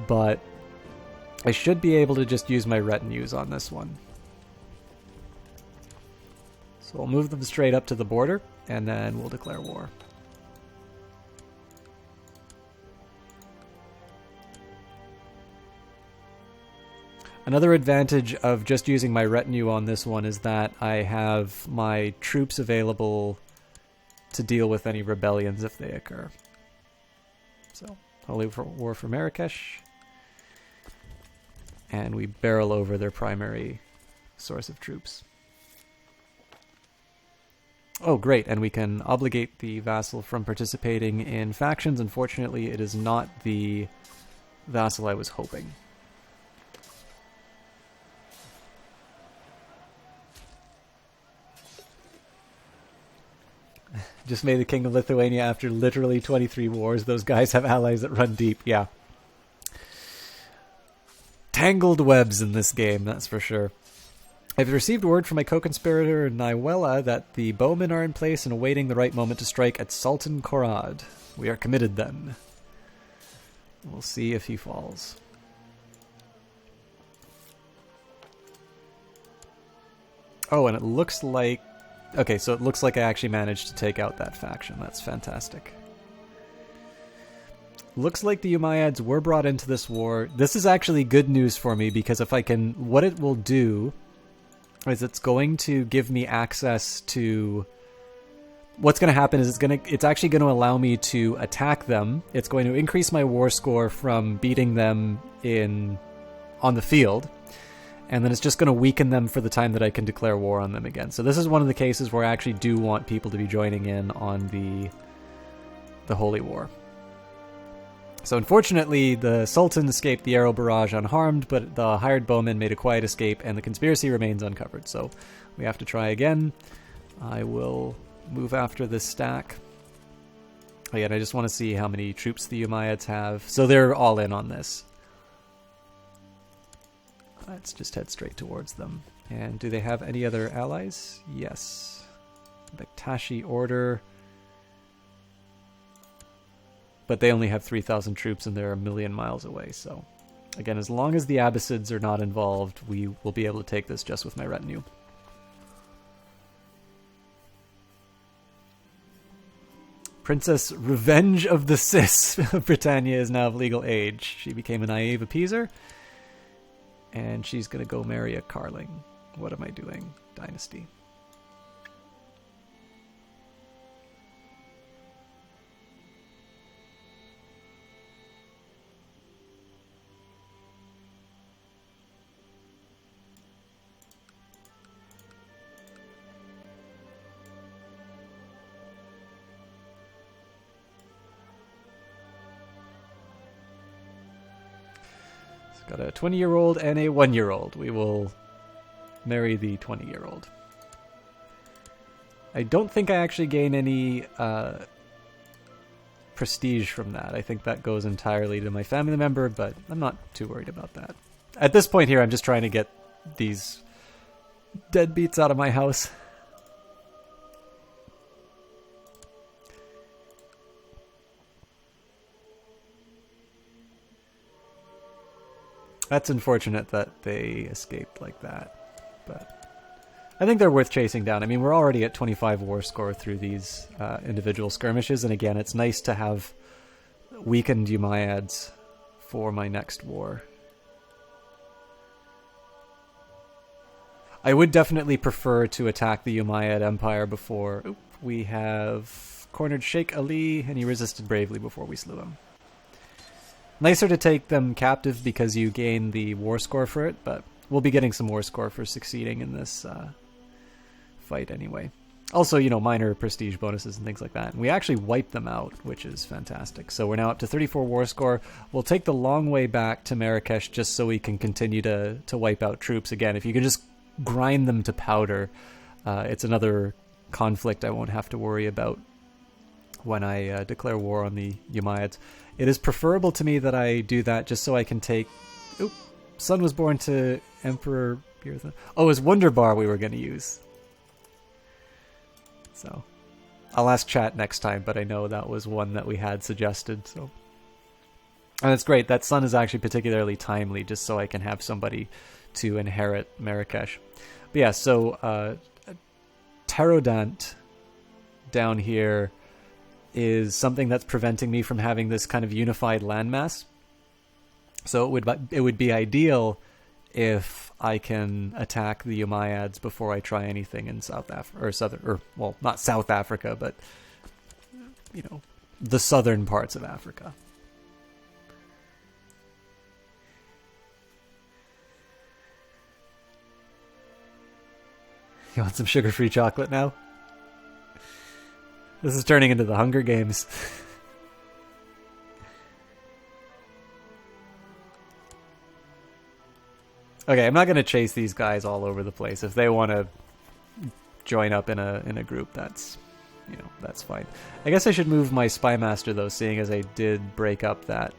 but I should be able to just use my retinues on this one. So we'll move them straight up to the border, and then we'll declare war. Another advantage of just using my retinue on this one is that I have my troops available to deal with any rebellions if they occur. So, Holy War for Marrakesh. And we barrel over their primary source of troops. Oh, great, and we can obligate the vassal from participating in factions. Unfortunately, it is not the vassal I was hoping. Just made the King of Lithuania after literally 23 wars. Those guys have allies that run deep, yeah. Tangled webs in this game, that's for sure. I've received word from my co-conspirator Naiwella that the bowmen are in place and awaiting the right moment to strike at Sultan Korad. We are committed then. We'll see if he falls. Oh, and it looks like... Okay, so it looks like I actually managed to take out that faction. That's fantastic. Looks like the Umayyads were brought into this war. This is actually good news for me, because if I can... What it will do is it's going to give me access to... What's going to happen is it's actually going to allow me to attack them. It's going to increase my war score from beating them on the field. And then it's just going to weaken them for the time that I can declare war on them again. So this is one of the cases where I actually do want people to be joining in on the Holy War. So unfortunately, the Sultan escaped the arrow barrage unharmed, but the hired bowman made a quiet escape, and the conspiracy remains uncovered. So we have to try again. I will move after this stack. Again, I just want to see how many troops the Umayyads have. So they're all in on this. Let's just head straight towards them. And do they have any other allies? Yes. Bektashi Order. But they only have 3,000 troops and they're a million miles away. So, again, as long as the Abbasids are not involved, we will be able to take this just with my retinue. Princess Revenge of the Cis of Britannia is now of legal age. She became a naive appeaser. And she's going to go marry a Carling. What am I doing? Dynasty. Got a 20-year-old and a 1-year-old. We will marry the 20-year-old. I don't think I actually gain any prestige from that. I think that goes entirely to my family member, but I'm not too worried about that. At this point here, I'm just trying to get these deadbeats out of my house. That's unfortunate that they escaped like that, but I think they're worth chasing down. I mean, we're already at 25 war score through these individual skirmishes, and again, it's nice to have weakened Umayyads for my next war. I would definitely prefer to attack the Umayyad Empire before... Oop, we have cornered Sheikh Ali, and he resisted bravely before we slew him. Nicer to take them captive because you gain the war score for it, but we'll be getting some war score for succeeding in this fight anyway. Also, you know, minor prestige bonuses and things like that. And we actually wiped them out, which is fantastic. So we're now up to 34 war score. We'll take the long way back to Marrakesh just so we can continue to wipe out troops again. If you can just grind them to powder, it's another conflict I won't have to worry about when I declare war on the Umayyads. It is preferable to me that I do that just so I can take... Oop, son was born to Emperor... Oh, it was Wunderbar we were going to use. So, I'll ask chat next time, but I know that was one that we had suggested. So, and it's great. That son is actually particularly timely just so I can have somebody to inherit Marrakesh. But yeah, so Pterodont down here is something that's preventing me from having this kind of unified landmass. So it would be ideal if I can attack the Umayyads before I try anything in South Africa, or southern, or well, not South Africa, but you know, the southern parts of Africa. You want some sugar-free chocolate now? This is turning into the Hunger Games. Okay, I'm not going to chase these guys all over the place. If they want to join up in a group, that's, you know, that's fine. I guess I should move my Spy Master, though, seeing as I did break up that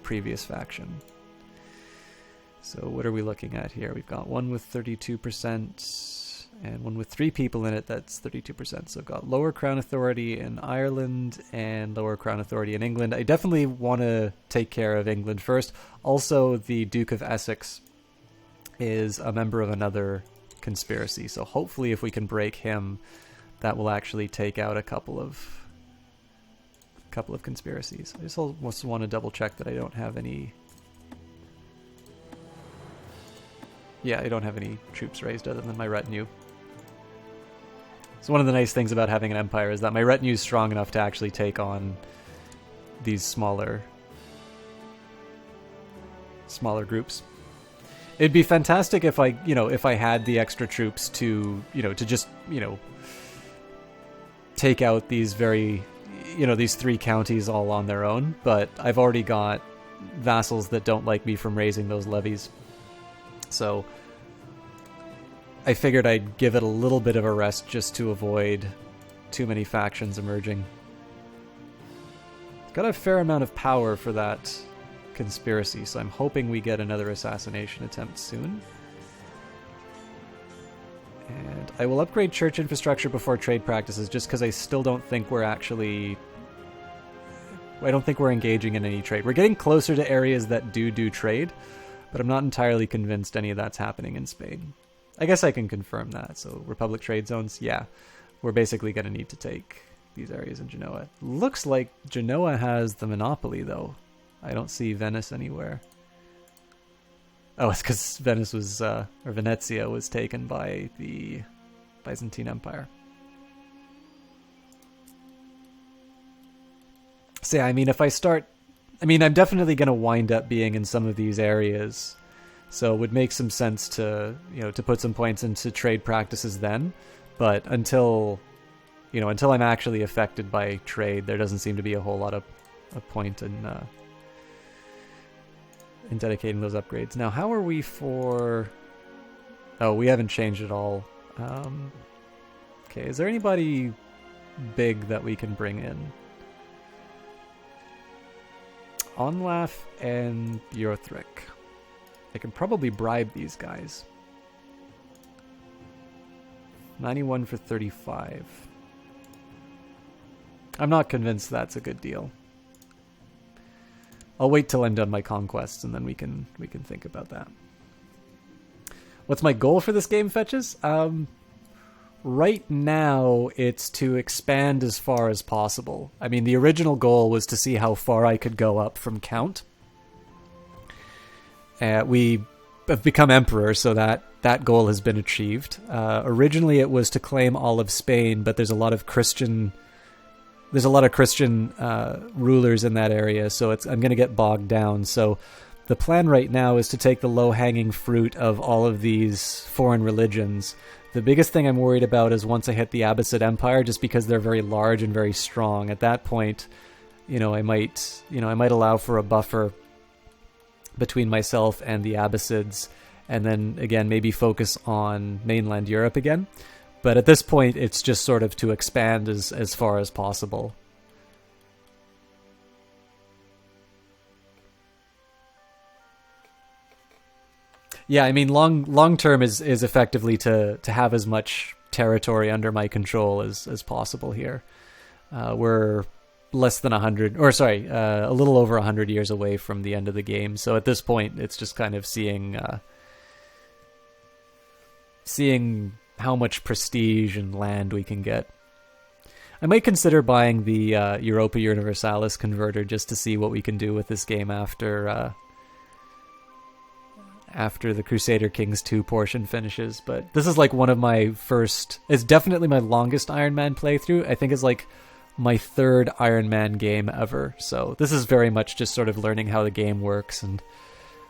previous faction. So what are we looking at here? We've got one with 32% and one with 3 people in it that's 32%. So we've got Lower Crown Authority in Ireland and Lower Crown Authority in England. I definitely want to take care of England first. Also, the Duke of Essex is a member of another conspiracy. So hopefully if we can break him, that will actually take out a couple of conspiracies. I just also want to double check that I don't have any... Yeah, I don't have any troops raised other than my retinue. So one of the nice things about having an empire is that my retinue is strong enough to actually take on these smaller groups. It'd be fantastic if if I had the extra troops to just, take out these these 3 counties all on their own, but I've already got vassals that don't like me from raising those levies. So I figured I'd give it a little bit of a rest just to avoid too many factions emerging. It's got a fair amount of power for that conspiracy, so I'm hoping we get another assassination attempt soon. And I will upgrade church infrastructure before trade practices just because I still don't think we're engaging in any trade. We're getting closer to areas that do trade, but I'm not entirely convinced any of that's happening in Spain. I guess I can confirm that. So Republic trade zones, yeah. We're basically going to need to take these areas in Genoa. Looks like Genoa has the monopoly, though. I don't see Venice anywhere. Oh, it's because Venezia was taken by the Byzantine Empire. So yeah, I'm definitely going to wind up being in some of these areas, so it would make some sense to put some points into trade practices then. But until I'm actually affected by trade, there doesn't seem to be a whole lot of point in dedicating those upgrades. Now, how are we for... Oh, we haven't changed at all. Okay, is there anybody big that we can bring in? Onlaf and Bjorthric. I can probably bribe these guys. 91 for 35. I'm not convinced that's a good deal. I'll wait till I'm done my conquests and then we can think about that. What's my goal for this game, Fetches? Right now, it's to expand as far as possible. I mean, the original goal was to see how far I could go up from Count. We have become Emperor, so that goal has been achieved. Originally, it was to claim all of Spain, but there's a lot of Christian rulers in that area, so I'm going to get bogged down. So the plan right now is to take the low-hanging fruit of all of these foreign religions. The biggest thing I'm worried about is once I hit the Abbasid Empire, just because they're very large and very strong. At that point, I might allow for a buffer between myself and the Abbasids, and then again maybe focus on mainland Europe again. But at this point, it's just sort of to expand as far as possible. Yeah, I mean, long term is effectively to have as much territory under my control as possible here. We're less than a little over 100 years away from the end of the game. So at this point, it's just kind of seeing how much prestige and land we can get. I might consider buying the Europa Universalis converter just to see what we can do with this game after the Crusader Kings 2 portion finishes. But this is like one of my first... It's definitely my longest Iron Man playthrough. I think it's like my third Iron Man game ever. So this is very much just sort of learning how the game works and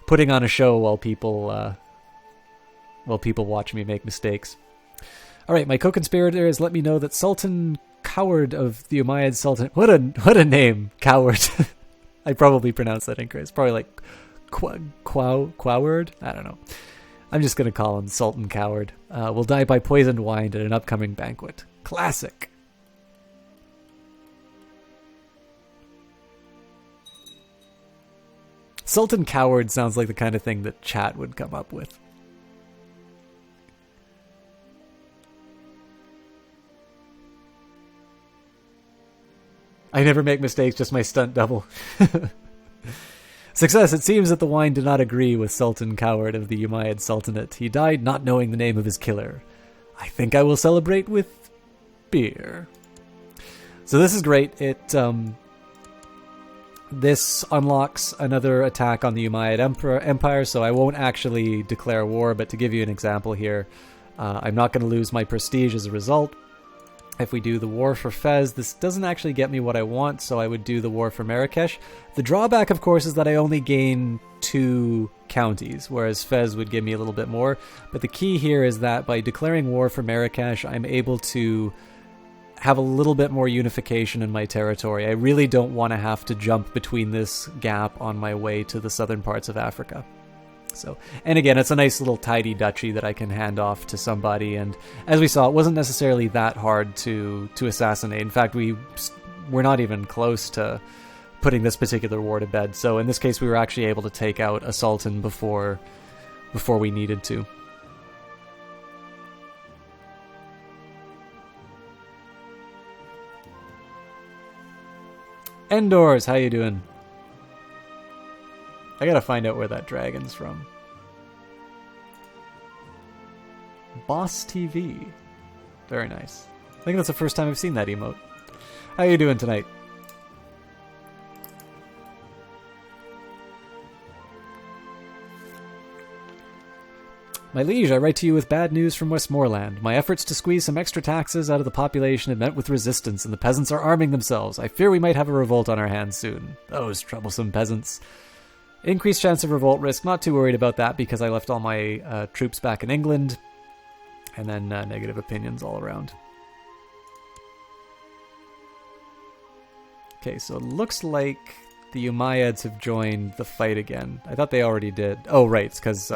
putting on a show while people watch me make mistakes. All right, my co-conspirator has let me know that Sultan Coward of the Umayyad Sultan... What a name, Coward. I probably pronounced that incorrect. It's probably like Quoward? I don't know. I'm just going to call him Sultan Coward. Will die by poisoned wine at an upcoming banquet. Classic. Sultan Coward sounds like the kind of thing that chat would come up with. I never make mistakes, just my stunt double. Success. It seems that the wine did not agree with Sultan Coward of the Umayyad Sultanate. He died not knowing the name of his killer. I think I will celebrate with beer. So this is great. This unlocks another attack on the Umayyad Empire, so I won't actually declare war, but to give you an example here, I'm not going to lose my prestige as a result. If we do the war for Fez, this doesn't actually get me what I want, so I would do the war for Marrakesh. The drawback, of course, is that I only gain 2 counties, whereas Fez would give me a little bit more. But the key here is that by declaring war for Marrakesh, I'm able to have a little bit more unification in my territory. I really don't want to have to jump between this gap on my way to the southern parts of Africa. So, and again, it's a nice little tidy duchy that I can hand off to somebody, and as we saw, it wasn't necessarily that hard to assassinate. In fact, we're not even close to putting this particular war to bed. So in this case, we were actually able to take out a sultan before we needed to. Endors, how you doing? I gotta find out where that dragon's from. Boss TV. Very nice. I think that's the first time I've seen that emote. How you doing tonight? My liege, I write to you with bad news from Westmoreland. My efforts to squeeze some extra taxes out of the population have met with resistance, and the peasants are arming themselves. I fear we might have a revolt on our hands soon. Those troublesome peasants. Increased chance of revolt risk. Not too worried about that because I left all my troops back in England. And then negative opinions all around. Okay, so it looks like the Umayyads have joined the fight again. I thought they already did. Oh, right, it's because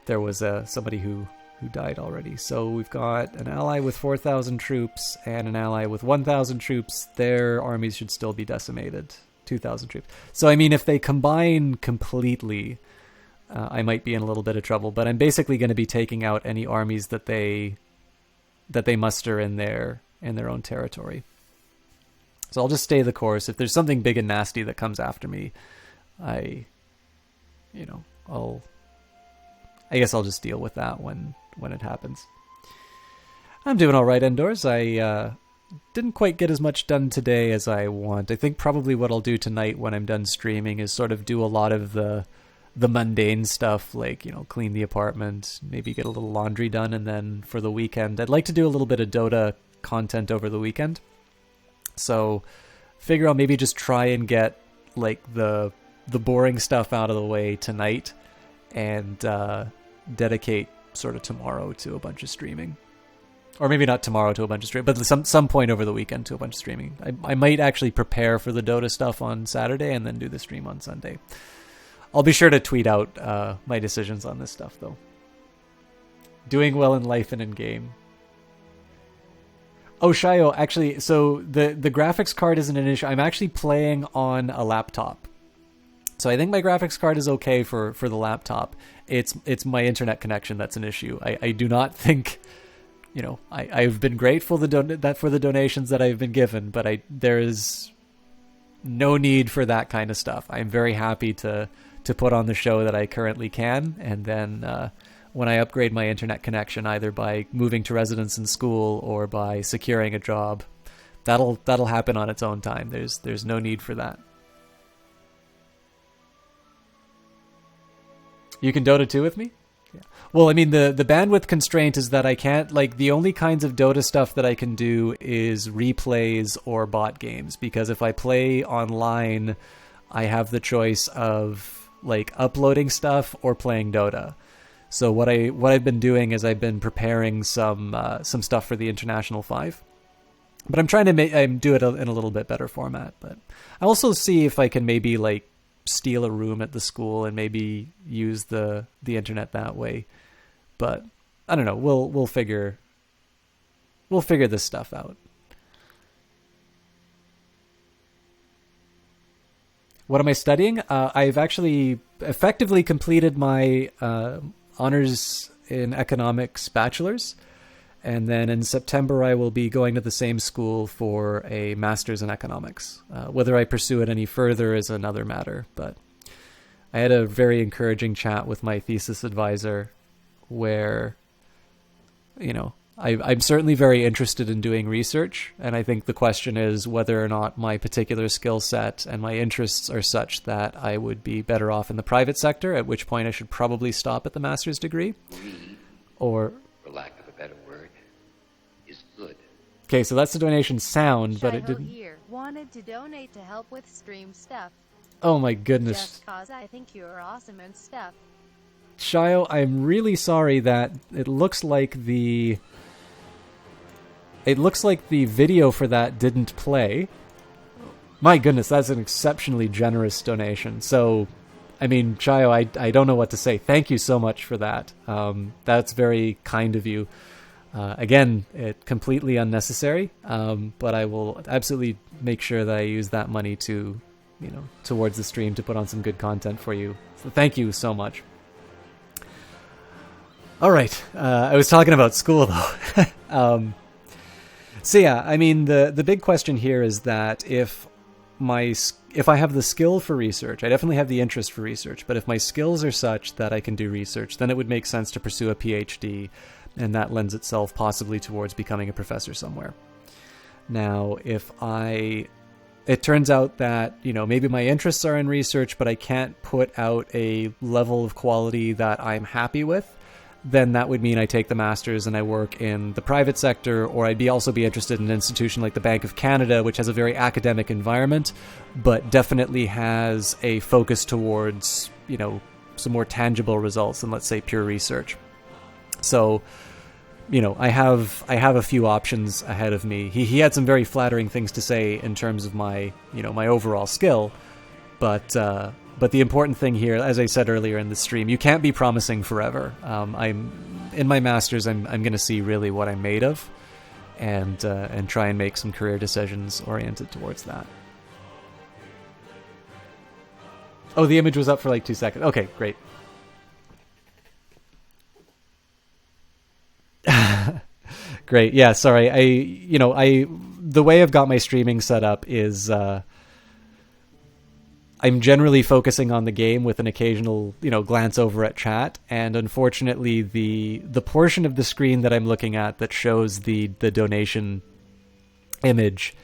there was somebody who died already. So we've got an ally with 4,000 troops and an ally with 1,000 troops. Their armies should still be decimated. 2,000 troops. So, I mean, if they combine completely, I might be in a little bit of trouble. But I'm basically going to be taking out any armies that they muster in their own territory. So I'll just stay the course. If there's something big and nasty that comes after me, I guess I'll just deal with that when it happens. I'm doing all right, Endors. I didn't quite get as much done today as I want. I think probably what I'll do tonight when I'm done streaming is sort of do a lot of the mundane stuff, like, clean the apartment, maybe get a little laundry done, and then for the weekend, I'd like to do a little bit of Dota content over the weekend. So figure I'll maybe just try and get like the boring stuff out of the way tonight and dedicate sort of tomorrow to a bunch of streaming. Or maybe not tomorrow to a bunch of streaming, but some point over the weekend to a bunch of streaming. I might actually prepare for the Dota stuff on Saturday and then do the stream on Sunday. I'll be sure to tweet out my decisions on this stuff, though. Doing well in life and in game. Oh, Shayo, actually, so the graphics card isn't an issue. I'm actually playing on a laptop. So I think my graphics card is okay for the laptop. It's my internet connection that's an issue. I do not think... I've been grateful for the donations that I've been given, but there is no need for that kind of stuff. I'm very happy to put on the show that I currently can, and then when I upgrade my internet connection, either by moving to residence in school or by securing a job, that'll happen on its own time. There's no need for that. You can Dota 2 with me? Yeah. Well, I mean, the bandwidth constraint is that I can't, the only kinds of Dota stuff that I can do is replays or bot games, because if I play online, I have the choice of, uploading stuff or playing Dota. So what I've been doing is I've been preparing some stuff for the International 5. But I'm trying to do it in a little bit better format. But I also see if I can maybe, steal a room at the school and maybe use the internet that way. But I don't know. We'll figure this stuff out. What am I studying? I've actually effectively completed my honors in economics bachelor's. And then in September, I will be going to the same school for a master's in economics. Whether I pursue it any further is another matter. But I had a very encouraging chat with my thesis advisor where, you know, I'm certainly very interested in doing research. And I think the question is whether or not my particular skill set and my interests are such that I would be better off in the private sector, at which point I should probably stop at the master's degree. Or, for lack of a better word, is good. Okay, so that's the donation sound, but it didn't... Here wanted to donate to help with stream stuff. Oh my goodness. Just cause I think you're awesome and stuff. Shio, I'm really sorry that it looks like the video for that didn't play. My goodness, that's an exceptionally generous donation. So, I mean, Shio, I don't know what to say. Thank you so much for that. That's very kind of you. Again, it completely unnecessary, but I will absolutely make sure that I use that money to, you know, towards the stream to put on some good content for you. So thank you so much. All right, I was talking about school though. So yeah, I mean, the big question here is that if I have the skill for research, I definitely have the interest for research, but if my skills are such that I can do research, then it would make sense to pursue a PhD, and that lends itself possibly towards becoming a professor somewhere. Now, it turns out that, you know, maybe my interests are in research, but I can't put out a level of quality that I'm happy with, then that would mean I take the master's and I work in the private sector, or I'd also be interested in an institution like the Bank of Canada, which has a very academic environment, but definitely has a focus towards, you know, some more tangible results than, let's say, pure research. So, you know, I have a few options ahead of me. He had some very flattering things to say in terms of my, you know, my overall skill, but the important thing here, as I said earlier in the stream, you can't be promising forever. I'm in my master's. I'm going to see really what I'm made of, and try and make some career decisions oriented towards that. Oh, the image was up for like 2 seconds. Okay, great. Great. Yeah, sorry. The way I've got my streaming set up is I'm generally focusing on the game with an occasional, you know, glance over at chat, and unfortunately the portion of the screen that I'm looking at that shows the donation image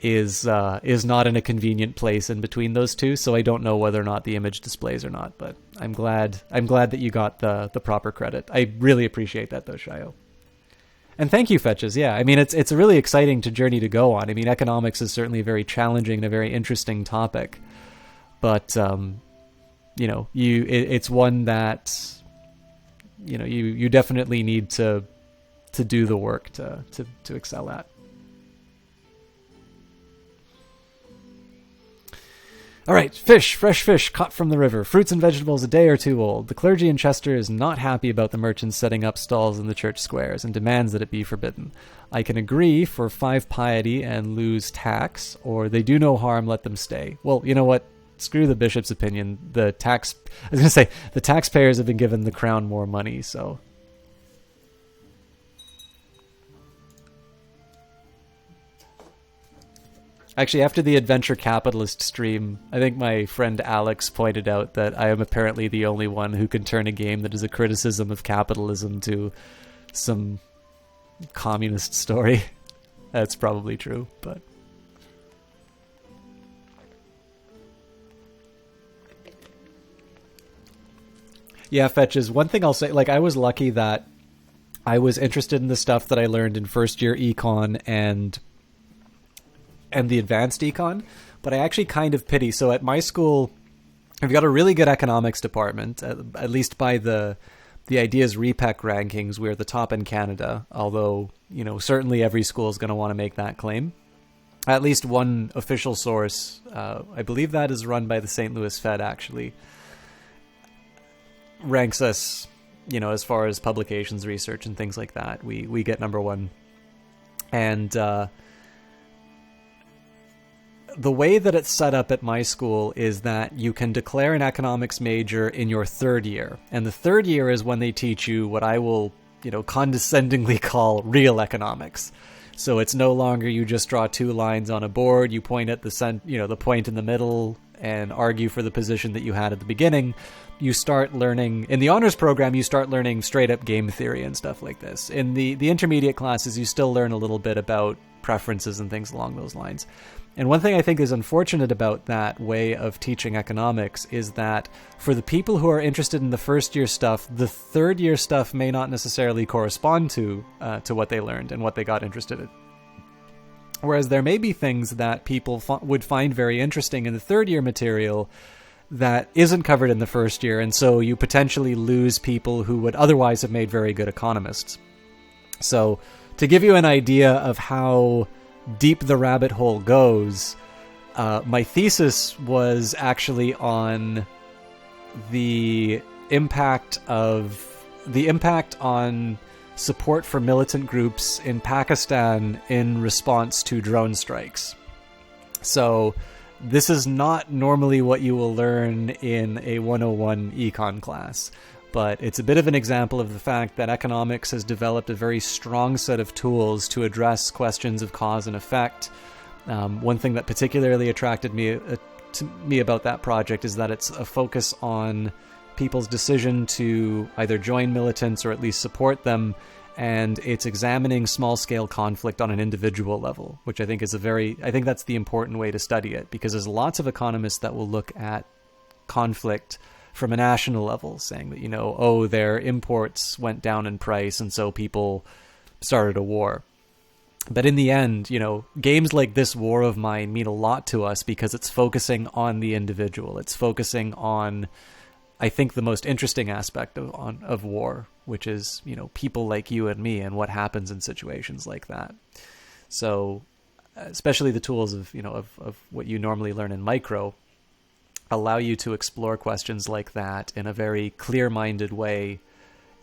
is not in a convenient place in between those two, so I don't know whether or not the image displays or not, but I'm glad that you got the proper credit. I really appreciate that though, Shio. And thank you, Fetches. Yeah, I mean, it's a really exciting journey to go on. I mean, economics is certainly a very challenging and a very interesting topic. But, you know, it's one that, you know, you definitely need to do the work to excel at. All right, fresh fish caught from the river, fruits and vegetables a day or two old. The clergy in Chester is not happy about the merchants setting up stalls in the church squares and demands that it be forbidden. I can agree for 5 piety and lose tax, or they do no harm, let them stay. Well, you know what? Screw the bishop's opinion. The taxpayers have been given the crown more money, so... Actually, after the Adventure Capitalist stream, I think my friend Alex pointed out that I am apparently the only one who can turn a game that is a criticism of capitalism to some communist story. That's probably true, but... Yeah, Fetches, one thing I'll say, like, I was lucky that I was interested in the stuff that I learned in first year econ and the advanced econ, but I actually kind of pity. So at my school, we've got a really good economics department, at least by the Ideas REPEC rankings, we're the top in Canada, although, you know, certainly every school is going to want to make that claim. At least one official source, I believe that is run by the St. Louis Fed, actually, ranks us, you know, as far as publications, research, and things like that. We get number one. And the way that it's set up at my school is that you can declare an economics major in your third year. And the third year is when they teach you what I will, condescendingly call real economics. So it's no longer you just draw two lines on a board, you point at the point in the middle and argue for the position that you had at the beginning. You start learning, in the honors program, you start learning straight up game theory and stuff like this. In the intermediate classes, you still learn a little bit about preferences and things along those lines. And one thing I think is unfortunate about that way of teaching economics is that for the people who are interested in the first year stuff, the third year stuff may not necessarily correspond to what they learned and what they got interested in. Whereas there may be things that people would find very interesting in the third year material that isn't covered in the first year, and so you potentially lose people who would otherwise have made very good economists. So to give you an idea of how deep the rabbit hole goes, my thesis was actually on the impact on support for militant groups in Pakistan in response to drone strikes. So this is not normally what you will learn in a 101 econ class, but it's a bit of an example of the fact that economics has developed a very strong set of tools to address questions of cause and effect. One thing that particularly attracted me to me about that project is that it's a focus on people's decision to either join militants or at least support them, and it's examining small-scale conflict on an individual level, which I think is I think that's the important way to study it, because there's lots of economists that will look at conflict from a national level, saying that, their imports went down in price and so people started a war. But in the end, games like this War of Mine mean a lot to us because it's focusing on the individual. It's focusing on, I think, the most interesting aspect of war, which is, people like you and me and what happens in situations like that. So especially the tools of what you normally learn in micro allow you to explore questions like that in a very clear-minded way.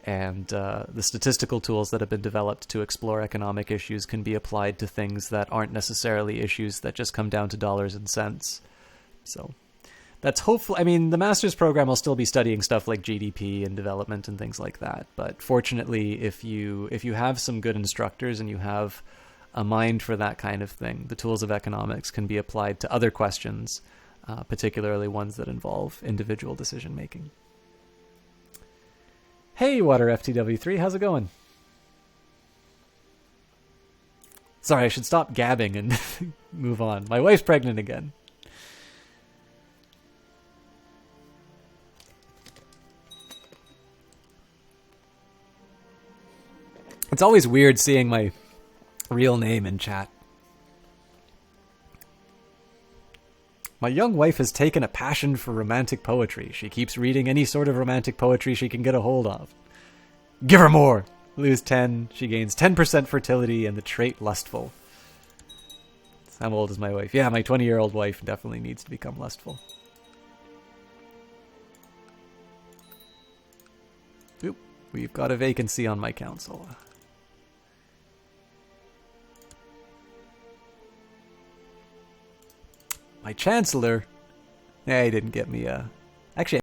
And the statistical tools that have been developed to explore economic issues can be applied to things that aren't necessarily issues that just come down to dollars and cents. So that's hopefully, the master's program will still be studying stuff like GDP and development and things like that. But fortunately, if you have some good instructors and you have a mind for that kind of thing, the tools of economics can be applied to other questions, particularly ones that involve individual decision making. Hey, Water FTW3, how's it going? Sorry, I should stop gabbing and move on. My wife's pregnant again. It's always weird seeing my real name in chat. My young wife has taken a passion for romantic poetry. She keeps reading any sort of romantic poetry she can get a hold of. Give her more! Lose 10. She gains 10% fertility and the trait lustful. How old is my wife? Yeah, my 20-year-old wife definitely needs to become lustful. Oop, we've got a vacancy on my council. My chancellor? He didn't get me a... Actually,